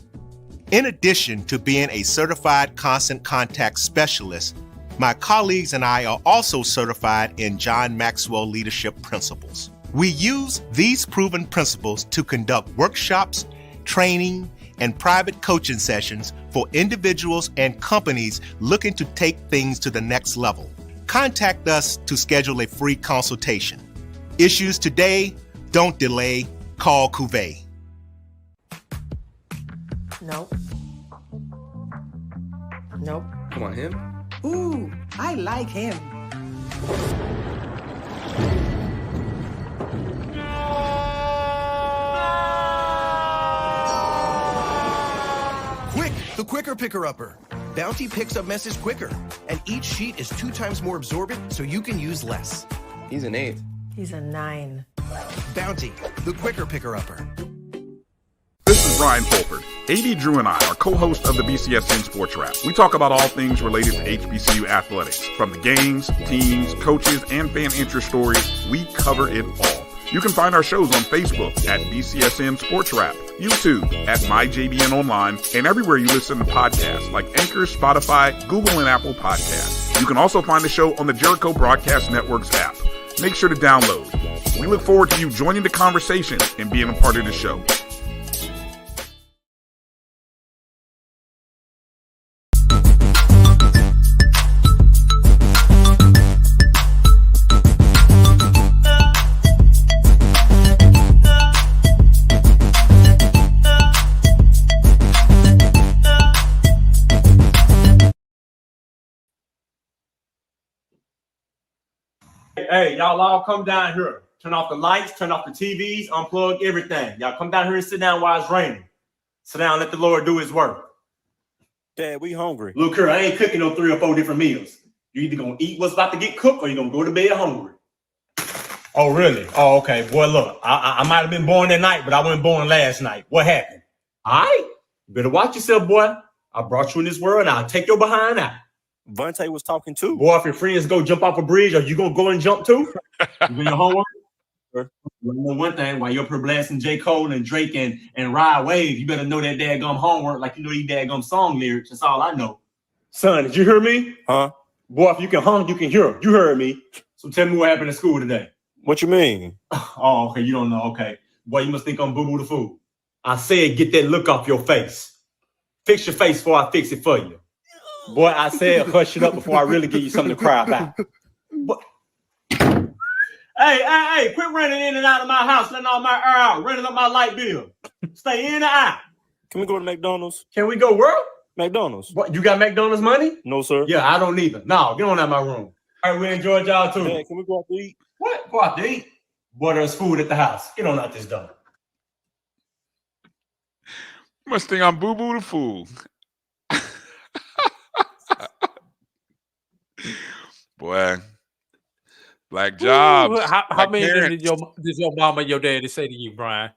S13: In addition to being a certified constant contact specialist, my colleagues and I are also certified in John Maxwell Leadership Principles. We use these proven principles to conduct workshops, training, and private coaching sessions for individuals and companies looking to take things to the next level. Contact us to schedule a free consultation. Issues today, don't delay, call Cuvée.
S14: Nope. Nope.
S15: Come on, him?
S14: Ooh, I like him.
S16: Quick, the quicker picker-upper. Bounty picks up message quicker, and each sheet is 2 times more absorbent so you can use less.
S15: He's an 8.
S14: He's a 9.
S16: Bounty, the quicker picker-upper.
S1: This is Brian Fulford. A.D. Drew and I are co-hosts of the BCSN Sports Wrap. We talk about all things related to HBCU athletics. From the games, teams, coaches, and fan interest stories, we cover it all. You can find our shows on Facebook at BCSN Sports Wrap, YouTube at MyJBN Online, and everywhere you listen to podcasts like Anchor, Spotify, Google, and Apple Podcasts. You can also find the show on the Jericho Broadcast Network's app. Make sure to download. We look forward to you joining the conversation and being a part of the show.
S15: Hey, y'all all come down here. Turn off the lights, turn off the TVs, unplug everything. Y'all come down here and sit down while it's raining. Sit down, let the Lord do his work.
S17: Dad, we hungry.
S15: Look here, I ain't cooking no 3 or 4 different meals. You either gonna eat what's about to get cooked or you're gonna go to bed hungry. Oh, really? Oh, okay. Boy, look, I might have been born that night, but I wasn't born last night. What happened? All right. You better watch yourself, boy. I brought you in this world and I'll take your behind out.
S17: Vontae was talking too.
S15: Boy, if your friends go jump off a bridge, are you gonna go and jump too? You doing your homework? You know one thing, while you're up here blasting J. Cole and Drake and Ride Wave, you better know that dadgum homework like you know these dadgum song lyrics. That's all I know. Son, did you hear me?
S17: Huh?
S15: Boy, if you can hum, you can hear. You heard me. So tell me what happened at school today.
S17: What you mean?
S15: Oh, okay, you don't know. Okay. Boy, you must think I'm boo-boo the fool. I said get that look off your face. Fix your face before I fix it for you. Boy, I said hush it up before I really give you something to cry about. Boy. Hey, quit running in and out of my house, letting all my air out, running up my light bill. Stay in and out.
S17: Can we go to McDonald's?
S15: Can we go where?
S17: McDonald's.
S15: What, you got McDonald's money?
S17: No, sir.
S15: Yeah, I don't either. No, get on out of my room. All right, we enjoyed y'all too.
S17: Dad, can we go out to eat?
S15: What? Go out to eat? Boy, there's food at the house. Get on out this door.
S1: You must think I'm boo-boo the fool. Boy. Black jobs.
S2: How many did your mama and your daddy say to you, Brian?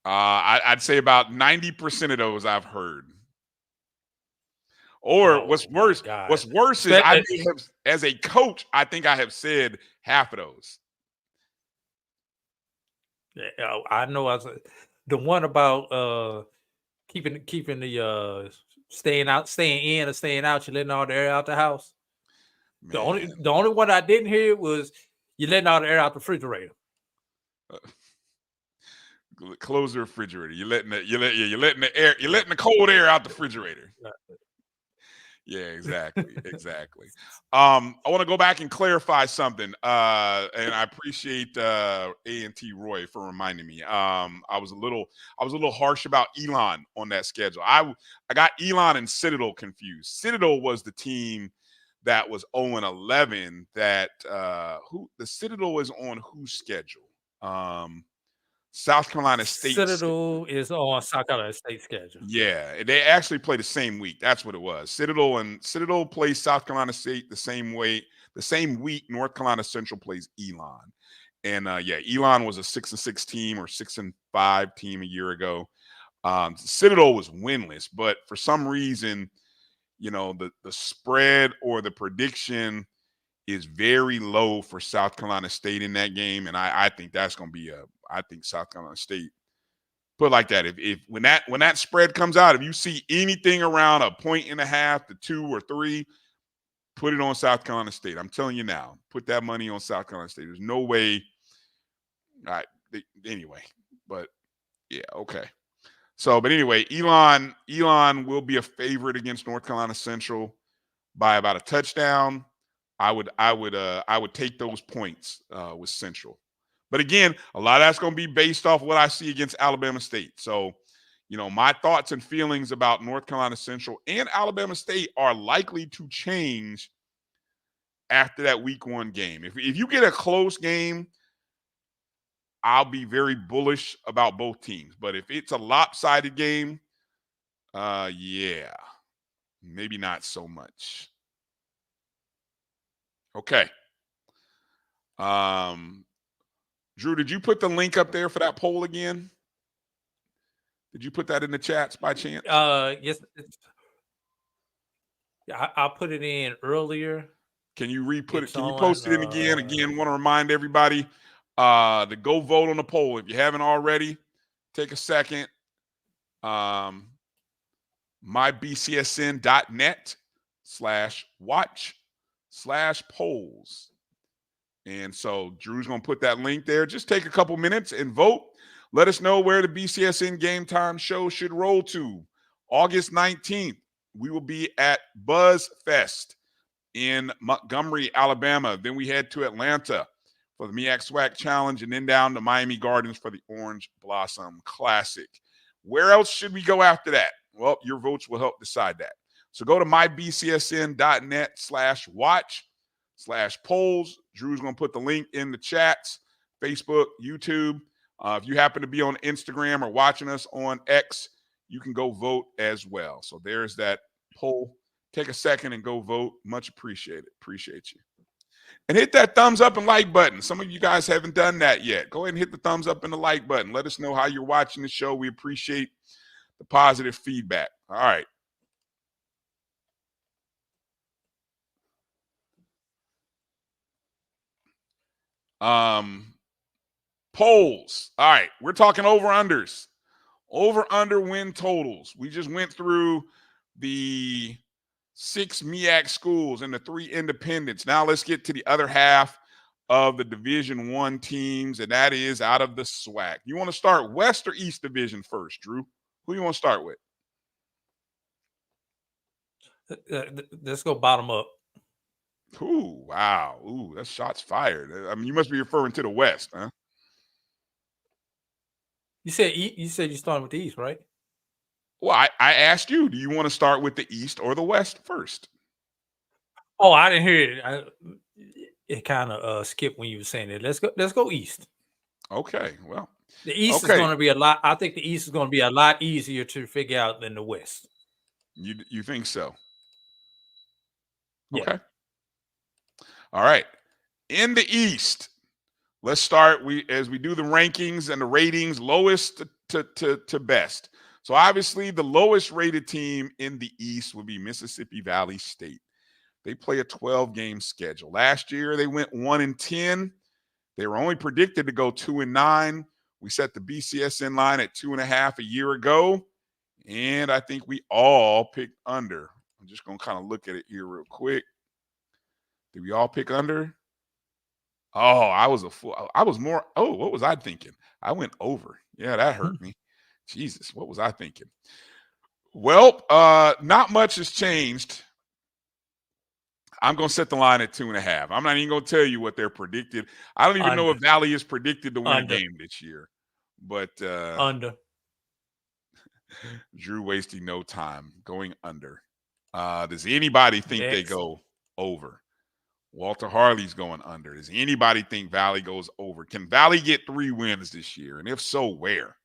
S1: I'd say about 90% of those I've heard. Or what's worse is I may have, as a coach, I think I have said half of those.
S2: Yeah, I know. The one about keeping the staying in or staying out. You letting all the air out the house. Man. The only one I didn't hear was you letting all the air out the refrigerator.
S1: Close the refrigerator. You're letting the cold air out the refrigerator. Yeah, exactly. I want to go back and clarify something. And I appreciate A&T Roy for reminding me. I was a little harsh about Elon on that schedule. I got Elon and Citadel confused. Citadel was the team that was 0-11 that the Citadel is on whose schedule? South Carolina State.
S2: Citadel is on South Carolina State schedule.
S1: Yeah, they actually play the same week. That's what it was. Citadel plays South Carolina State the same week. North Carolina Central plays Elon. And Elon was a 6-6 team or 6-5 team a year ago. Citadel was winless, but for some reason, the spread or the prediction is very low for South Carolina State in that game, and I think that's going to be I think South Carolina State, put it like that. If when that spread comes out, if you see anything around 1.5 to 2 or 3, put it on South Carolina State. I'm telling you now, put that money on South Carolina State. There's no way. Anyway, but yeah, okay. So, but anyway, Elon will be a favorite against North Carolina Central by about a touchdown. I would take those points with Central. But again, a lot of that's going to be based off what I see against Alabama State. So, my thoughts and feelings about North Carolina Central and Alabama State are likely to change after that week 1 game. If you get a close game, I'll be very bullish about both teams. But if it's a lopsided game, maybe not so much. Okay. Drew, did you put the link up there for that poll again? Did you put that in the chats by chance?
S2: Yes. I put it in earlier.
S1: Can you re-put it? Can you post it in again? Again, want to remind everybody to go vote on the poll. If you haven't already, take a second. MyBCSN.net/watch/polls. And so Drew's going to put that link there. Just take a couple minutes and vote. Let us know where the BCSN Game Time show should roll to. August 19th, we will be at Buzz Fest in Montgomery, Alabama. Then we head to Atlanta for the MEAC SWAC Challenge, and then down to Miami Gardens for the Orange Blossom Classic. Where else should we go after that? Well, your votes will help decide that. So go to mybcsn.net/watch/polls. Drew's going to put the link in the chats, Facebook, YouTube. If you happen to be on Instagram or watching us on X, you can go vote as well. So there's that poll. Take a second and go vote. Much appreciated. Appreciate you. And hit that thumbs up and like button. Some of you guys haven't done that yet. Go ahead and hit the thumbs up and the like button. Let us know how you're watching the show. We appreciate the positive feedback. All right. Polls. All right. We're talking over-unders. Over-under win totals. We just went through the 6 MEAC schools and the 3 independents. Now let's get to the other half of the Division-I teams, and that is out of the SWAC. You want to start West or East Division first, Drew? Who you want to start with?
S2: Let's go bottom up.
S1: Ooh, wow. Ooh, that's shots fired. I mean, you must be referring to the West, huh?
S2: You said you're starting with the East, right?
S1: Well, I asked you, do you want to start with the East or the West first?
S2: Oh, I didn't hear it. It kind of skipped when you were saying it. Let's go East.
S1: Okay, well.
S2: The East is going to be a lot. I think the East is going to be a lot easier to figure out than the West.
S1: You think so?
S2: Yeah.
S1: Okay. All right. In the East, let's start. As we do the rankings and the ratings, lowest to best. So obviously, the lowest rated team in the East would be Mississippi Valley State. They play a 12-game schedule. Last year, they went 1-10. They were only predicted to go 2-9. We set the BCSN line at 2.5 a year ago, and I think we all picked under. I'm just going to kind of look at it here real quick. Did we all pick under? Oh, I was a fool. I was more. Oh, what was I thinking? I went over. Yeah, that hurt me. Jesus, what was I thinking? Well, not much has changed. I'm going to set the line at 2.5. I'm not even going to tell you what they're predicted. I don't even know if Valley is predicted to win a game this year. But
S2: under.
S1: Drew wasting no time going under. Does anybody think they go over? Walter Harley's going under. Does anybody think Valley goes over? Can Valley get 3 wins this year? And if so, where?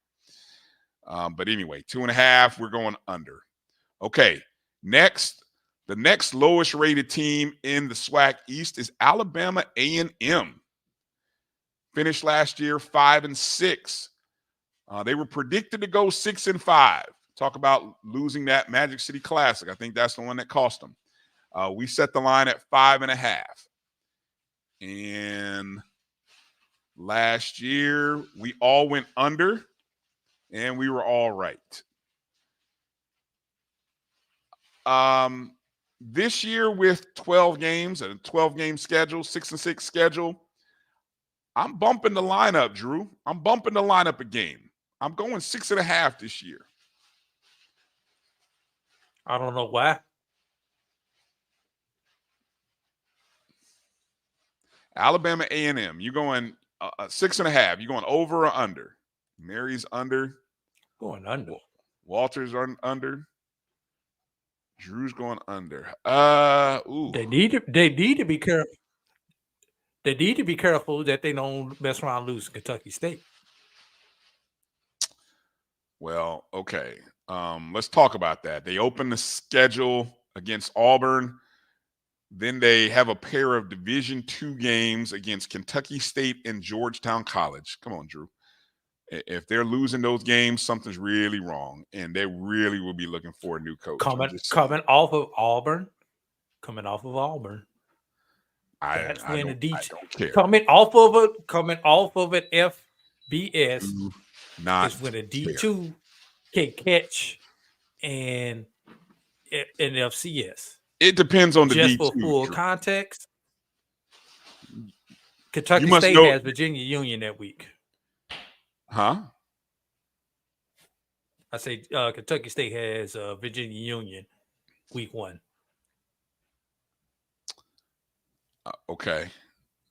S1: But anyway, 2.5, we're going under. Okay, next. The next lowest rated team in the SWAC East is Alabama A&M. Finished last year 5-6. They were predicted to go 6-5. Talk about losing that Magic City Classic. I think that's the one that cost them. We set the line at 5.5. And last year, we all went under, and we were all right. This year with 12 games, a 12-game schedule, 6-6 schedule, I'm bumping the lineup, Drew. I'm bumping the lineup a game. I'm going 6.5 this year.
S2: I don't know why.
S1: Alabama A&M, you're going 6.5. You going over or under? Mary's under.
S2: Going under.
S1: Walter's under. Drew's going under. Ooh.
S2: They need to be careful. They need to be careful that they don't mess around and lose Kentucky State.
S1: Well, okay. Let's talk about that. They open the schedule against Auburn. Then they have a pair of Division-II games against Kentucky State and Georgetown College. Come on, Drew. If they're losing those games, something's really wrong, and they really will be looking for a new coach.
S2: Coming off of Auburn.
S1: I don't care.
S2: Coming off of an FBS is when a D2 can catch an FCS.
S1: It depends on the
S2: just
S1: D2.
S2: For full context, Kentucky State has Virginia Union that week.
S1: Huh?
S2: I say Kentucky State has Virginia Union week 1.
S1: Okay.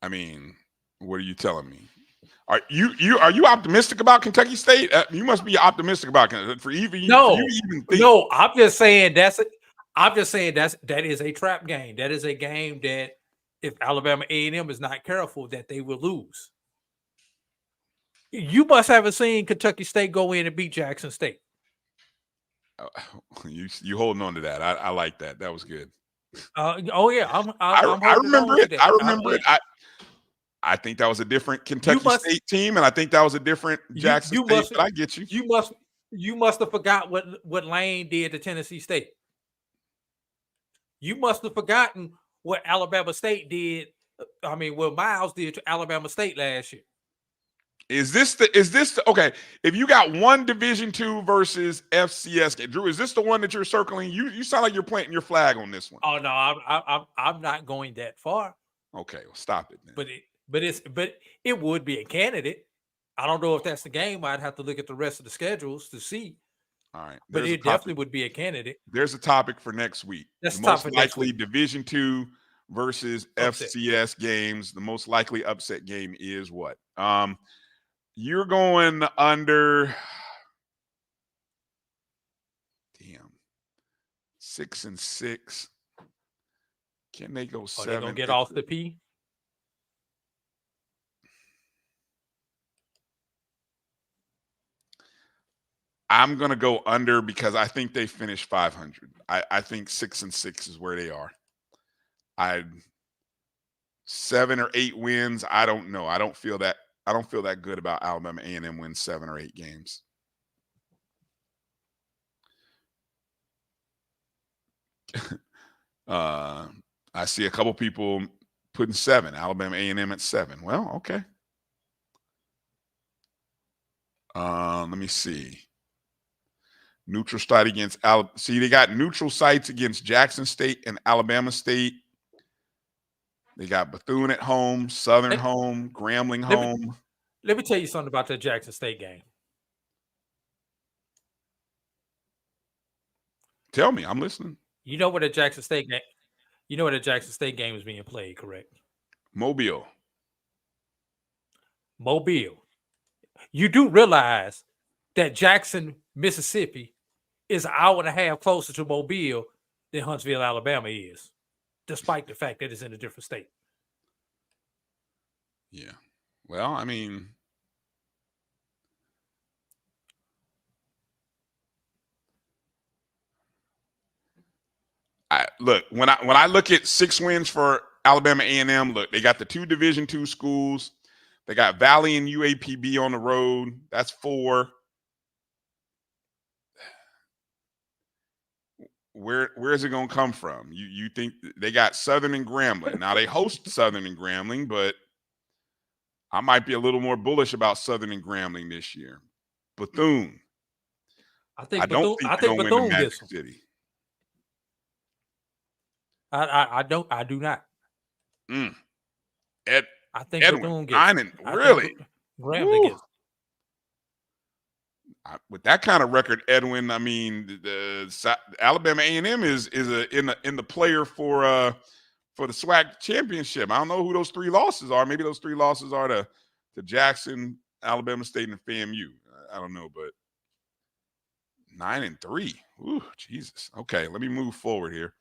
S1: I mean, what are you telling me? Are you optimistic about Kentucky State? You must be optimistic about Kentucky.
S2: No, I'm just saying that is a trap game. That is a game that if Alabama A&M is not careful, that they will lose. You must haven't seen Kentucky State go in and beat Jackson State.
S1: You holding on to that. I like that. That was good.
S2: Oh yeah, I'm
S1: I remember it. I remember it.
S2: Yeah.
S1: I think that was a different Kentucky State team, and I think that was a different Jackson State. But I get you.
S2: You must have forgot what Lane did to Tennessee State. You must have forgotten what Alabama State did. I mean, what Miles did to Alabama State last year.
S1: Is this the okay? If you got one Division II versus FCS game, Drew, is this the one that you're circling? You sound like you're planting your flag on this one.
S2: Oh no, I'm not going that far.
S1: Okay, well, stop it then.
S2: But it would be a candidate. I don't know if that's the game. I'd have to look at the rest of the schedules to see.
S1: All right,
S2: but it definitely would be a candidate.
S1: There's a topic for next week.
S2: That's
S1: the
S2: most
S1: likely Division II versus FCS games. The most likely upset game is what? You're going under. Damn. 6-6. Can they go 7?
S2: They're gonna get off the P.
S1: I'm gonna go under because I think they finish 500. I think 6-6 is where they are. 7 or 8 wins. I don't know. I don't feel that good about Alabama A&M wins 7 or 8 games. I see a couple people putting 7. Alabama A&M at 7. Well, okay. Let me see. Neutral site against Alabama. See, they got neutral sites against Jackson State and Alabama State. They got Bethune at home, Southern home, Grambling home.
S2: Let me tell you something about that Jackson State game.
S1: Tell me, I'm listening.
S2: You know what a Jackson State game? You know what a Jackson State game is being played, correct?
S1: Mobile.
S2: You do realize that Jackson, Mississippi, is an hour and a half closer to Mobile than Huntsville, Alabama is, despite the fact that it's in a different state.
S1: Yeah. Well, I mean, look, when I look at 6 wins for Alabama A&M, look, they got the 2 Division II schools. They got Valley and UAPB on the road. That's 4. Where is it going to come from? You think they got Southern and Grambling. Now they host Southern and Grambling, but I might be a little more bullish about Southern and Grambling this year. Bethune. I think Bethune gets them. City.
S2: I do not. I think
S1: Edwin,
S2: Bethune gets them.
S1: Really?
S2: Grambling gets them.
S1: With that kind of record, Edwin, I mean, the Alabama A&M is in the player for the SWAC championship. I don't know who those 3 losses are. Maybe those 3 losses are to Jackson, Alabama State, and FAMU. I don't know, but 9-3. Ooh, Jesus. Okay, let me move forward here.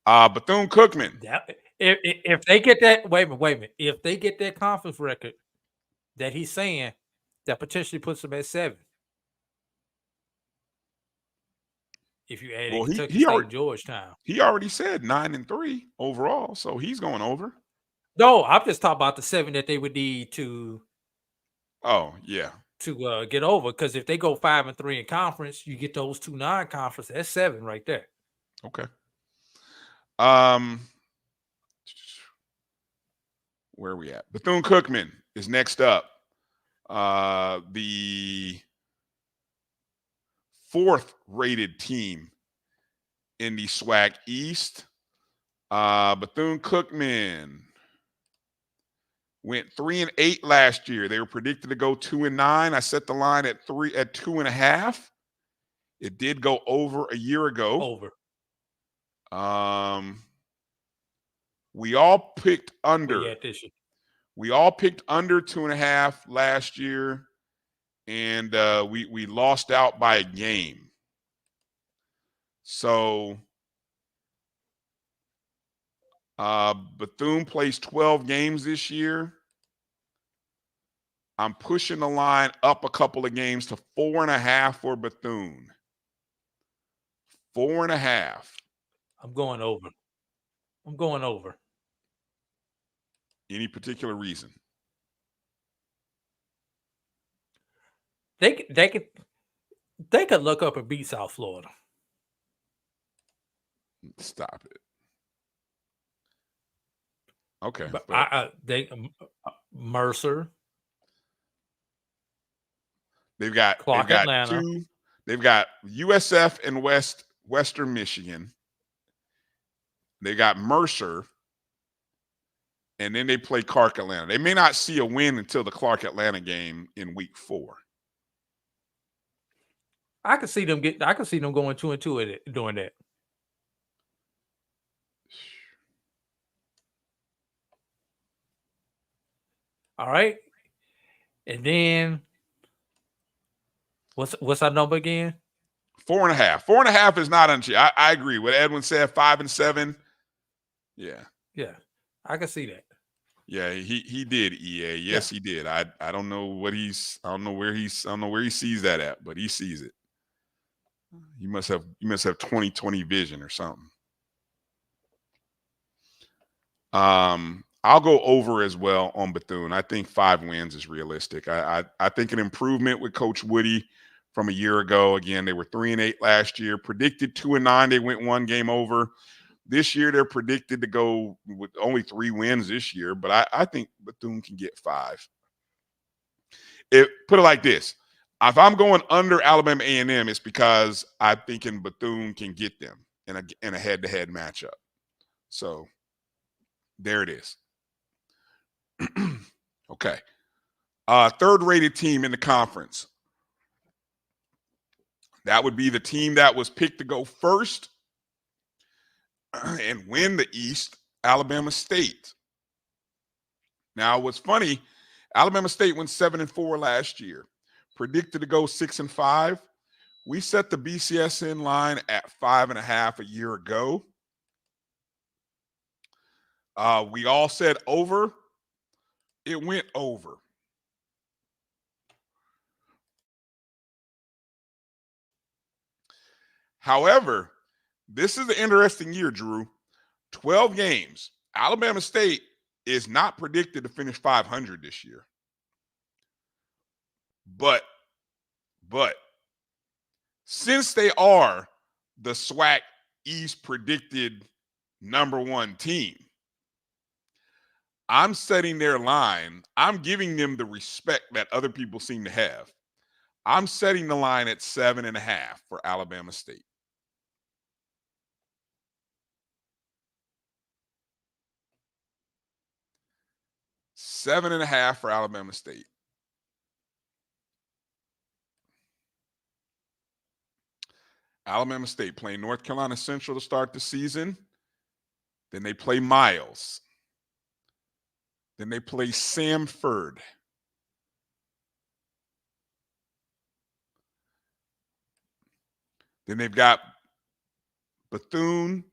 S1: Bethune-Cookman.
S2: If they get that, wait a minute. If they get that conference record that he's saying, that potentially puts them at 7. If you add Kentucky State and Georgetown.
S1: He already said 9-3 overall, so he's going over.
S2: No, I'm just talking about the 7 that they would need to.
S1: Oh, yeah.
S2: To get over, because if they go 5-3 in conference, you get those 2 non-conference. That's 7 right there.
S1: Okay. Where are we at? Bethune-Cookman is next up. The 4th rated team in the SWAC East. Bethune-Cookman went 3-8 last year. They were predicted to go 2-9. I set the line at 2.5. It did go over a year ago.
S2: Over.
S1: We all picked under.
S2: We
S1: all picked under 2.5 last year, and we lost out by a game. So Bethune plays 12 games this year. I'm pushing the line up a couple of games to 4.5 for Bethune. 4.5.
S2: I'm going over.
S1: Any particular reason?
S2: They could look up and beat South Florida.
S1: Stop it. Okay,
S2: but Mercer.
S1: They've got
S2: Atlanta.
S1: They've got USF and Western Michigan. They got Mercer, and then they play Clark Atlanta. They may not see a win until the Clark Atlanta game in week 4.
S2: I can see them going 2-2 at it, doing that. All right, and then what's our number again?
S1: 4.5. 4.5 is not uncheap. I agree. What Edwin said, 5 and 7. Yeah,
S2: I can see that.
S1: Yeah, he did. EA, yes, he did. I don't know where he sees that at, but he sees it. He must have 20/20 vision or something. I'll go over as well on Bethune. I think 5 wins is realistic. I think an improvement with Coach Woody from a year ago. Again, they were 3-8 last year. Predicted 2-9. They went 1 game over. This year, they're predicted to go with only 3 wins this year, but I think Bethune can get 5. Put it like this. If I'm going under Alabama A&M, it's because I'm thinking Bethune can get them in a head-to-head matchup. So there it is. Okay. Third-rated team in the conference. That would be the team that was picked to go first and win the East, Alabama State. Now, what's funny, Alabama State went 7-4 last year. Predicted to go 6-5. We set the BCSN line at 5.5 a year ago. We all said over. It went over. However, this is an interesting year, Drew. 12 games. Alabama State is not predicted to finish 500 this year. But since they are the SWAC East predicted #1 team, I'm setting their line. I'm giving them the respect that other people seem to have. I'm setting the line at 7.5 for Alabama State. $7.5 for Alabama State. Alabama State playing North Carolina Central to start the season. Then they play Miles. Then they play Samford. Then they've got Bethune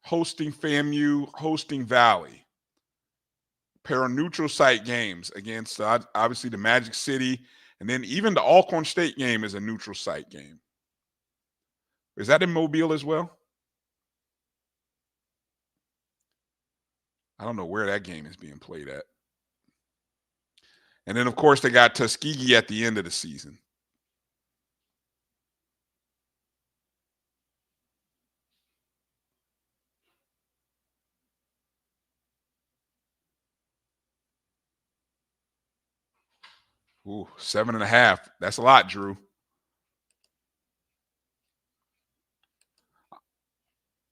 S1: hosting FAMU, hosting Valley. Pair of neutral site games against obviously the Magic City. And then even the Alcorn State game is a neutral site game. Is that in Mobile as well? I don't know where that game is being played at. And then, of course, they got Tuskegee at the end of the season. Ooh, 7.5. That's a lot, Drew.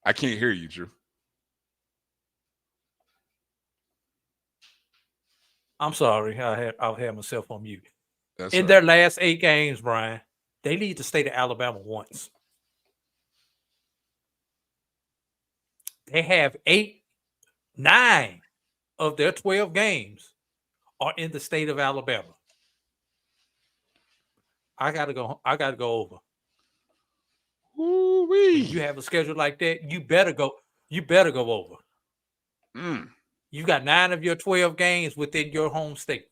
S1: I can't hear you, Drew.
S2: I'm sorry. I'll have myself on mute.
S1: That's
S2: in
S1: right.
S2: their last 8 games, Brian, they lead the state of Alabama once. They have 9 of their 12 games are in the state of Alabama. I gotta go over.
S1: Ooh-wee.
S2: If you have a schedule like that, you better go over. You got 9 of your 12 games within your home state.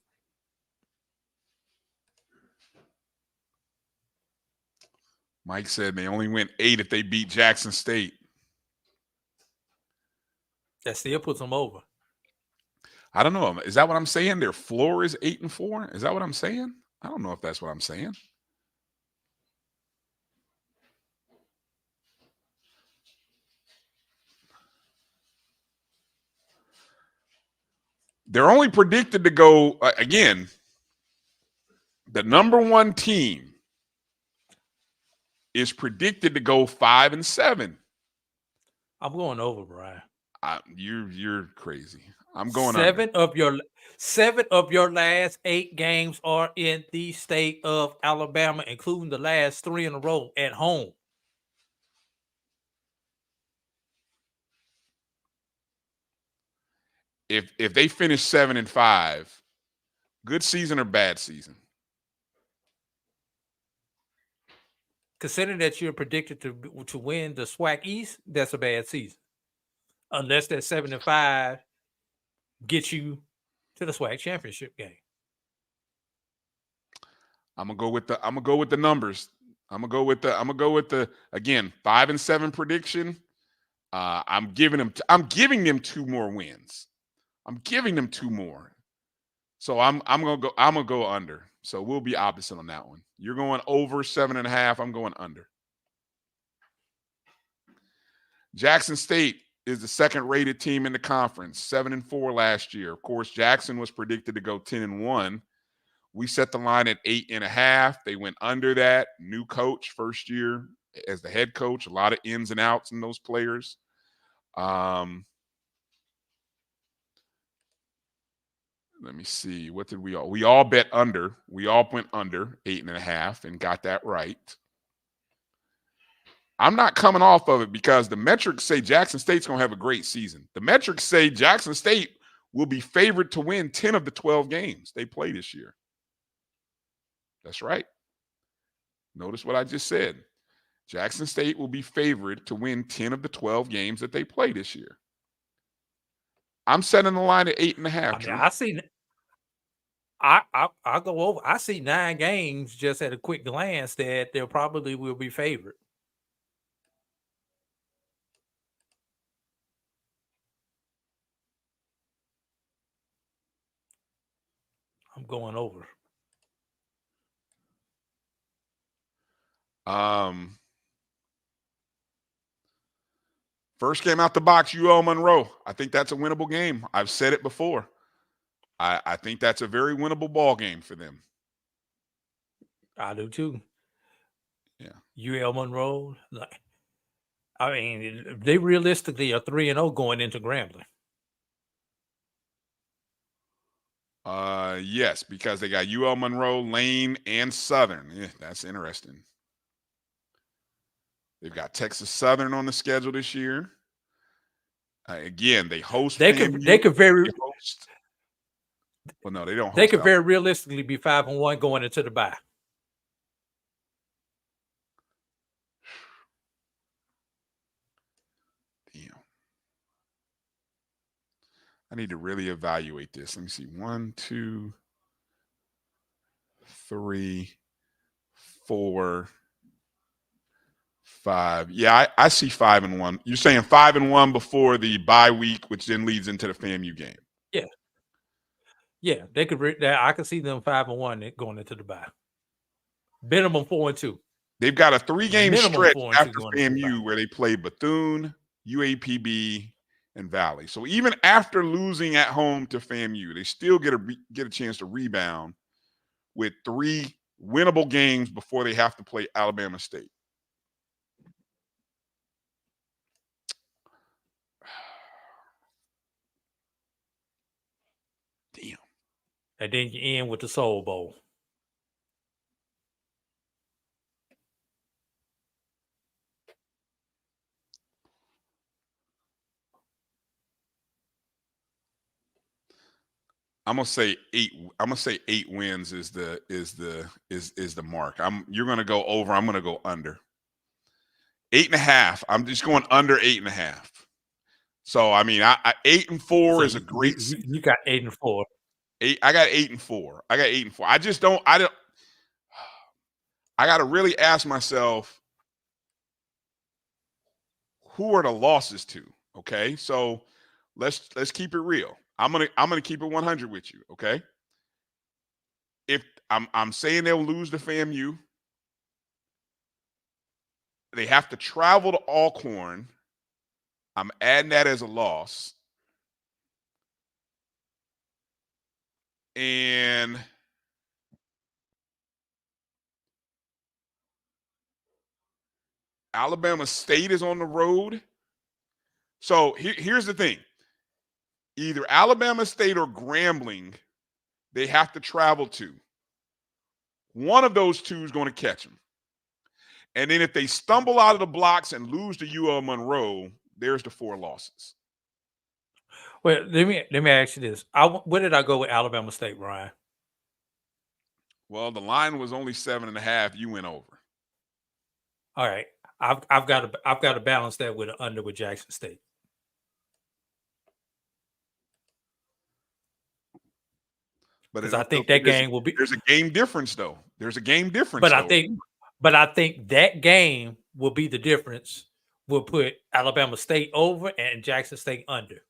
S1: Mike said they only went 8 if they beat Jackson State.
S2: That still puts them over.
S1: I don't know. Is that what I'm saying? Their floor is 8-4? Is that what I'm saying? I don't know if that's what I'm saying. They're only predicted to go, again, the number 1 team is predicted to go 5-7.
S2: I'm going over, Brian.
S1: You're crazy. I'm going
S2: Seven of your last 8 games are in the state of Alabama, including the last 3 in a row at home.
S1: If they finish 7-5, good season or bad season?
S2: Considering that you're predicted to win the SWAC East, that's a bad season. Unless that 7-5 gets you to the SWAC championship game.
S1: I'm gonna go with the numbers. I'm gonna go with the again 5-7 prediction. I'm giving them 2 more wins. I'm giving them 2 more. So I'm gonna go under. So we'll be opposite on that one. You're going over 7.5. I'm going under. Jackson State is the 2nd-rated team in the conference, 7-4 last year. Of course, Jackson was predicted to go 10-1. We set the line at 8.5. They went under that. New coach, first year as the head coach. A lot of ins and outs in those players. Let me see. What did we all? We all bet under. We all went under 8.5 and got that right. I'm not coming off of it because the metrics say Jackson State's going to have a great season. The metrics say Jackson State will be favored to win 10 of the 12 games they play this year. That's right. Notice what I just said. Jackson State will be favored to win 10 of the 12 games that they play this year. I'm setting the line at 8.5.
S2: I see. I'll go over. I see 9 games just at a quick glance that they probably will be favored. I'm going over.
S1: First game out the box, UL Monroe. I think that's a winnable game. I've said it before. I think that's a very winnable ball game for them.
S2: I do too.
S1: Yeah.
S2: UL Monroe. I mean, they realistically are 3-0 going into Grambling.
S1: Yes, because they got UL Monroe, Lane, and Southern. Yeah, that's interesting. They've got Texas Southern on the schedule this year. Again, they host.
S2: They could very.
S1: Well, no, they don't.
S2: They could very realistically be 5-1 going into the bye.
S1: Damn. I need to really evaluate this. Let me see. 1, 2, 3, 4, 5. Yeah, I see 5-1. You're saying 5-1 before the bye week, which then leads into the FAMU game.
S2: Yeah. Yeah, they could. I could see them 5-1 going into the bye. Minimum 4-2.
S1: They've got a 3-game stretch after FAMU where they play Bethune, UAPB, and Valley. So even after losing at home to FAMU, they still get a chance to rebound with 3 winnable games before they have to play Alabama State. Damn.
S2: And then you end with the Soul Bowl.
S1: I'm gonna say 8. I'm gonna say 8 wins is the mark. You're gonna go over. I'm gonna go under. 8.5. I'm just going under 8.5. So I mean, I 8-4
S2: So
S1: is a great.
S2: you got 8-4.
S1: I got 8-4. I got 8-4. I just don't. I don't. I got to really ask myself, who are the losses to? Okay, so let's keep it real. I'm gonna keep it 100 with you. Okay, if I'm saying they'll lose to FAMU, they have to travel to Alcorn. I'm adding that as a loss, and Alabama State is on the road. So here's the thing. Either Alabama State or Grambling, they have to travel to. One of those two is going to catch them. And then if they stumble out of the blocks and lose to UL Monroe, there's the 4 losses.
S2: Well, let me ask you this. Where did I go with Alabama State, Brian?
S1: Well, the line was only 7.5. You went over.
S2: All right. I've got to balance that with an under with Jackson State.
S1: But
S2: I think that game will be.
S1: There's a game difference, though. There's a game difference.
S2: But I think that game will be the difference. We'll put Alabama State over and Jackson State under.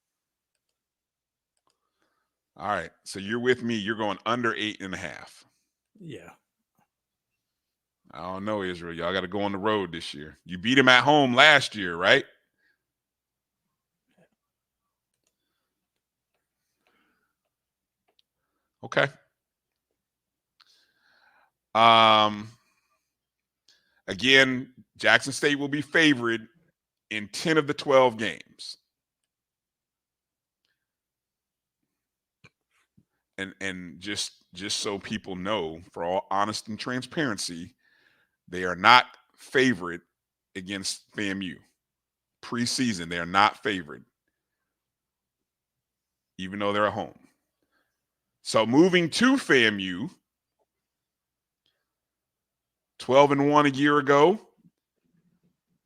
S1: All right. So you're with me. You're going under 8.5.
S2: Yeah.
S1: I don't know, Israel. Y'all got to go on the road this year. You beat them at home last year, right? Okay. Again, Jackson State will be favored in 10 of the 12 games. And just so people know, for all honesty and transparency, they are not favored against FAMU. Preseason, they are not favored, even though they're at home. So moving to FAMU, 12-1 a year ago.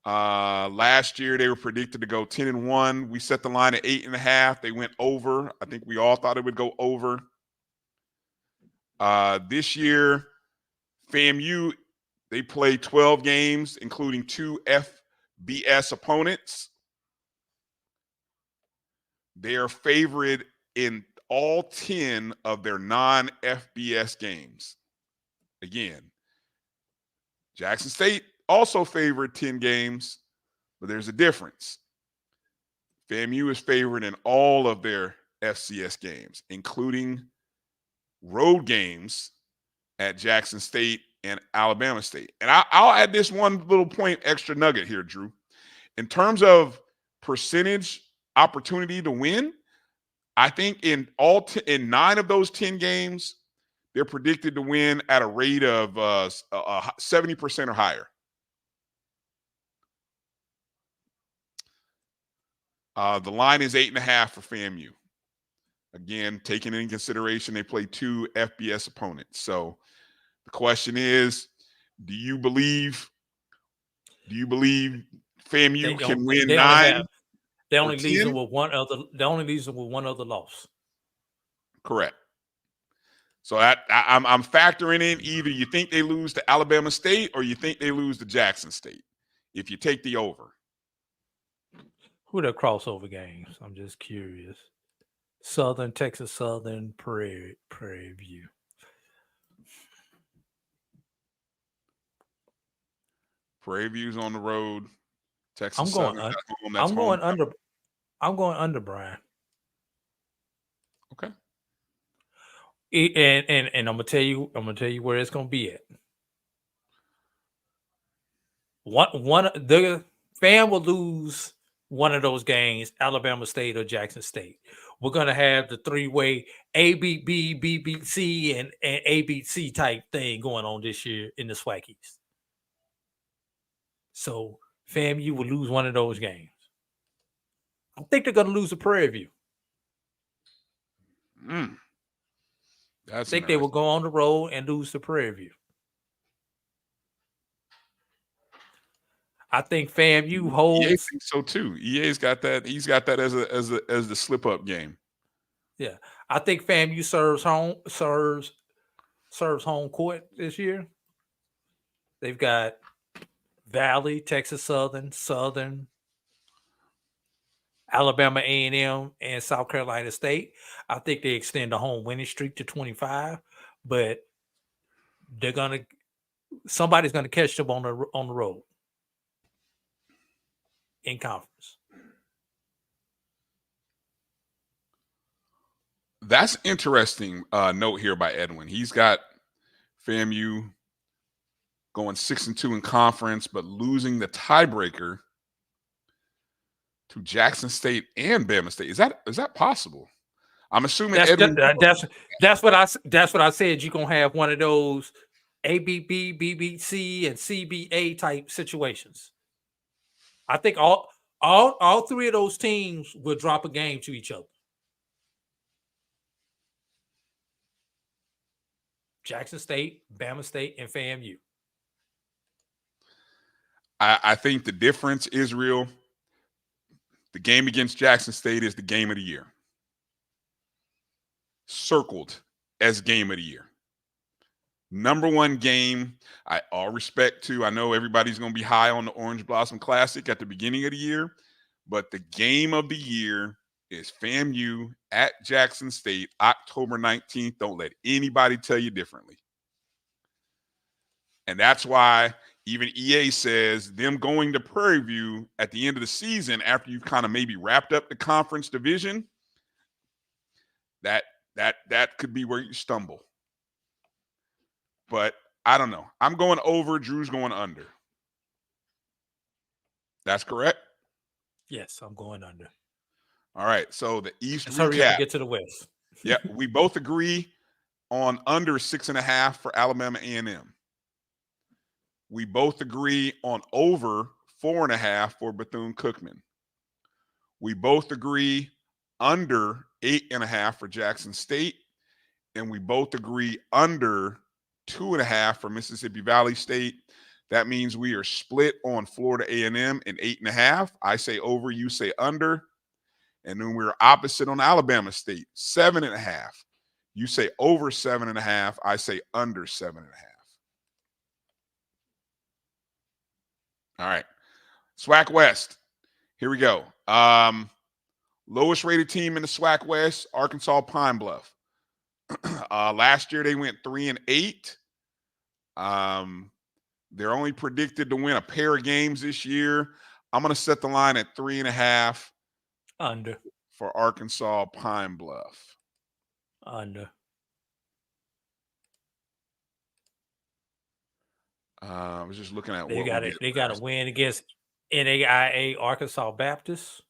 S1: Last year they were predicted to go 10-1. We set the line at 8.5. They went over. I think we all thought it would go over. This year, FAMU, they played 12 games, including 2 FBS opponents. They are favored in all 10 of their non-FBS games. Again, Jackson State also favored 10 games, but there's a difference. FAMU is favored in all of their FCS games, including road games at Jackson State and Alabama State. And I'll add this one little point, extra nugget here, Drew. In terms of percentage opportunity to win, I think in 9 of those 10 games, they're predicted to win at a rate of 70% or higher. The line is 8.5 for FAMU. Again, taking into consideration they play 2 FBS opponents. So the question is, do you believe FAMU can win 9?
S2: They only leave them with one other loss.
S1: Correct. So I'm factoring in either you think they lose to Alabama State or you think they lose to Jackson State if you take the over.
S2: Who are the crossover games? I'm just curious. Southern, Texas Southern, Prairie View.
S1: Prairie View's on the road. Texas
S2: I'm going
S1: Southern's at home.
S2: I'm going under. I'm going under, Brian.
S1: Okay.
S2: And I'm gonna tell you where it's gonna be at. The fan will lose one of those games, Alabama State or Jackson State. We're gonna have the 3-way ABB, BBC, and ABC type thing going on this year in the Swaggies. So FAMU will lose one of those games. I think they're gonna lose to Prairie View. I think they will go on the road and lose to Prairie View. I think FAMU
S1: EA
S2: holds.
S1: thinks so too. EA's got that. He's got that as the slip up game.
S2: Yeah, I think FAMU serves home court this year. They've got Valley, Texas Southern, Alabama A&M, and South Carolina State. I think they extend the home winning streak to 25, but somebody's gonna catch them on the road in conference.
S1: That's interesting note here by Edwin. He's got FAMU going 6-2 in conference, but losing the tiebreaker to Jackson State and Bama State. Is that possible? I'm assuming Edwin.
S2: That's what I said. You're gonna have one of those ABB, BBC, and CBA type situations. I think all three of those teams will drop a game to each other. Jackson State, Bama State, and FAMU.
S1: I think the difference is real. The game against Jackson State is the game of the year. Circled as game of the year. Number one game. All respect to, I know everybody's going to be high on the Orange Blossom Classic at the beginning of the year, but the game of the year is FAMU at Jackson State, October 19th. Don't let anybody tell you differently. And that's why even EA says them going to Prairie View at the end of the season, after you've kind of maybe wrapped up the conference division, that could be where you stumble. But I don't know. I'm going over. Drew's going under. That's correct?
S2: Yes, I'm going under.
S1: All right. So the East
S2: Let's hurry up and get to the West.
S1: Yeah, we both agree on under 6.5 for Alabama A&M. We both agree on over 4.5 for Bethune-Cookman. We both agree under 8.5 for Jackson State. And we both agree under 2.5 for Mississippi Valley State. That means we are split on Florida A&M and 8.5. I say over, you say under. And then we're opposite on Alabama State, 7.5. You say over 7.5. I say under 7.5. All right. SWAC West. Here we go. Lowest rated team in the SWAC West, Arkansas Pine Bluff. Last year they went 3-8. They're only predicted to win a pair of games this year. I'm going to set the line at 3.5.
S2: Under.
S1: For Arkansas Pine Bluff.
S2: Under.
S1: I was just looking at
S2: They got to win against NAIA Arkansas Baptist.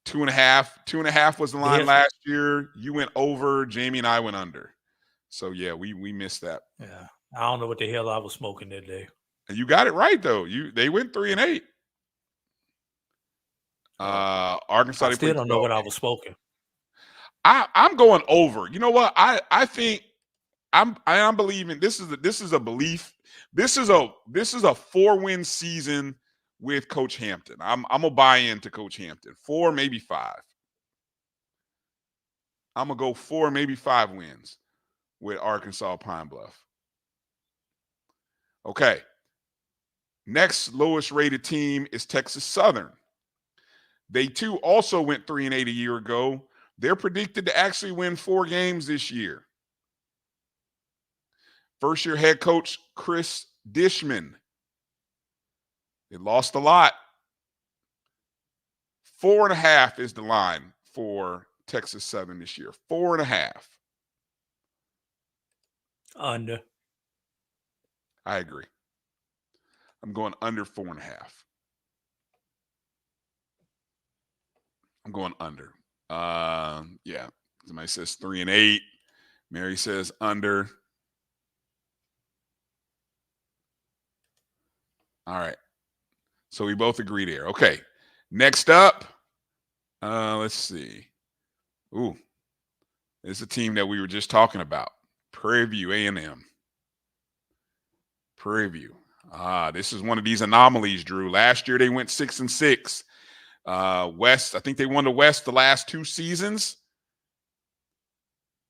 S1: 2.5 was the line last year. You went over. Jamie and I went under. So yeah, we missed that.
S2: Yeah, I don't know what the hell I was smoking that day.
S1: And you got it right though. They went 3-8. Arkansas.
S2: I still don't know what I was smoking.
S1: I'm going over. You know what? I think I'm believing this is a belief. This is a 4-win season with Coach Hampton. I'm gonna buy into Coach Hampton. 4, maybe 5. I'm gonna go 4, maybe 5 wins with Arkansas Pine Bluff. Okay. Next lowest rated team is Texas Southern. They too also went 3-8 a year ago. They're predicted to actually win 4 games this year. First year head coach Chris Dishman. They lost a lot. 4.5 is the line for Texas Southern this year. 4.5.
S2: Under.
S1: I agree. I'm going under 4.5. I'm going under. Yeah. Somebody says 3-8. Mary says under. All right. So we both agree there. Okay. Next up, let's see. Ooh. It's a team that we were just talking about. Prairie View A&M. Prairie. This is one of these anomalies, Drew. Last year they went 6-6. West, I think they won the West the last 2 seasons.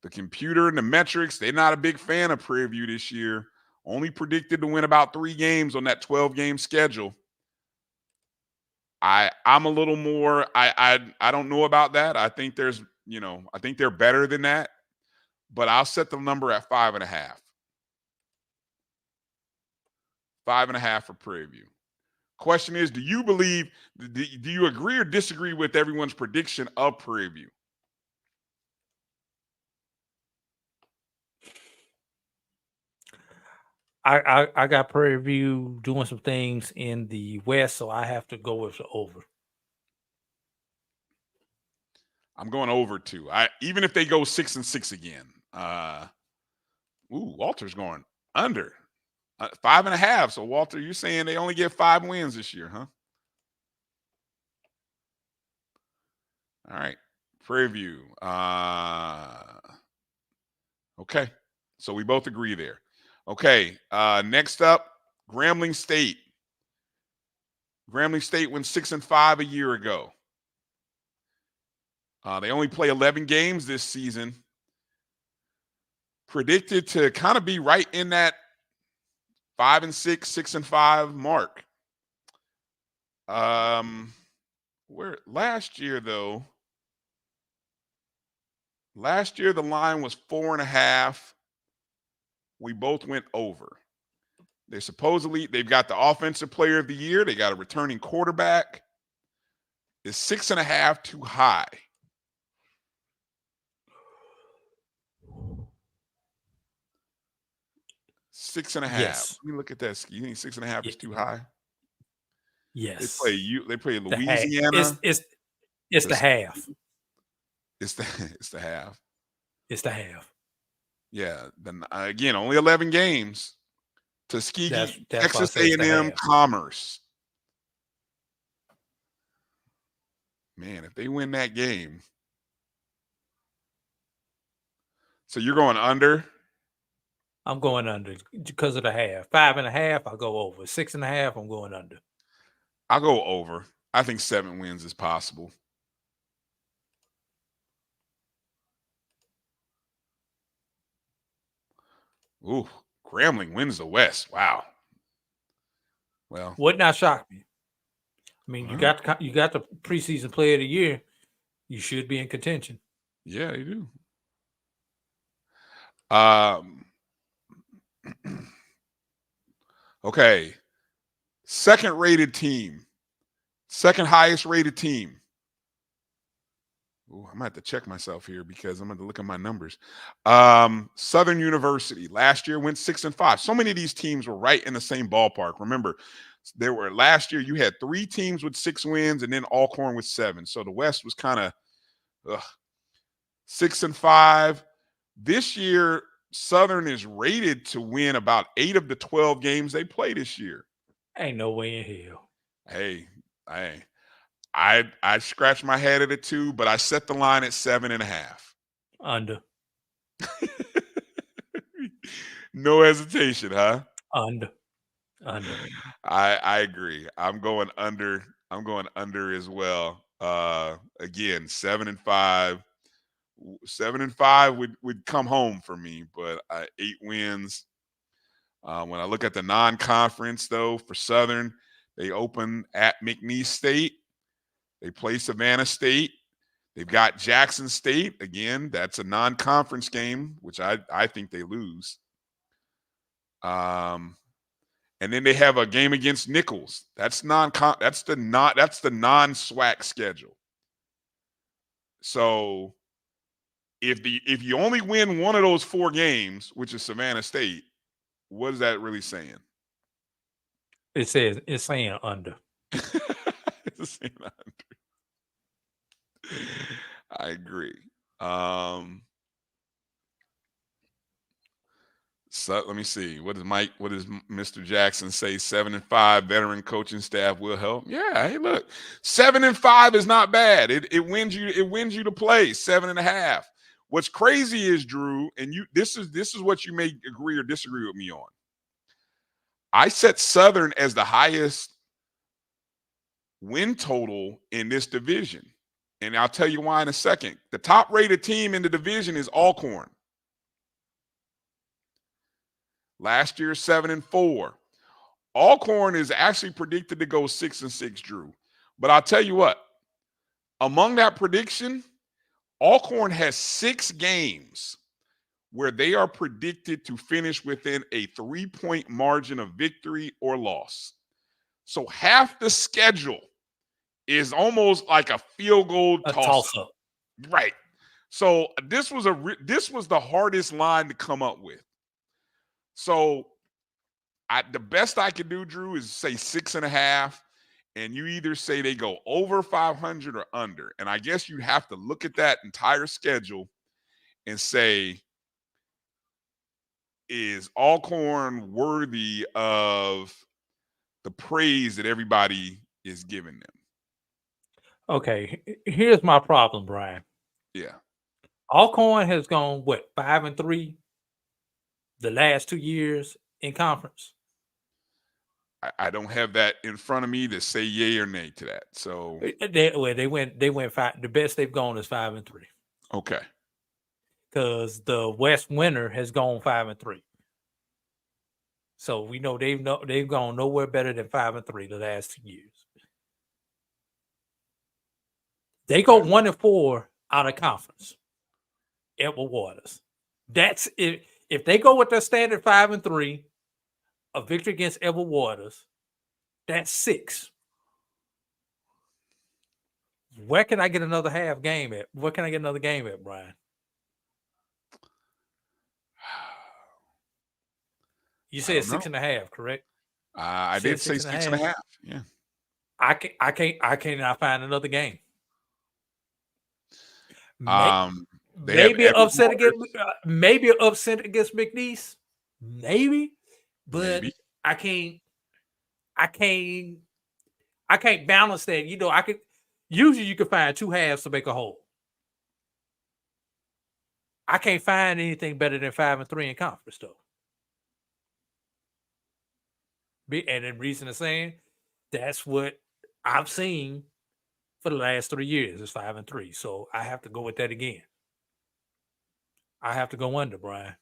S1: The computer and the metrics, they're not a big fan of Prairie View this year. Only predicted to win about 3 games on that 12-game schedule. I'm a little more, I don't know about that. I think there's, I think they're better than that. But I'll set the number at 5.5. 5.5 for Prairie View. Question is, do you agree or disagree with everyone's prediction of Prairie View?
S2: I got Prairie View doing some things in the West, so I have to go with the over.
S1: I'm going over too. Even if they go 6-6 again. Walter's going under 5.5. So Walter, you're saying they only get 5 wins this year, huh? All right, Prairie View. Okay, so we both agree there. Okay, next up, Grambling State. Grambling State went 6-5 a year ago. They only play 11 games this season. Predicted to kind of be right in that 5-6, 6-5 mark. Where last year though? Last year the line was 4.5. We both went over. They've got the offensive player of the year. They got a returning quarterback. Is 6.5 too high? Six and a half.
S2: Yes.
S1: Let me look at that. You think 6.5 is too high?
S2: Yes.
S1: They play Louisiana.
S2: It's the half.
S1: It's the half.
S2: It's the half.
S1: Yeah. Then again, only 11 games. Tuskegee,
S2: That's
S1: Texas
S2: why I say it's the
S1: A&M,
S2: half.
S1: Commerce. Man, if they win that game. So you're going under?
S2: I'm going under because of the half. 5.5, I'll go over. 6.5, I'm going under.
S1: I'll go over. I think 7 wins is possible. Ooh, Grambling wins the West. Wow. Well,
S2: Would not shock me. I mean, you got the preseason player of the year. You should be in contention.
S1: Yeah, you do. Okay. Second highest rated team. Ooh, I might have to check myself here because I'm going to look at my numbers. Southern University last year went 6-5. So many of these teams were right in the same ballpark. Remember, last year you had 3 teams with 6 wins and then Alcorn with 7. So the West was kind of 6-5. This year, Southern is rated to win about 8 of the 12 games they play this year.
S2: Ain't no way in hell.
S1: Hey, I scratched my head at it too, but I set the line at 7.5.
S2: Under.
S1: No hesitation, huh?
S2: Under.
S1: I agree. I'm going under. I'm going under as well. Again, 7-5. 7-5 would come home for me, but 8 wins. When I look at the non-conference, though, for Southern, they open at McNeese State. They play Savannah State. They've got Jackson State. Again, that's a non-conference game, which I think they lose. And then they have a game against Nichols. That's the non-SWAC schedule. So if you only win one of those 4 games, which is Savannah State, what is that really saying?
S2: It's saying under.
S1: It's saying under. I agree. So let me see. What does Mr. Jackson say? 7-5 veteran coaching staff will help. Yeah, hey, look, 7-5 is not bad. It wins you to play 7.5. What's crazy is, Drew, and this is what you may agree or disagree with me on. I set Southern as the highest win total in this division. And I'll tell you why in a second. The top rated team in the division is Alcorn. Last year, 7-4. Alcorn is actually predicted to go 6-6, Drew. But I'll tell you what, among that prediction, Alcorn has 6 games where they are predicted to finish within a 3-point margin of victory or loss. So half the schedule is almost like a field goal toss-up. Right. So this was the hardest line to come up with. So the best I could do, Drew, is say 6.5, and you either say they go over 500 or under. And I guess you have to look at that entire schedule and say, is Alcorn worthy of the praise that everybody is giving them?
S2: Okay, here's my problem, Brian.
S1: Yeah.
S2: Alcorn has gone, 5-3 the last 2 years in conference?
S1: I don't have that in front of me to say yay or nay to that. So
S2: they went 5. The best they've gone is 5-3.
S1: Okay.
S2: Because the West winner has gone 5-3. So we know they've gone nowhere better than 5-3 the last 2 years. They go 1-4 out of conference. Edward Waters. That's it. If they go with their standard 5-3, a victory against Edward Waters, that's 6. Where can I get another half game at? Where can I get another game at, Brian? You said 6.5, correct?
S1: I did say 6.5. Yeah.
S2: I cannot find another game.
S1: Maybe
S2: an upset against McNeese. Maybe. But maybe. I can't balance that. You know, usually you can find 2 halves to make a whole. I can't find anything better than 5-3 in conference, though. And the reason I'm saying that's what I've seen for the last 3 years is 5-3. So I have to go with that again. I have to go under, Brian.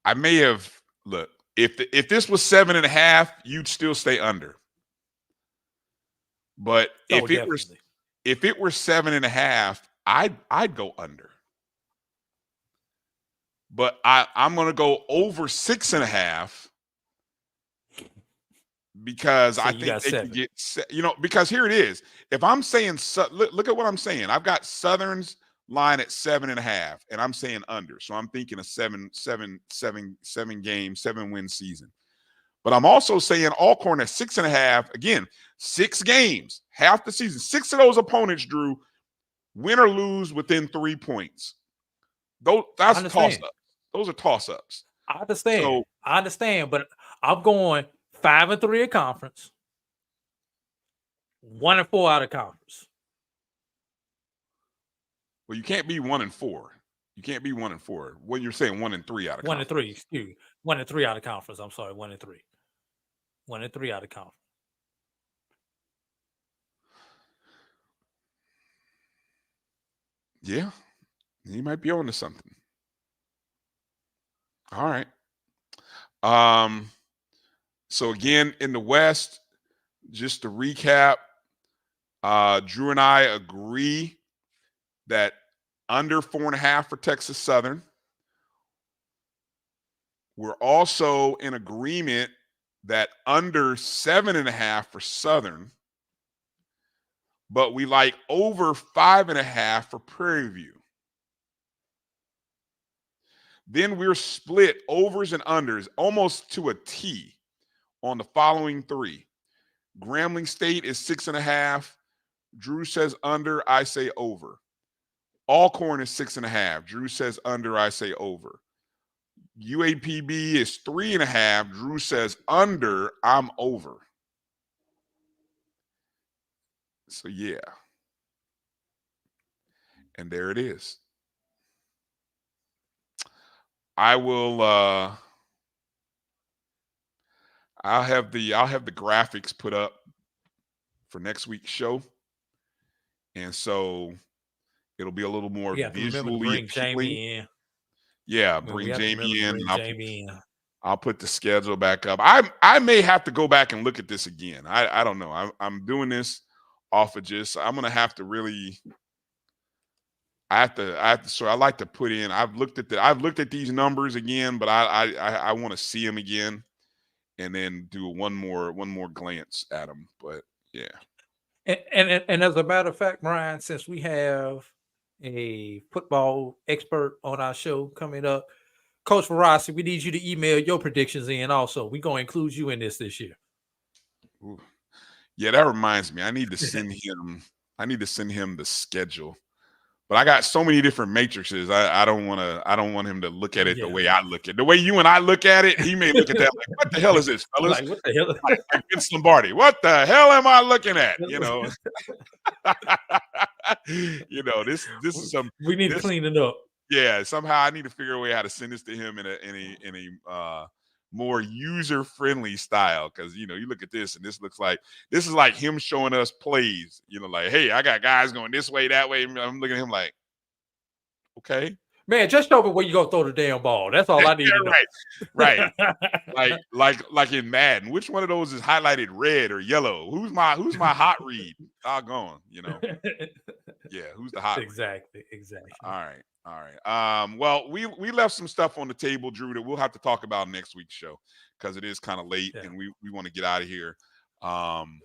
S1: I may have if this was 7.5, you'd still stay under. But if it were 7.5, I'd go under. But I'm going to go over 6.5 because I think they can get, because here it is. If I'm saying, look at what I'm saying. I've got Southern's line at 7.5, and I'm saying under. So I'm thinking a 7-win season. But I'm also saying Alcorn at 6.5. Again, 6 games, half the season. 6 of those opponents, Drew, win or lose within 3 points. That's a toss-up. Those are toss-ups.
S2: I understand, but I'm going 5-3 in conference, 1-4 out of conference.
S1: Well, you can't be 1-4. You can't be 1-4. When you're saying 1-3 out of conference.
S2: 1-3, excuse me. 1-3 out of conference. I'm sorry, 1-3. 1-3 out of conference.
S1: Yeah, you might be on to something. All right. So again, in the West, just to recap, Drew and I agree that under 4.5 for Texas Southern. We're also in agreement that under 7.5 for Southern, but we like over 5.5 for Prairie View. Then we're split overs and unders almost to a T on the following 3. Grambling State is 6.5. Drew says under, I say over. Alcorn is 6.5. Drew says under, I say over. UAPB is 3.5. Drew says under, I'm over. So yeah. And there it is. I will. I'll have the graphics put up for next week's show, and so it'll be a little more
S2: We have to remember to
S1: visually
S2: bring
S1: appealing.
S2: Jamie in.
S1: Yeah,
S2: We
S1: bring
S2: have to remember
S1: Jamie
S2: to
S1: in,
S2: bring
S1: and
S2: Jamie in.
S1: I'll put the schedule back up. I may have to go back and look at this again. I don't know. I'm doing this off of just. I'm gonna have to really. I have to. So I like to put in. I've looked at these numbers again, but I want to see them again, and then do one more glance at them. But yeah.
S2: And as a matter of fact, Brian, since we have a football expert on our show coming up, Coach Ferrazzi, we need you to email your predictions in also. We're going to include you in this year.
S1: Ooh. Yeah, that reminds me. I need to send him the schedule. But I got so many different matrices. I don't want him to look at it the way I look at it. The way you and I look at it, he may look at that like, what the hell is this, fellas?
S2: Like, what the hell?
S1: Like Vince Lombardi. What the hell am I looking at? You know. This is some.
S2: We need to clean it up.
S1: Yeah, somehow I need to figure a way how to send this to him in a more user-friendly style, because you look at this and this is like him showing us plays, like, hey, I got guys going this way, that way. I'm looking at him like, okay,
S2: man, just show me where you gonna throw the damn ball. That's all I need to know.
S1: Right. like in Madden, which one of those is highlighted red or yellow? Who's my hot read? Doggone, yeah, who's the hot read?
S2: Exactly.
S1: All right. Well, we left some stuff on the table, Drew, that we'll have to talk about next week's show, because it is kind of late and we want to get out of here.
S2: Going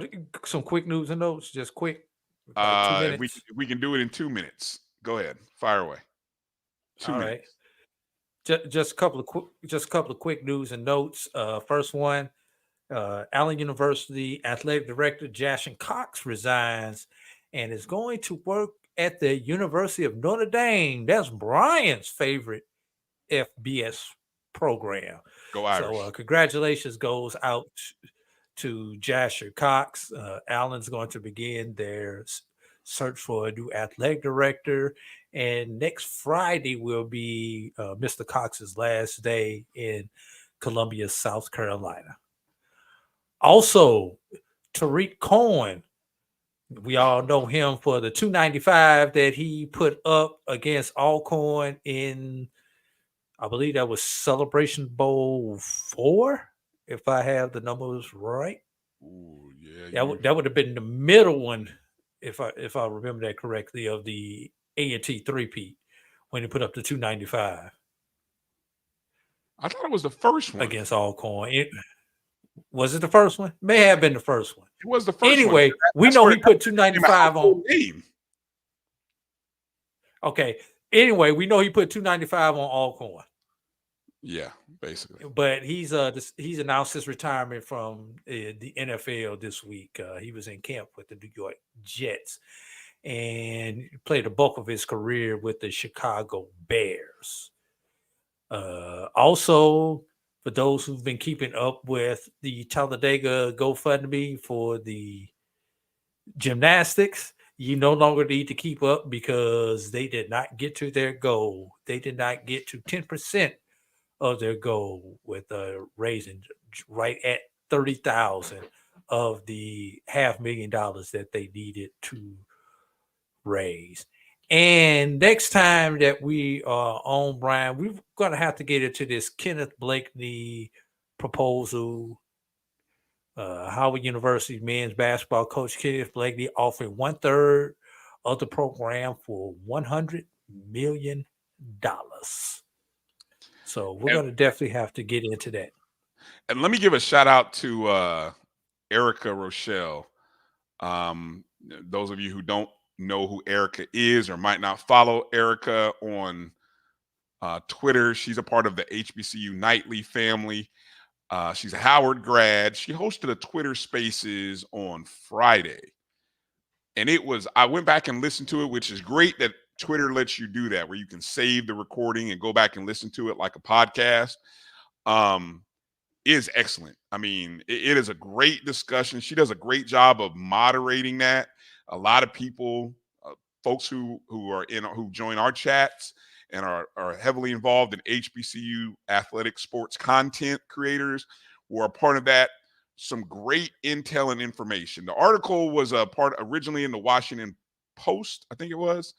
S2: to some quick news and notes, just quick. 2 minutes.
S1: We can do it in 2 minutes. Go ahead, fire away. 2 minutes.
S2: Right. Just a couple of quick news and notes. First one, Allen University Athletic Director Jashin Cox resigns and is going to work at the University of Notre Dame. That's Brian's favorite FBS program.
S1: Go Irish.
S2: So congratulations goes out to Jashin Cox. Allen's going to begin their search for a new athletic director. And next Friday will be Mr. Cox's last day in Columbia, South Carolina. Also, Tariq Cohen, we all know him for the 295 that he put up against Alcorn in, I believe that was Celebration Bowl 4, if I have the numbers right.
S1: Ooh, yeah.
S2: That would have been the middle one, if I remember that correctly, of the A&T 3-peat when he put up the 295.
S1: I thought it was the first one
S2: against Alcorn. Was it the first one? May have been the first one.
S1: It was the first
S2: anyway,
S1: one.
S2: we know he put 295 on. Okay. Anyway, we know he put 295 on Alcorn.
S1: Yeah, basically.
S2: But he's announced his retirement from the NFL this week. He was in camp with the New York Jets and played the bulk of his career with the Chicago Bears. Also, for those who've been keeping up with the Talladega GoFundMe for the gymnastics, you no longer need to keep up because they did not get to their goal. They did not get to 10% of their goal with raising right at $30,000 of the $500,000 that they needed to raise. And next time that we are on, Brian, we're going to have to get into this Kenneth Blakeney proposal. Howard University men's basketball coach Kenneth Blakeney offering 1/3 of the program for $100 million. So we're going to definitely have to get into that.
S1: And let me give a shout out to Erica Rochelle. Those of you who don't know who Erica is or might not follow Erica on Twitter, she's a part of the HBCU Nightly family. She's a Howard grad. She hosted a Twitter Spaces on Friday. And I went back and listened to it, which is great that Twitter lets you do that, where you can save the recording and go back and listen to it like a podcast. Is excellent. I mean, it is a great discussion. She does a great job of moderating that. A lot of people, folks who join our chats and are heavily involved in HBCU athletic sports content creators who are a part of that. Some great intel and information. The article was a part originally in the Washington Post, I think it was.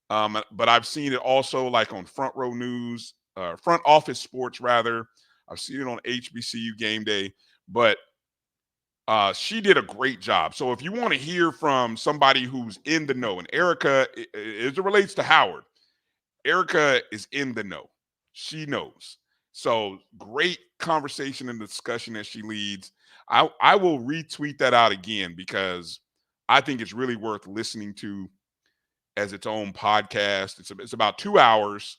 S1: But I've seen it also like on Front Row News, Front Office Sports rather. I've seen it on HBCU Game Day, but she did a great job. So if you want to hear from somebody who's in the know, and Erica, as it relates to Howard, Erica is in the know. She knows. So great conversation and discussion that she leads. I will retweet that out again because I think it's really worth listening to as its own podcast. It's about 2 hours.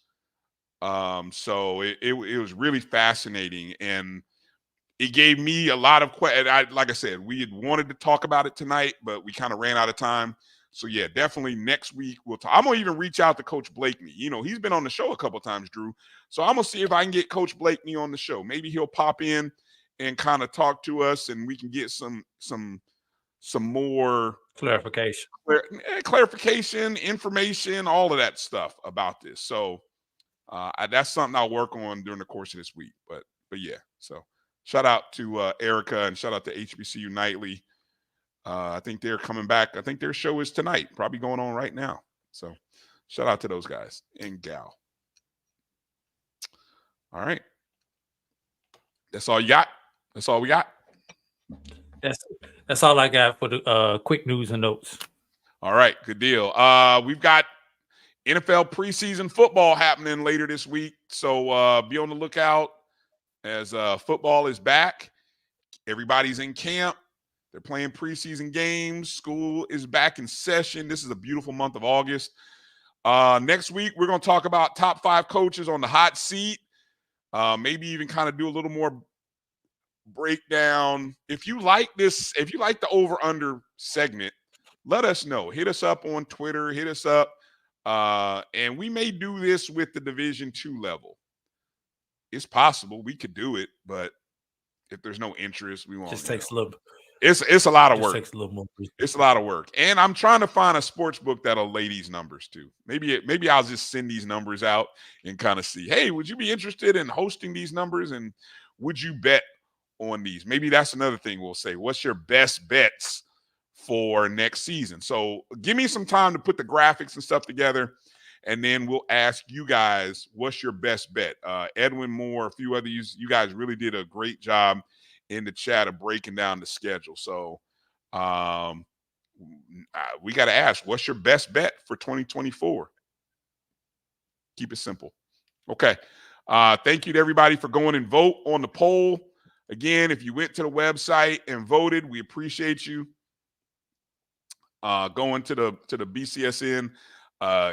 S1: So it was really fascinating, and it gave me a lot of questions. Like I said, we had wanted to talk about it tonight, but we kind of ran out of time. So yeah, definitely next week we'll talk. I'm gonna even reach out to Coach Blakeney. You know, he's been on the show a couple of times, Drew. So I'm gonna see if I can get Coach Blakeney on the show. Maybe he'll pop in and kind of talk to us, and we can get some more clarification, information, all of that stuff about this. So that's something I'll work on during the course of this week. But yeah, so shout out to Erica and shout out to HBCU Nightly. I think they're coming back. I think their show is tonight, probably going on right now. So shout out to those guys and gal. All right. That's all you got? That's all we got?
S2: That's all I got for the quick news and notes.
S1: All right, good deal. We've got NFL preseason football happening later this week. So be on the lookout as football is back. Everybody's in camp. They're playing preseason games. School is back in session. This is a beautiful month of August. Next week, we're going to talk about top 5 coaches on the hot seat. Maybe even kind of do a little more breakdown. If you like this, if you like the over-under segment, let us know. Hit us up on Twitter. Hit us up. And we may do this with the Division-II level. It's possible we could do it, but if there's no interest, we won't.
S2: Just takes a little.
S1: It's a lot of work.
S2: Takes a little more.
S1: It's a lot of work, and I'm trying to find a sports book that'll lay these numbers too. Maybe I'll just send these numbers out and kind of see. Hey, would you be interested in hosting these numbers, and would you bet on these? Maybe that's another thing we'll say. What's your best bets for next season? So give me some time to put the graphics and stuff together, and then we'll ask you guys what's your best bet. Edwin Moore, a few others, you guys really did a great job in the chat of breaking down the schedule. So we got to ask, what's your best bet for 2024? Keep it simple. Okay. Thank you to everybody for going and vote on the poll. Again, if you went to the website and voted, we appreciate you. Going to the BCSN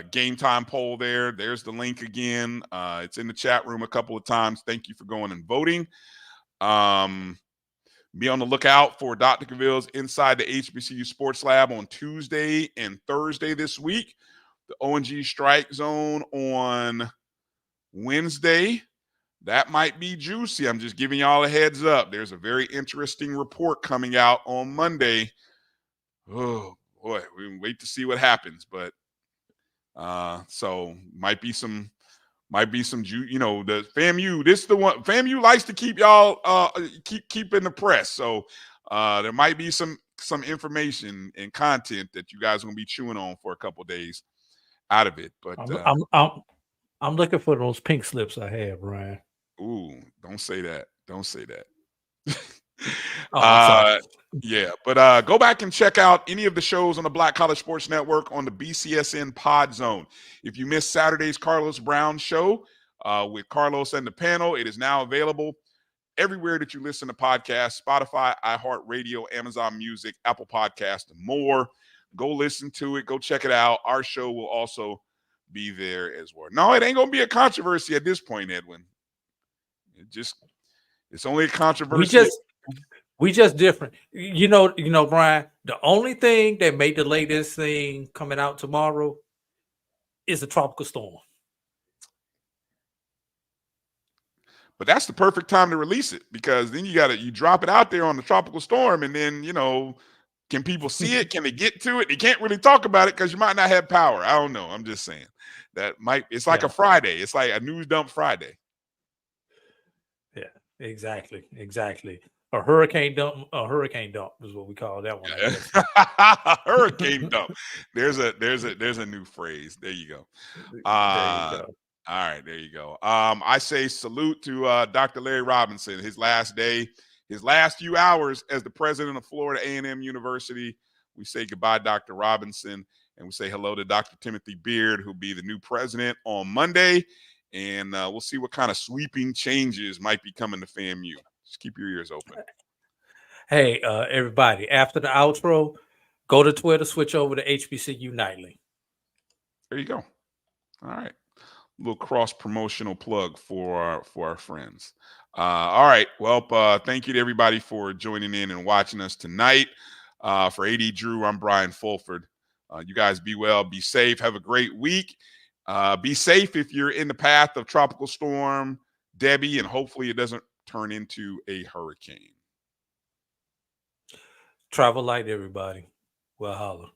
S1: game time poll there. There's the link again. It's in the chat room a couple of times. Thank you for going and voting. Be on the lookout for Dr. Cavill's Inside the HBCU Sports Lab on Tuesday and Thursday this week. The O&G Strike Zone on Wednesday. That might be juicy. I'm just giving y'all a heads up. There's a very interesting report coming out on Monday. Oh, boy, we can wait to see what happens. But so might be some, you know, the FAMU, this is the one, FAMU likes to keep y'all, keep in the press. So there might be some information and content that you guys are going to be chewing on for a couple of days out of it. But
S2: I'm looking for those pink slips I have, Ryan.
S1: Ooh, don't say that. Don't say that.
S2: Oh,
S1: yeah, but go back and check out any of the shows on the Black College Sports Network on the BCSN Pod Zone. If you missed Saturday's Carlos Brown show with Carlos and the panel, it is now available everywhere that you listen to podcasts: Spotify, iHeartRadio, Amazon Music, Apple Podcasts, and more. Go listen to it. Go check it out. Our show will also be there as well. No, it ain't gonna be a controversy at this point, Edwin. It's only a controversy.
S2: We just different. You know, Brian, the only thing that made the latest thing coming out tomorrow is a tropical storm.
S1: But that's the perfect time to release it, because then you drop it out there on the tropical storm, and then, you know, can people see it? Can they get to it? They can't really talk about it because you might not have power. I don't know. I'm just saying. It's like a Friday. It's like a news dump Friday.
S2: Yeah, exactly. A hurricane dump is what we call that one. I guess.
S1: Hurricane dump. There's a new phrase. There you go.
S2: There you go.
S1: All right, there you go. I say salute to Dr. Larry Robinson. His last day, his last few hours as the president of Florida A&M University. We say goodbye, Dr. Robinson, and we say hello to Dr. Timothy Beard, who'll be the new president on Monday. And we'll see what kind of sweeping changes might be coming to FAMU. Just keep your ears open.
S2: Hey, everybody, after the outro, go to Twitter, switch over to HBCU Nightly.
S1: There you go. All right. Little cross-promotional plug for our friends. All right. Well, thank you to everybody for joining in and watching us tonight. For A.D. Drew, I'm Brian Fulford. You guys be well, be safe, have a great week. Be safe if you're in the path of Tropical Storm Debbie, and hopefully it doesn't turn into a hurricane.
S2: Travel light, everybody. Well, holla.